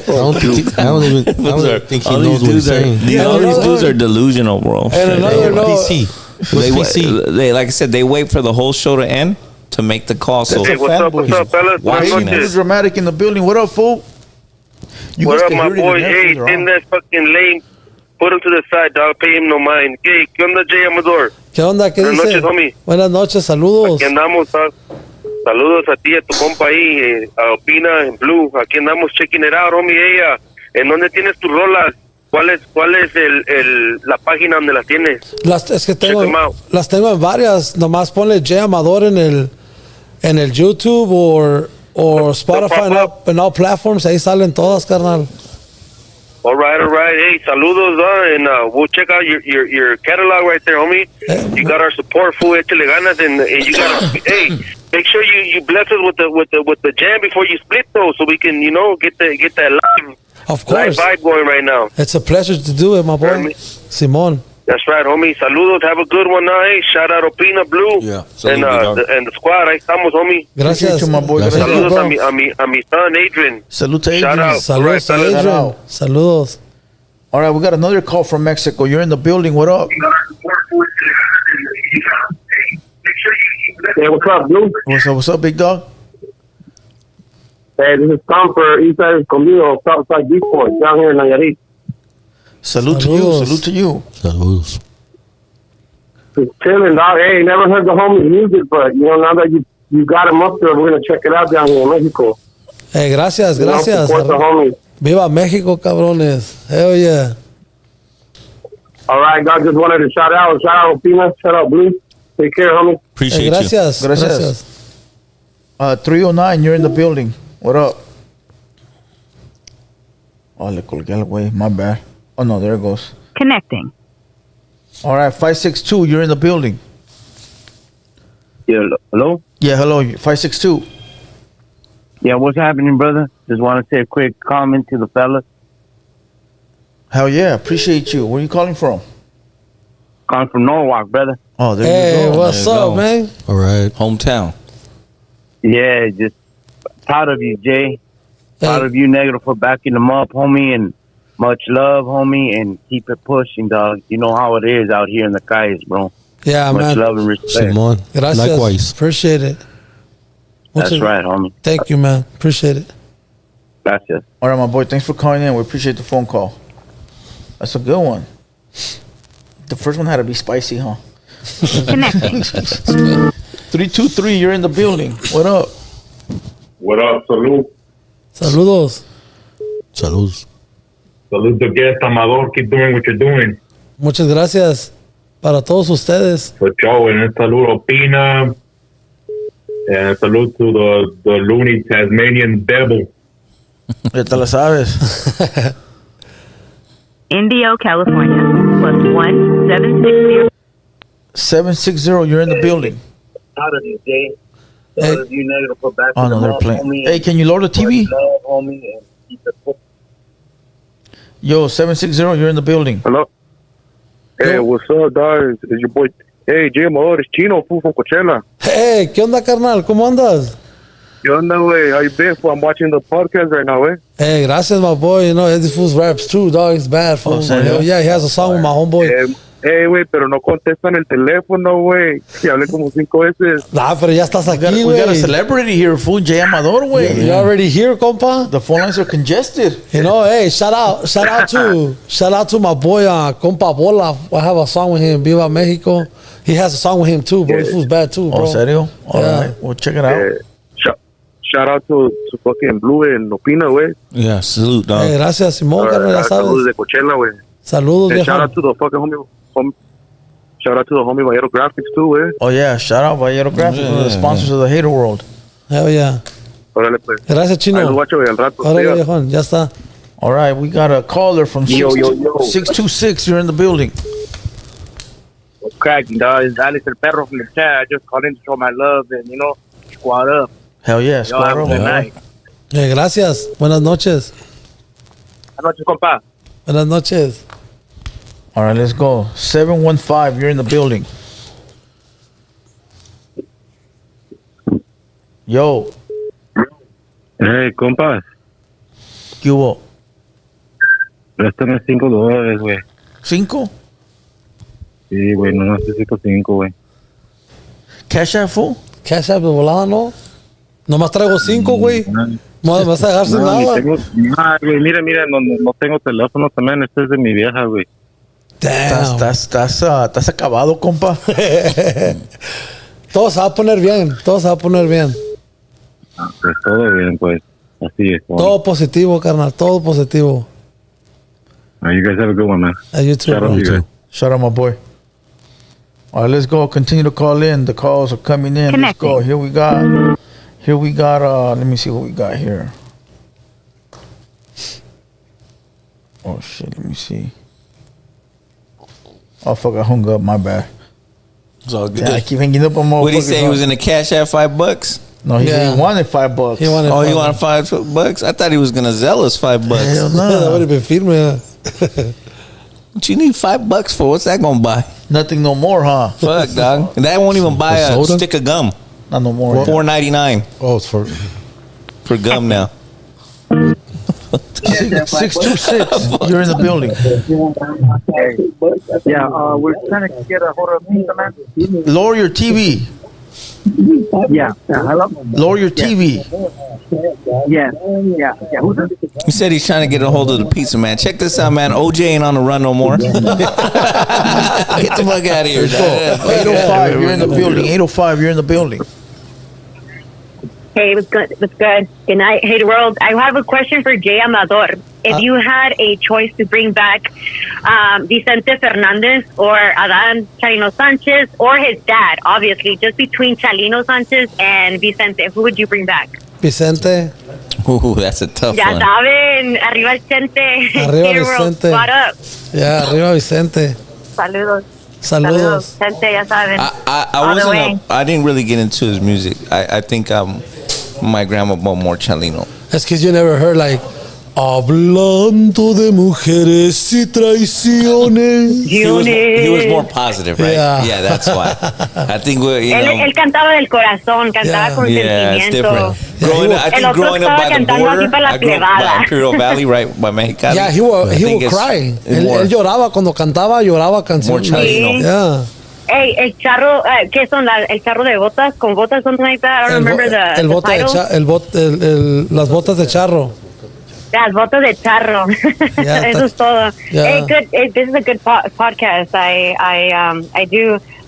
I don't even think he knows what he's saying. All these dudes are delusional, bro. And another note, PC. They, What's PC? they, like I said, they wait for the whole show to end to make the call. So That's a What's up, fanboy. fellas? Watching Buenas us. Mr. noches. Dramatic in the building. What up, fool? You What guys up, can my hear it in boy? the Hey, headphones, in that fucking lane. Put him to the side, dog. Pay him no mind. Hey, ¿qué onda, J-Amador? ¿qué onda? ¿Qué Buenas dice? noches, homie. Buenas noches, saludos. Aquí andamos, saludos a ti, a tu compa ahí, a Opina en Blue. Aquí andamos checking it out, homie. Ella, ¿en dónde tienes tus rolas? ¿Cuál es la página donde las tienes? Es que Check 'em out. las tengo en varias. Nomás ponle J-Amador en el YouTube o Spotify en all platforms. Ahí salen todas, carnal. All right. Hey, saludos, and we'll check out your catalog right there, homie. You got our support, fool. Échale ganas, and you got. Hey, make sure you bless us with the jam before you split, though, so we can get that live Of course. vibe going right now. It's a pleasure to do it, my boy. Heard me? Simón. That's right, homie. Saludos. Have a good one now. Hey, shout out Opina Blue. Yeah. And the squad. Ahí estamos, homie. Gracias. Appreciate you, my boy. Gracias. Thank you, Saludos bro. a mi son, Adrian. Salute to Shout Adrian. out. Saludos, Alright, fellas. Adrian. out. Saludos. All right, we got another call from Mexico. You're in the building. What up? Hey, what's up, Blue? What's up, big dog? Hey, this is Tom for Eastside Conmigo, Southside Beachport, down here in Nayarit. Salute to Saludos. you. Salute to you. Saludos. Just chilling, dog. Hey, never heard the homies music, but now that you got them up there, we're gonna check it out down here in Mexico. Hey, gracias, gracias. Support the homies. Viva México, cabrones. Hell yeah. All right, God, just wanted to shout out Opina, shout out Blue. Take care, homie. Hey, appreciate you. gracias. Gracias. 309, you're in the building. What up? Oh, le colgué al güey. My bad. Oh, no, there it goes. Connecting. All right, 562, you're in the building. Yeah, hello? Yeah, hello. 562. Yeah, what's happening, brother? Just want to say a quick comment to the fellas. Hell yeah, appreciate you. Where are you calling from? Calling from Norwalk, brother. Oh, there Hey, you go. what's up, man? All right. Hometown. Yeah, just proud of you, Jay. Proud of you, Negative, for backing them up, homie, and much love, homie, and keep it pushing, dog. You know how it is out here in the Cayes, bro. Yeah, much man. love and respect. Simon. Gracias. Likewise. Appreciate it. That's right, homie. Thank you, man. Appreciate it. Gracias. All right, my boy. Thanks for calling in. We appreciate the phone call. That's a good one. The first one had to be spicy, huh? Connecting. 323, you're in the building. What up? What up, salud? Saludos. Saludos. Salud to J-Amador. Keep doing what you're doing. Muchas gracias para todos ustedes. For show, and salud Opina. And salute to the loony Tasmanian devil. Ya te la sabes. Indio, California. +1 760. 760, you're in the building. Proud of you, Jay. Proud of you, Negative, for backing Oh, no, them they're up, playing. homie, Hey, can you lower the TV? much love, homie, and keep it pushing. Yo, 760, you're in the building. Hello. Hey, what's up, dog? It's your boy. Hey, J-Amador, it's Chino, fool from Coachella. Hey, ¿qué onda, carnal? ¿Cómo andas? ¿Qué onda, güey? How you been, fool? I'm watching the podcast right now, eh? Hey, gracias, my boy. You know, Eddie Fool's raps too, dog. It's bad, fool. serio? Yeah, he has a song with my homeboy. Hey, güey, pero no contestan el teléfono, güey. Y hablé como 5 veces. Nah, pero ya estás aquí, We got a güey. celebrity here, fool. J-Amador, way. You already here, compa? The phone lines are congested. You know, hey, shout out to my boy, compa Bola. I have a song with him, Viva Mexico. He has a song with him too, bro. This fool's bad too, bro. Oh, serio? All Yeah. right, we'll check it out. Shout out to fucking Blue and Opina, güey. Yeah, salute, dog. Hey, gracias, Simón, carnal, ya Saludos sabes. de Coachella, güey. Saludos, And shout viejo. out to the fucking homie. Shout out to the homie Vallero Graphics, too, güey. Oh, yeah. Shout out Vallero Graphics, one of the sponsors of the Hater World. Hell yeah. Órale, pues. Gracias, Chino. Ahí los guacho, güey, al rato. Órale, Siga. viejón, ya está. All right, we got a caller from Yo. 626. You're in the building. What's cracking, dog? It's Alex El Perro from the chat. I just called in to show my love and, squad up. Hell yeah. Y'all Squad have a up. good night. Hey, gracias. Buenas noches. Buenas noches, compa. Buenas noches. All right, let's go. 715, you're in the building. Yo, Hey, compas. ¿qué hubo? Préstame $5, güey. ¿5? Sí, güey, no necesito 5, güey. Cash App, fool? Cash App de volada, ¿no? Nomás traigo 5, güey. ¿Me vas a dejar sin nada? Güey, mira, no tengo teléfono también. Este es de mi vieja, güey. Damn. Estás acabado, compa. Todo se va a poner bien. Todo se va a poner bien. Pues todo bien, pues. Así es. Todo positivo, carnal. Todo positivo. You guys have a good one, man. You too, Shout out bro. to you guys. Shout out, my boy. All right, let's go. Continue to call in. The calls are coming in. Let's go. Here we got. Let me see what we got here. Oh shit. Let me see. Oh fuck! I hung up. My bad. It's all good. Yeah, I keep hanging up on my. What did he say? He was in the cash at $5? No, he wanted $5. He wanted Oh, he $5. wanted $5? I thought he was gonna sell us $5. Hell no. That would have been firme. What you need $5 for? What's that gonna buy? Nothing no more, huh? Fuck, dog. That won't even buy a soda? stick of gum. Not no more. $4.99 Oh, it's for. for gum now. 626. You're in the building. Yeah, we're trying to get a hold of Pizza Man. Lower your TV. Yeah. Hello? Lower your TV. Yeah. Who's this? He said he's trying to get a hold of the pizza man. Check this out, man. OJ ain't on the run no more. Get the fuck out of here. Let's go. 805. You're in the building. 805. You're in the building. Hey, what's good? What's good? Good night. Hey, the world. I have a question for J-Amador. If you had a choice to bring back Vicente Fernandez or Adan Chalino Sanchez or his dad, obviously, just between Chalino Sanchez and Vicente, who would you bring back? Vicente. Ooh, that's a tough Ya one. saben, arriba Vicente. Arriba Hey, world, Vicente. what up? Yeah, arriba Vicente. Saludos. Saludos. Gente, ya saben. I All the way. wasn't. I didn't really get into his music. I think my grandma bought more Chalino. That's because you never heard like hablando de mujeres y traiciones. He was more positive, right? Yeah, that's why. I think Él cantaba del corazón, cantaba con it's sentimiento. different. I think growing up by the border, I grew up by Imperial Valley, right by Mexicali. Yeah, he would cry. Él lloraba cuando cantaba, lloraba canciones. More Chalino. Yeah. Hey, el charro, ¿qué son? El charro de botas, con botas, something like that. I don't remember the title. Las botas de charro. Las botas de charro. Eso es todo. Hey, good. This is a good podcast.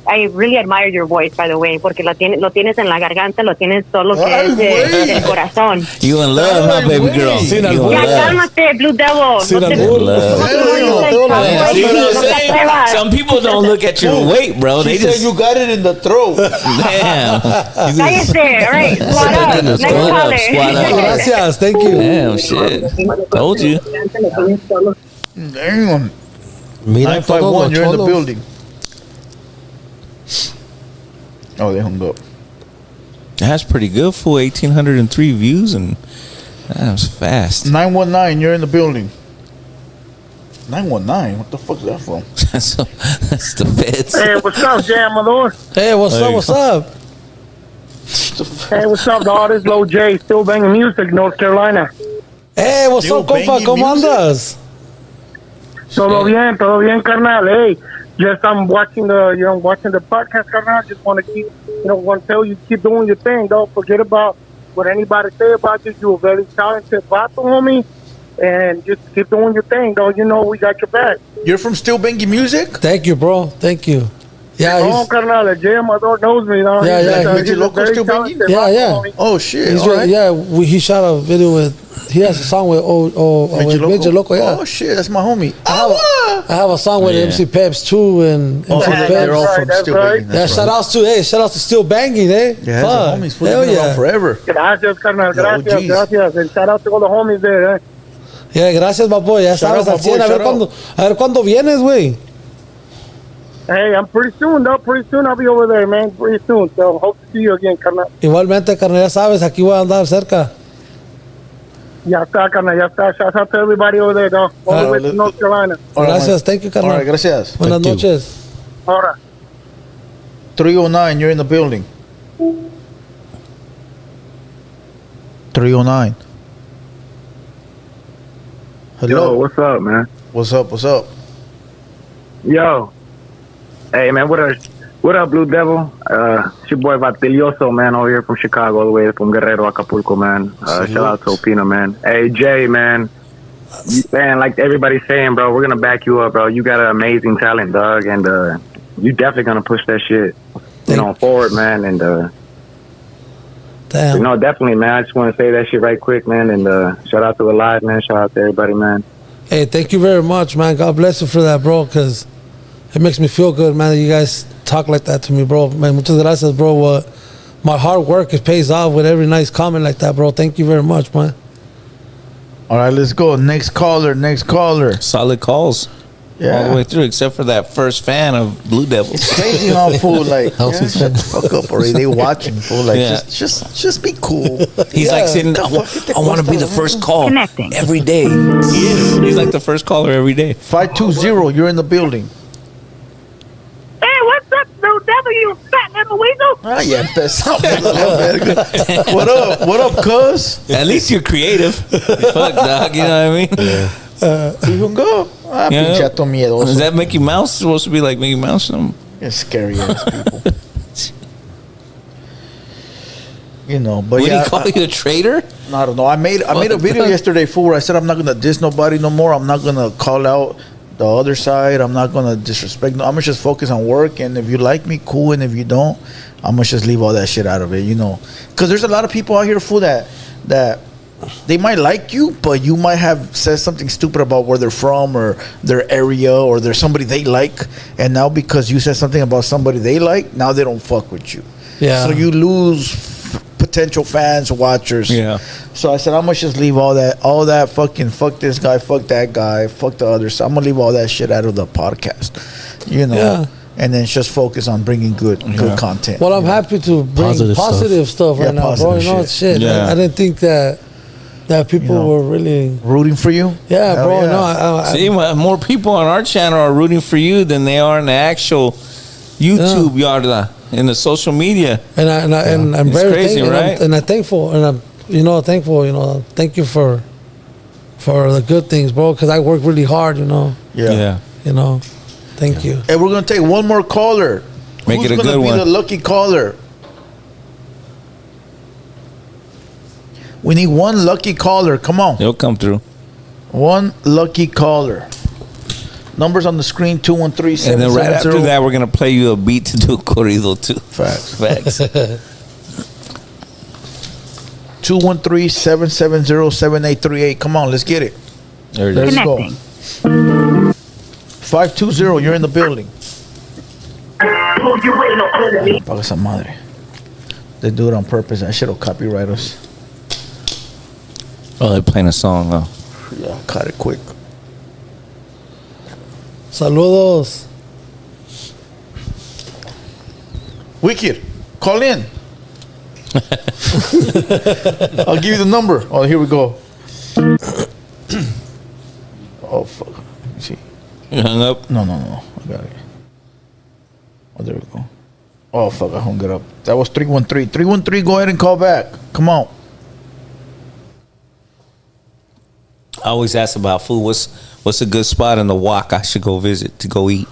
I really admire your voice, by the way, porque lo tienes en la garganta, lo tienes todo lo que es del corazón. You in love, huh, baby girl? Ya cálmate, Blue Devil. See what I'm saying? Some people don't look at your weight, bro. They just you got it in the throat. Damn. Cállate. All right, squat up. Next caller. Squat up. Gracias, thank you. Damn, shit. Told you. Damn. Mira, 951, you're in the cholos. building. Oh, they hung up. That's pretty good, fool. 1,803 views, and that was fast. 919, you're in the building. 919? What the fuck is that from? That's the feds. Hey, what's up, J-Amador? Hey, what's up? Hey, what's up, dog? This is Low J, still banging music, North Carolina. Hey, what's up, compa? ¿Cómo andas? Todo bien, carnal. Hey, just I'm watching the podcast, carnal. Just want to want to tell you, keep doing your thing. Don't forget about what anybody say about you. You're a very talented vato, homie. And just keep doing your thing, though. You know we got your back. You're from Still Banging Music? Thank you, bro. Thank you. Yeah, oh, carnal, J-Amador knows me. Though. Yeah. Loco Still Banging? Yeah. Oh, shit. He's All right. Yeah, he shot a video with. He has a song with Major Loco. Yeah. Oh shit, that's my homie. I have a song with MC Peps too, and MC Peps. They're all from Still Banging. Yeah, shout outs to Still Banging, eh? Yeah, that's the homies. Hell yeah, forever. Gracias, carnal. Gracias. And shout out to all the homies there, eh? Yeah, gracias, my boy. Ya sabes, al 100. A ver cuándo vienes, güey. Hey, I'm pretty soon, though. Pretty soon I'll be over there, man. Pretty soon. So hope to see you again, carnal. Igualmente, carnal, ya sabes, aquí voy a andar cerca. Ya está, carnal, ya está. Shout out to everybody over there, though. All the way to North Carolina. Gracias, thank you, carnal. All right, gracias. Buenas noches. All right. 309, you're in the building. 309. Hello. Yo, what's up, man? What's up? Yo. Hey, man, what up, Blue Devil? It's your boy Vatilioso, man, over here from Chicago, all the way from Guerrero, Acapulco, man. Shout out to Opina, man. Hey, Jay, man. Man, like everybody's saying, bro, we're going to back you up, bro. You got an amazing talent, dog, and you definitely going to push that shit, forward, man, and damn. Definitely, man. I just want to say that shit right quick, man, and shout out to Alive, man. Shout out to everybody, man. Hey, thank you very much, man. God bless you for that, bro, because it makes me feel good, man, that you guys talk like that to me, bro. Man, muchas gracias, bro. My hard work pays off with every nice comment like that, bro. Thank you very much, man. All right, let's go. Next caller. Solid calls. Yeah. All the way through, except for that first fan of Blue Devils. It's crazy how fool like shut the fuck up already. They watching fool like just be cool. He's like sitting. I want to be the first call every day. He is. He's like the first caller every day. 520. You're in the building. Hey, what's up, Blue Devil? You fat little weasel. Ya empezamos. What up, cuz? At least you're creative. Fuck, dog. You know what I mean? Yeah. You can go. Pinchato miedoso. Is that Mickey Mouse supposed to be like Mickey Mouse? You're scary ass people. But Would he call you a traitor? I don't know. I made a video yesterday, fool, where I said I'm not gonna diss nobody no more. I'm not gonna call out the other side. I'm not gonna disrespect. I'm gonna just focus on work. And if you like me, cool. And if you don't, I'm gonna just leave all that shit out of it. Because there's a lot of people out here, fool, that they might like you, but you might have said something stupid about where they're from or their area, or there's somebody they like, and now because you said something about somebody they like, now they don't fuck with you. Yeah. So you lose potential fans, watchers. Yeah. So I said I'm gonna just leave all that fucking fuck this guy, fuck that guy, fuck the other side. I'm gonna leave all that shit out of the podcast. Yeah. and then just focus on bringing good content. Well, I'm happy to bring positive stuff right now, bro. You know, shit. Yeah. I didn't think that people were really rooting for you. Yeah, Hell bro. yeah. No, See, more people on our channel are rooting for you than they are in the actual YouTube yarda in the social media. And I'm It's very crazy, thankful, right? and I'm thankful, and I'm thankful. Thank you for the good things, bro. Because I work really hard. Yeah. Thank you. And we're gonna take one more caller. Make Who's it a gonna good be one. the lucky caller? We need one lucky caller. Come on. They'll come through. One lucky caller. Numbers on the screen, 213-770. And then right after that, we're going to play you a beat to do a corrido, too. Facts. 213-770-7838. Come on, let's get it. Let's go. 520, you're in the building. Paga esa madre. They do it on purpose. That shit'll copyright us. Oh, they're playing a song, huh? Yeah, cut it quick. Saludos. Wicked, call in. I'll give you the number. Oh, here we go. Oh, fuck. Let me see. You hung up? No. I got it. Oh, there we go. Oh, fuck. I hung it up. That was 313. 313, go ahead and call back. Come on. I always ask about food. What's a good spot in the walk I should go visit to go eat?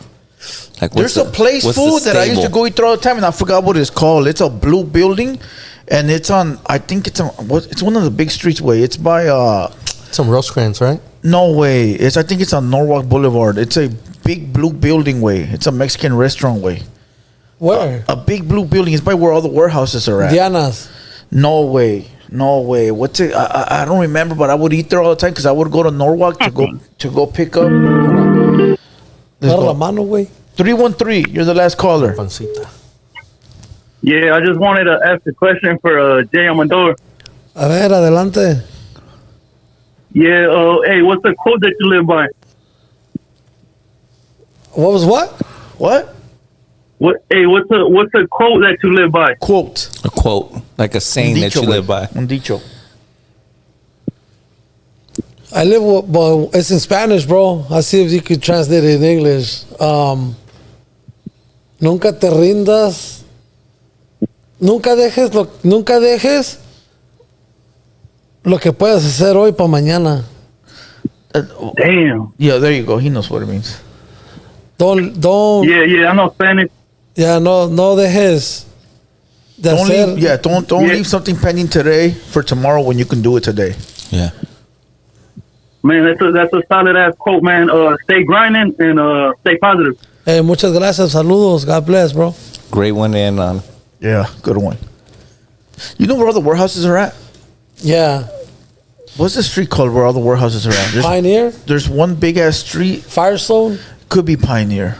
Like, There's a place food that I used to go eat through all the time, and I forgot what it's called. It's a blue building, and it's on. I think it's on. It's one of the big streets way. It's by. It's on Rosecrans, right? No way. I think it's on Norwalk Boulevard. It's a big blue building way. It's a Mexican restaurant way. Where? A big blue building. It's by where all the warehouses are at. Diana's. No way. What's it? I don't remember, but I would eat there all the time because I would go to Norwalk to go pick up. La mano, güey. 313. You're the last caller. Yeah, I just wanted to ask a question for J-Amador. A ver, adelante. Yeah, hey, what's the quote that you live by? What was what? What? Hey, what's the quote that you live by? Quote. A quote, like a saying that you live by. Un dicho. I live with, well, it's in Spanish, bro. I'll see if you could translate it in English. Nunca te rindas. Nunca dejes lo que puedas hacer hoy para mañana. Damn. Yeah, there you go. He knows what it means. Don't. Yeah, I know Spanish. Yeah, no dejes. Don't leave something pending today for tomorrow when you can do it today. Yeah. Man, that's a solid ass quote, man. Stay grinding and stay positive. Hey, muchas gracias. Saludos. God bless, bro. Great one to end on. Yeah, good one. You know where all the warehouses are at? Yeah. What's the street called where all the warehouses are at? Pioneer? There's one big ass street. Firestone? Could be Pioneer.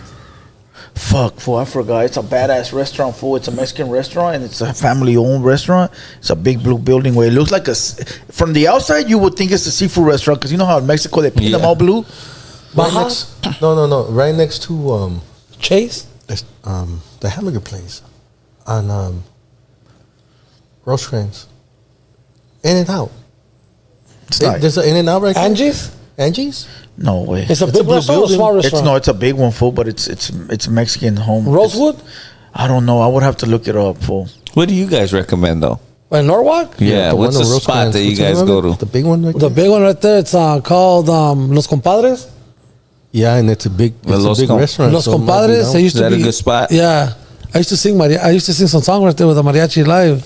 Fuck, fool, I forgot. It's a badass restaurant, fool. It's a Mexican restaurant, and it's a family-owned restaurant. It's a big blue building where it looks like from the outside, you would think it's a seafood restaurant, because you know how in Mexico they paint them all blue? No. Right next to Chase? The hamburger place on Rosecrans. In-N-Out. There's an In-N-Out right there. Angie's? No way. It's a big restaurant or a small restaurant? It's a big one, fool, but it's Mexican home. Rosewood? I don't know. I would have to look it up, fool. What do you guys recommend, though? In Norwalk? Yeah, what's the spot that you guys go to? The big one right there? The big one right there, it's called Los Compadres. Yeah, and it's a big restaurant. Los Compadres. Is that a good spot? Yeah. I used to sing some songs right there with the mariachi live.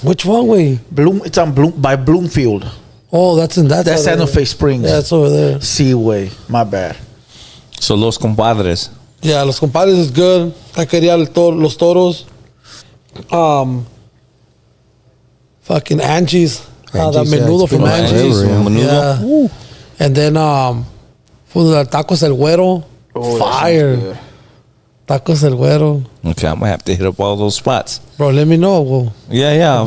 Which one way? It's on by Bloomfield. Oh, that's Santa Fe Springs. Yeah, it's over there. Seaway. My bad. So Los Compadres. Yeah, Los Compadres is good. I quería Los Toros. Fucking Angie's. That menudo from Angie's. Yeah. And then for the Tacos El Güero. Fire. Tacos El Güero. Okay, I'm gonna have to hit up all those spots. Bro, let me know. Yeah.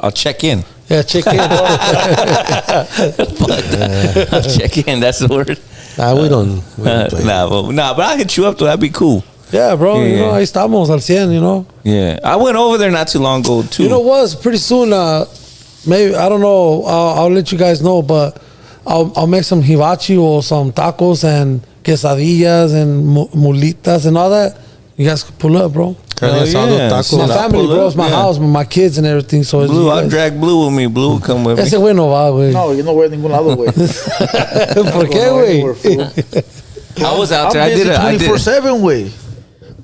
I'll check in. Yeah, check in. Check in. That's the word. Nah, we don't play. But I'll hit you up though. That'd be cool. Yeah, bro. You know, ahí estamos al 100, you know. Yeah, I went over there not too long ago too. You know what? Pretty soon, maybe I don't know. I'll let you guys know, but I'll make some hibachi or some tacos and quesadillas and mulitas and all that. You guys can pull up, bro. Tacos. My family, bro. It's my house, my kids and everything. So Blue, I'll drag Blue with me. Blue will come with me. Ese güey no va, güey. No, yo no voy a ningún lado, güey. ¿Por qué, güey? I was out there. I'm busy 24/7, güey.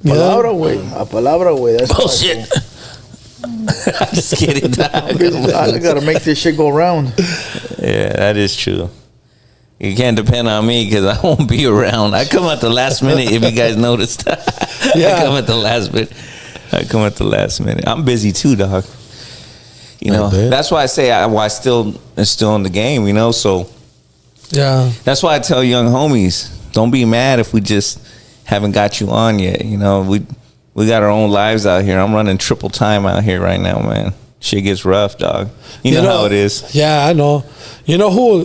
Palabra, güey. A palabra, güey. That's bullshit. I'm just kidding. I gotta make this shit go round. Yeah, that is true. You can't depend on me because I won't be around. I come at the last minute. If you guys noticed, I come at the last minute. I'm busy too, dog. You know, that's why I say I still in the game. You know, so yeah. That's why I tell young homies, don't be mad if we just haven't got you on yet. You know, we got our own lives out here. I'm running triple time out here right now, man. Shit gets rough, dog. You know how it is. Yeah, I know. You know who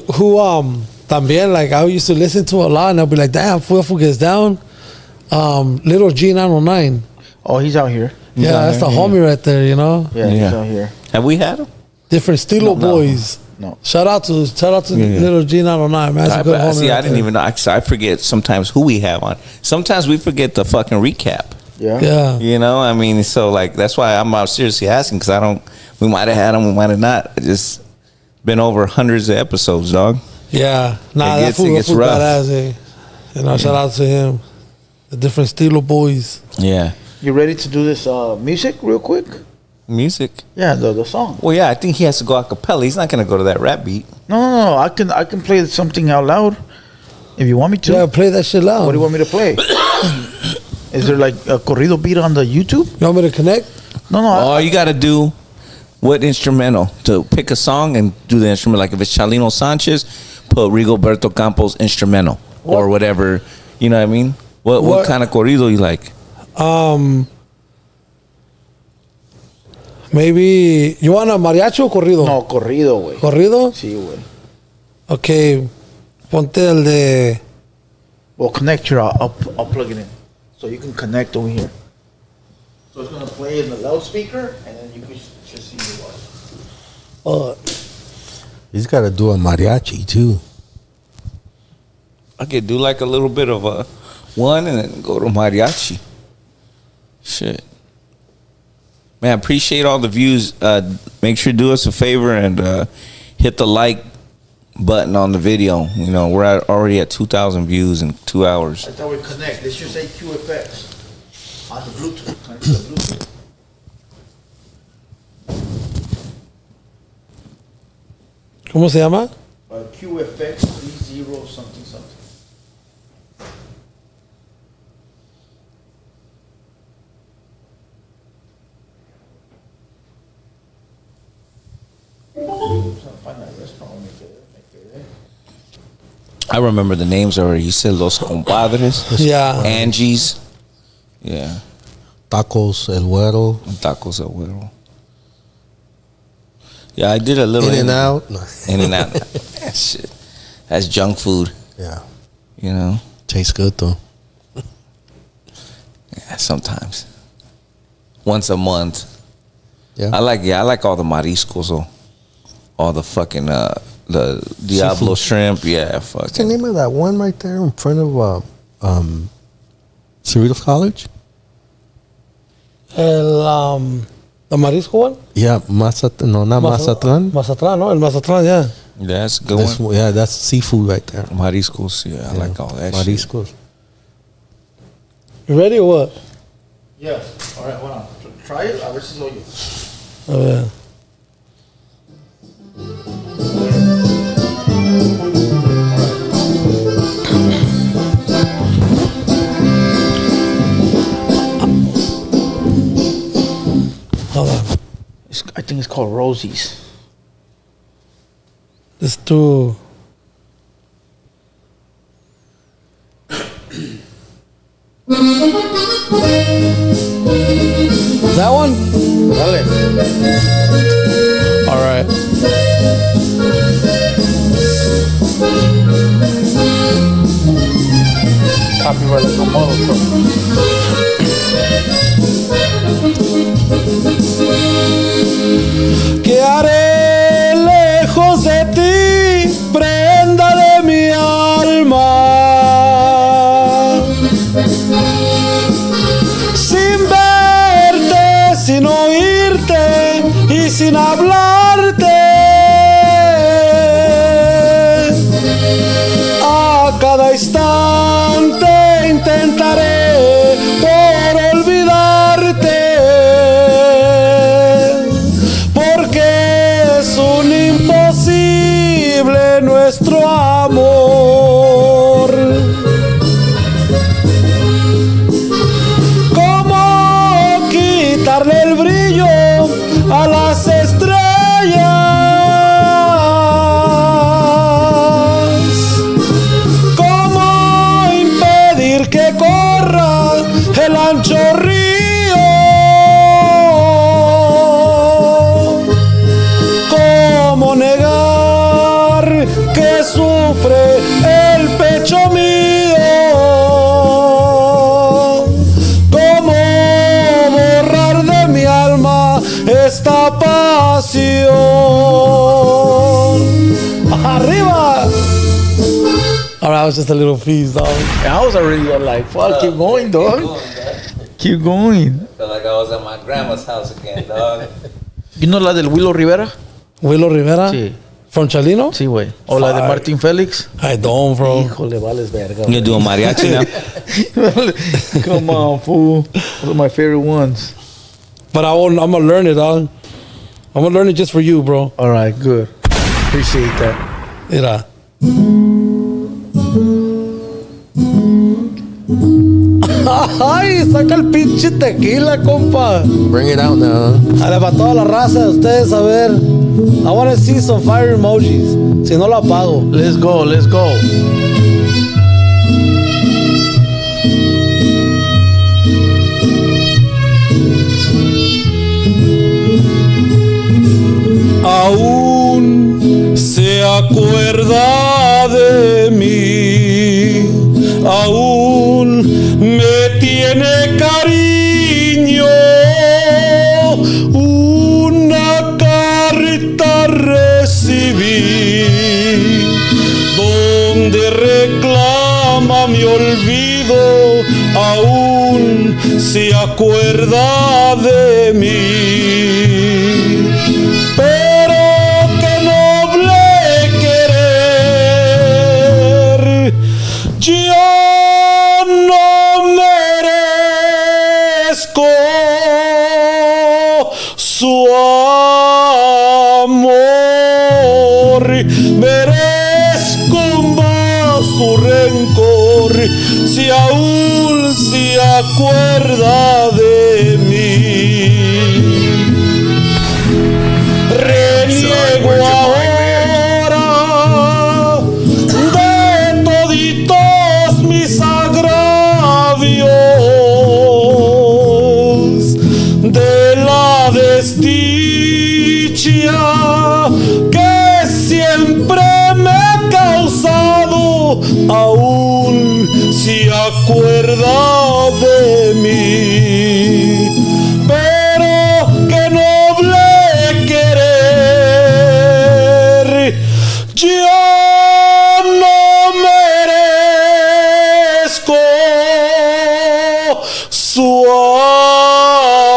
también, like, I used to listen to a lot, and I'll be like, damn, Fufu gets down. Little G909. Oh, he's out here. Yeah, that's the homie right there, you know? Yeah, he's out here. Have we had him? Different Stilo boys. No. Shout out to Little G909, man. That's a good homie. See, right I didn't even know. I forget sometimes who we have on. Sometimes we forget the fucking recap. Yeah. You know, I mean, so like that's why I'm seriously asking because we might have had him, we might have not. It's just been over hundreds of episodes, dog. Yeah. Nah, it gets rough. Badass, eh? You know, shout out to him. The different Stilo boys. Yeah. You ready to do this music real quick? Music? Yeah, the song. Well, yeah, I think he has to go a cappella. He's not going to go to that rap beat. No. I can play something out loud if you want me to. Yeah, play that shit loud. What do you want me to play? Is there like a corrido beat on the YouTube? You want me to connect? No. All you got to do, what instrumental? To pick a song and do the instrument. Like if it's Chalino Sanchez, put Rigoberto Campos instrumental or whatever. You know what I mean? What kind of corrido you like? Maybe you want a mariachi o corrido? No, corrido, güey. ¿Corrido? Sí, güey. Okay, ponte el de. Well, connect here. I'll plug it in so you can connect over here. So it's gonna play in the loudspeaker, and then you can just see the voice. He's got to do a mariachi too. I could do like a little bit of a one and then go to mariachi. Shit. Man, appreciate all the views. Make sure to do us a favor and hit the like button on the video. You know, we're already at 2,000 views in 2 hours. I thought we connect. This should say QFX on the Bluetooth. Connect to the Bluetooth. ¿Cómo se llama? QFX 30 something. I remember the names already. You said Los Compadres. Yeah. Angie's. Yeah. Tacos El Güero. Tacos El Güero. Yeah, I did a little In and Out. In and Out. Shit. That's junk food. Yeah. You know? Tastes good though. Yeah, sometimes. Once a month. Yeah. I like all the mariscos or all the fucking the Diablo Seafood. shrimp. Yeah, fuck. What's the name of that one right there in front of Cerritos College? The marisco one? Yeah, Mazatlan. No, not Mazatlan. Mazatlan, no, el Mazatlan, yeah. Yeah, that's a good one. Yeah, that's seafood right there. Mariscos, yeah, I like all that shit. Mariscos. You ready or what? Yeah. All right, hold on. Try it. A ver si se oye. A ver. Hold on. I think it's called Rosie's. Let's do. That one? Dale. All right. copyright like a motherfucker. ¿Qué haré lejos de ti, prenda de mi alma? Sin verte, sin oírte y sin hablarte. A cada instante intentaré por olvidarte, porque es un imposible nuestro amor. ¿Cómo quitarle el brillo a las estrellas? Que corra el ancho río. ¿Cómo negar que sufre el pecho mío? ¿Cómo borrar de mi alma esta pasión? ¡Arriba! All right, I was just a little feast, dog. I was already like, fuck, keep going, dog. Keep going. I felt like I was at my grandma's house again, dog. You know la del Willow Rivera? Willow Rivera? Sí. ¿From Chalino? Sí, güey. O la de Martin Félix. I don't, bro. Híjole, vales verga. You're doing mariachi now? Come on, fool. Those are my favorite ones. But I'm going to learn it, dog. I'm going to learn it just for you, bro. All right, good. Appreciate that. Mira. Ay, saca el pinche tequila, compa. Bring it out now. Dale, para toda la raza de ustedes, a ver. I want to see some fire emojis. Si no, la apago. Let's go, let's go. Aún se acuerda de mí, aún me tiene cariño. Una carta recibí donde reclama mi olvido, aún se acuerda de mí. Pero qué noble querer, yo no merezco su amor, merezco más su rencor, si aún se acuerda de mí. Reniego ahora de toditos mis agravios, de la desdicha que siempre me ha causado, aún se acuerda de mí. Pero qué noble querer, yo no merezco su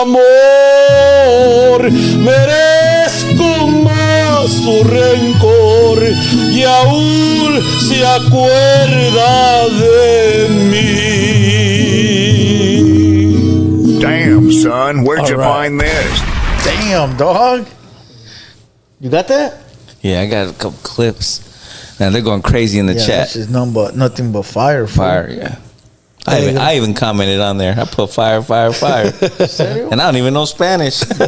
amor, merezco más su rencor, y aún se acuerda de mí. Damn, son, where'd you find this? Damn, dog. You got that? Yeah, I got a couple clips. Now they're going crazy in the chat. This is nothing but fire. Fire, yeah. I even commented on there. I put fire, fire, fire. And I don't even know Spanish. The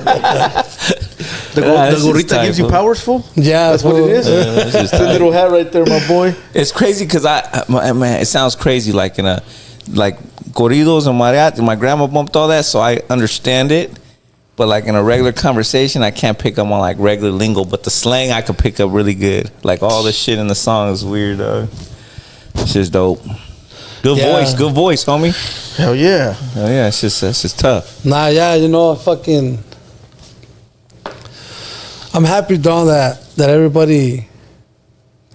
gorrita gives you powers, fool? Yeah, that's what it is. It's a little hat right there, my boy. It's crazy because man, it sounds crazy like in a corridos and mariachi. My grandma bumped all that, so I understand it. But like in a regular conversation, I can't pick up on like regular lingo. But the slang I could pick up really good. Like all the shit in the song is weird. It's just dope. Good voice, homie. Hell yeah. Hell yeah, it's just tough. Nah, yeah, you know, fucking. I'm happy, dog, that everybody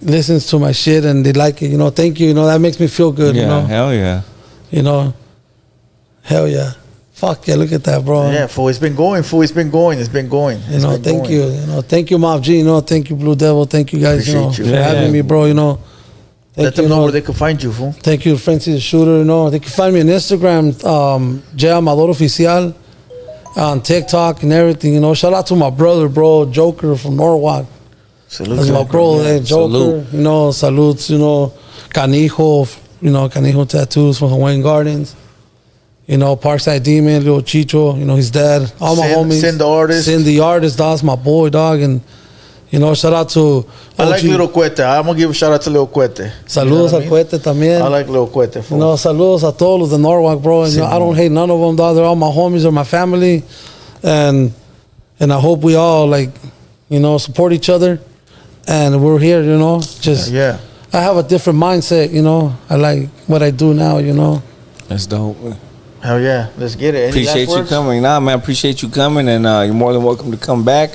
listens to my shit and they like it. You know, thank you. You know, that makes me feel good. Yeah, you know, hell yeah. You know, hell yeah. Fuck yeah, look at that, bro. Yeah, fool. It's been going, fool. It's been going. You know, thank you. You know, thank you, Mob G. You know, thank you, Blue Devil. Thank you guys. Appreciate you. For having me, bro. You know, Let them know where they can find you, fool. Thank you, Francis the Shooter. You know, they can find me on Instagram, J-Amador Oficial, on TikTok and everything. You know, shout out to my brother, bro, Joker from Norwalk. Salute, that's my Joker, bro, yeah. Joker. Salute. You know, salutes. You know, Canijo. You know, Canijo Tattoos from Hawaiian Gardens. You know, Parkside Demon, Little Chicho, you know, his dad, all my homies. Sin the artist, that's my boy, dog. And, you know, shout out to I like Little Cuete. I'm going to give a shout out to Little Cuete. Saludos al Cuete también. I like Little Cuete. You know, saludos a todos los de Norwalk, bro. And, you know, I don't hate none of them, dog. They're all my homies, they're my family. And I hope we all, like, you know, support each other. And we're here, you know, just. Yeah. I have a different mindset, you know. I like what I do now, you know. That's dope. Hell yeah, let's get it. Any Appreciate last you words? coming. Nah, man, appreciate you coming, and you're more than welcome to come back,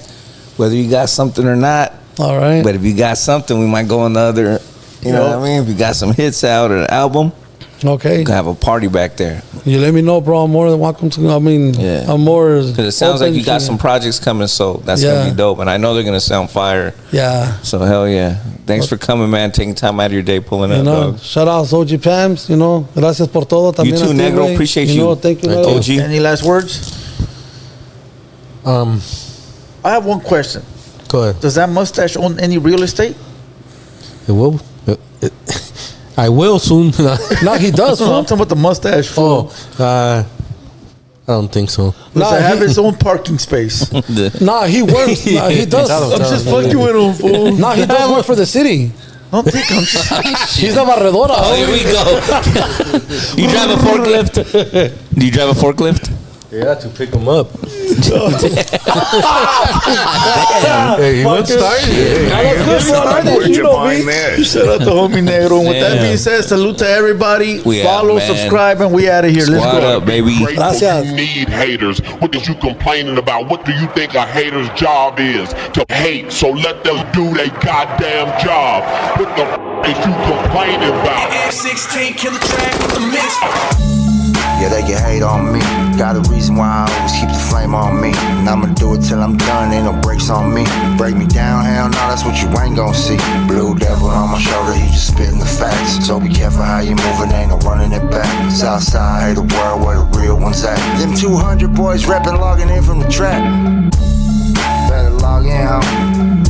whether you got something or not. All right. But if you got something, we might go on the other. You know what I mean? If you got some hits out or an album, okay, we can have a party back there. You let me know, bro. I'm more than welcome to. I mean, Yeah. I'm more. Because it sounds like open you got to- some projects coming, so that's gonna be dope. And I know they're gonna sound fire. Yeah. So hell yeah! Thanks for coming, man. Taking time out of your day, pulling You up, know, dog. shout out OG Pams, you know, gracias por todo. You También too, a ti, Negro. güey. Appreciate you. you. Know, thank you, Thank Negro. OG. Any last words? I have one question. Go ahead. Does that mustache own any real estate? It will. I will soon. No, he does. No, fool. I'm talking about the mustache. Fool. I don't think so. Does it have its own parking space? Nah, he works. Nah, he does. I'm just fucking with him, fool. Nah, he does work for the city. Don't think I'm just. He's a barredora. Oh, here we go. You drive a forklift? Do you drive a forklift? Yeah, to pick him up. Hey, he went started. Where'd you find this? Shout out to homie Negro. And with that being said, salute to everybody. We Follow, out, man. subscribe, and we out of here. Let's Squad go. up, baby. Grateful you need haters. What is you complaining about? What do you think a hater's job is? To hate. So let them do their goddamn job. What the is you complaining about? F16 killer track with the mix. Yeah, they can hate on me. Got a reason why I always keep the flame on me. And I'ma do it till I'm done, ain't no brakes on me. Break me down, hell no, that's what you ain't gon' see. Blue devil on my shoulder, he just spitting the facts. So be careful how you moving, ain't no running it back. Southside, hate the world where the real ones at. Them 200 boys reppin', logging in from the trap. Better log in, homie.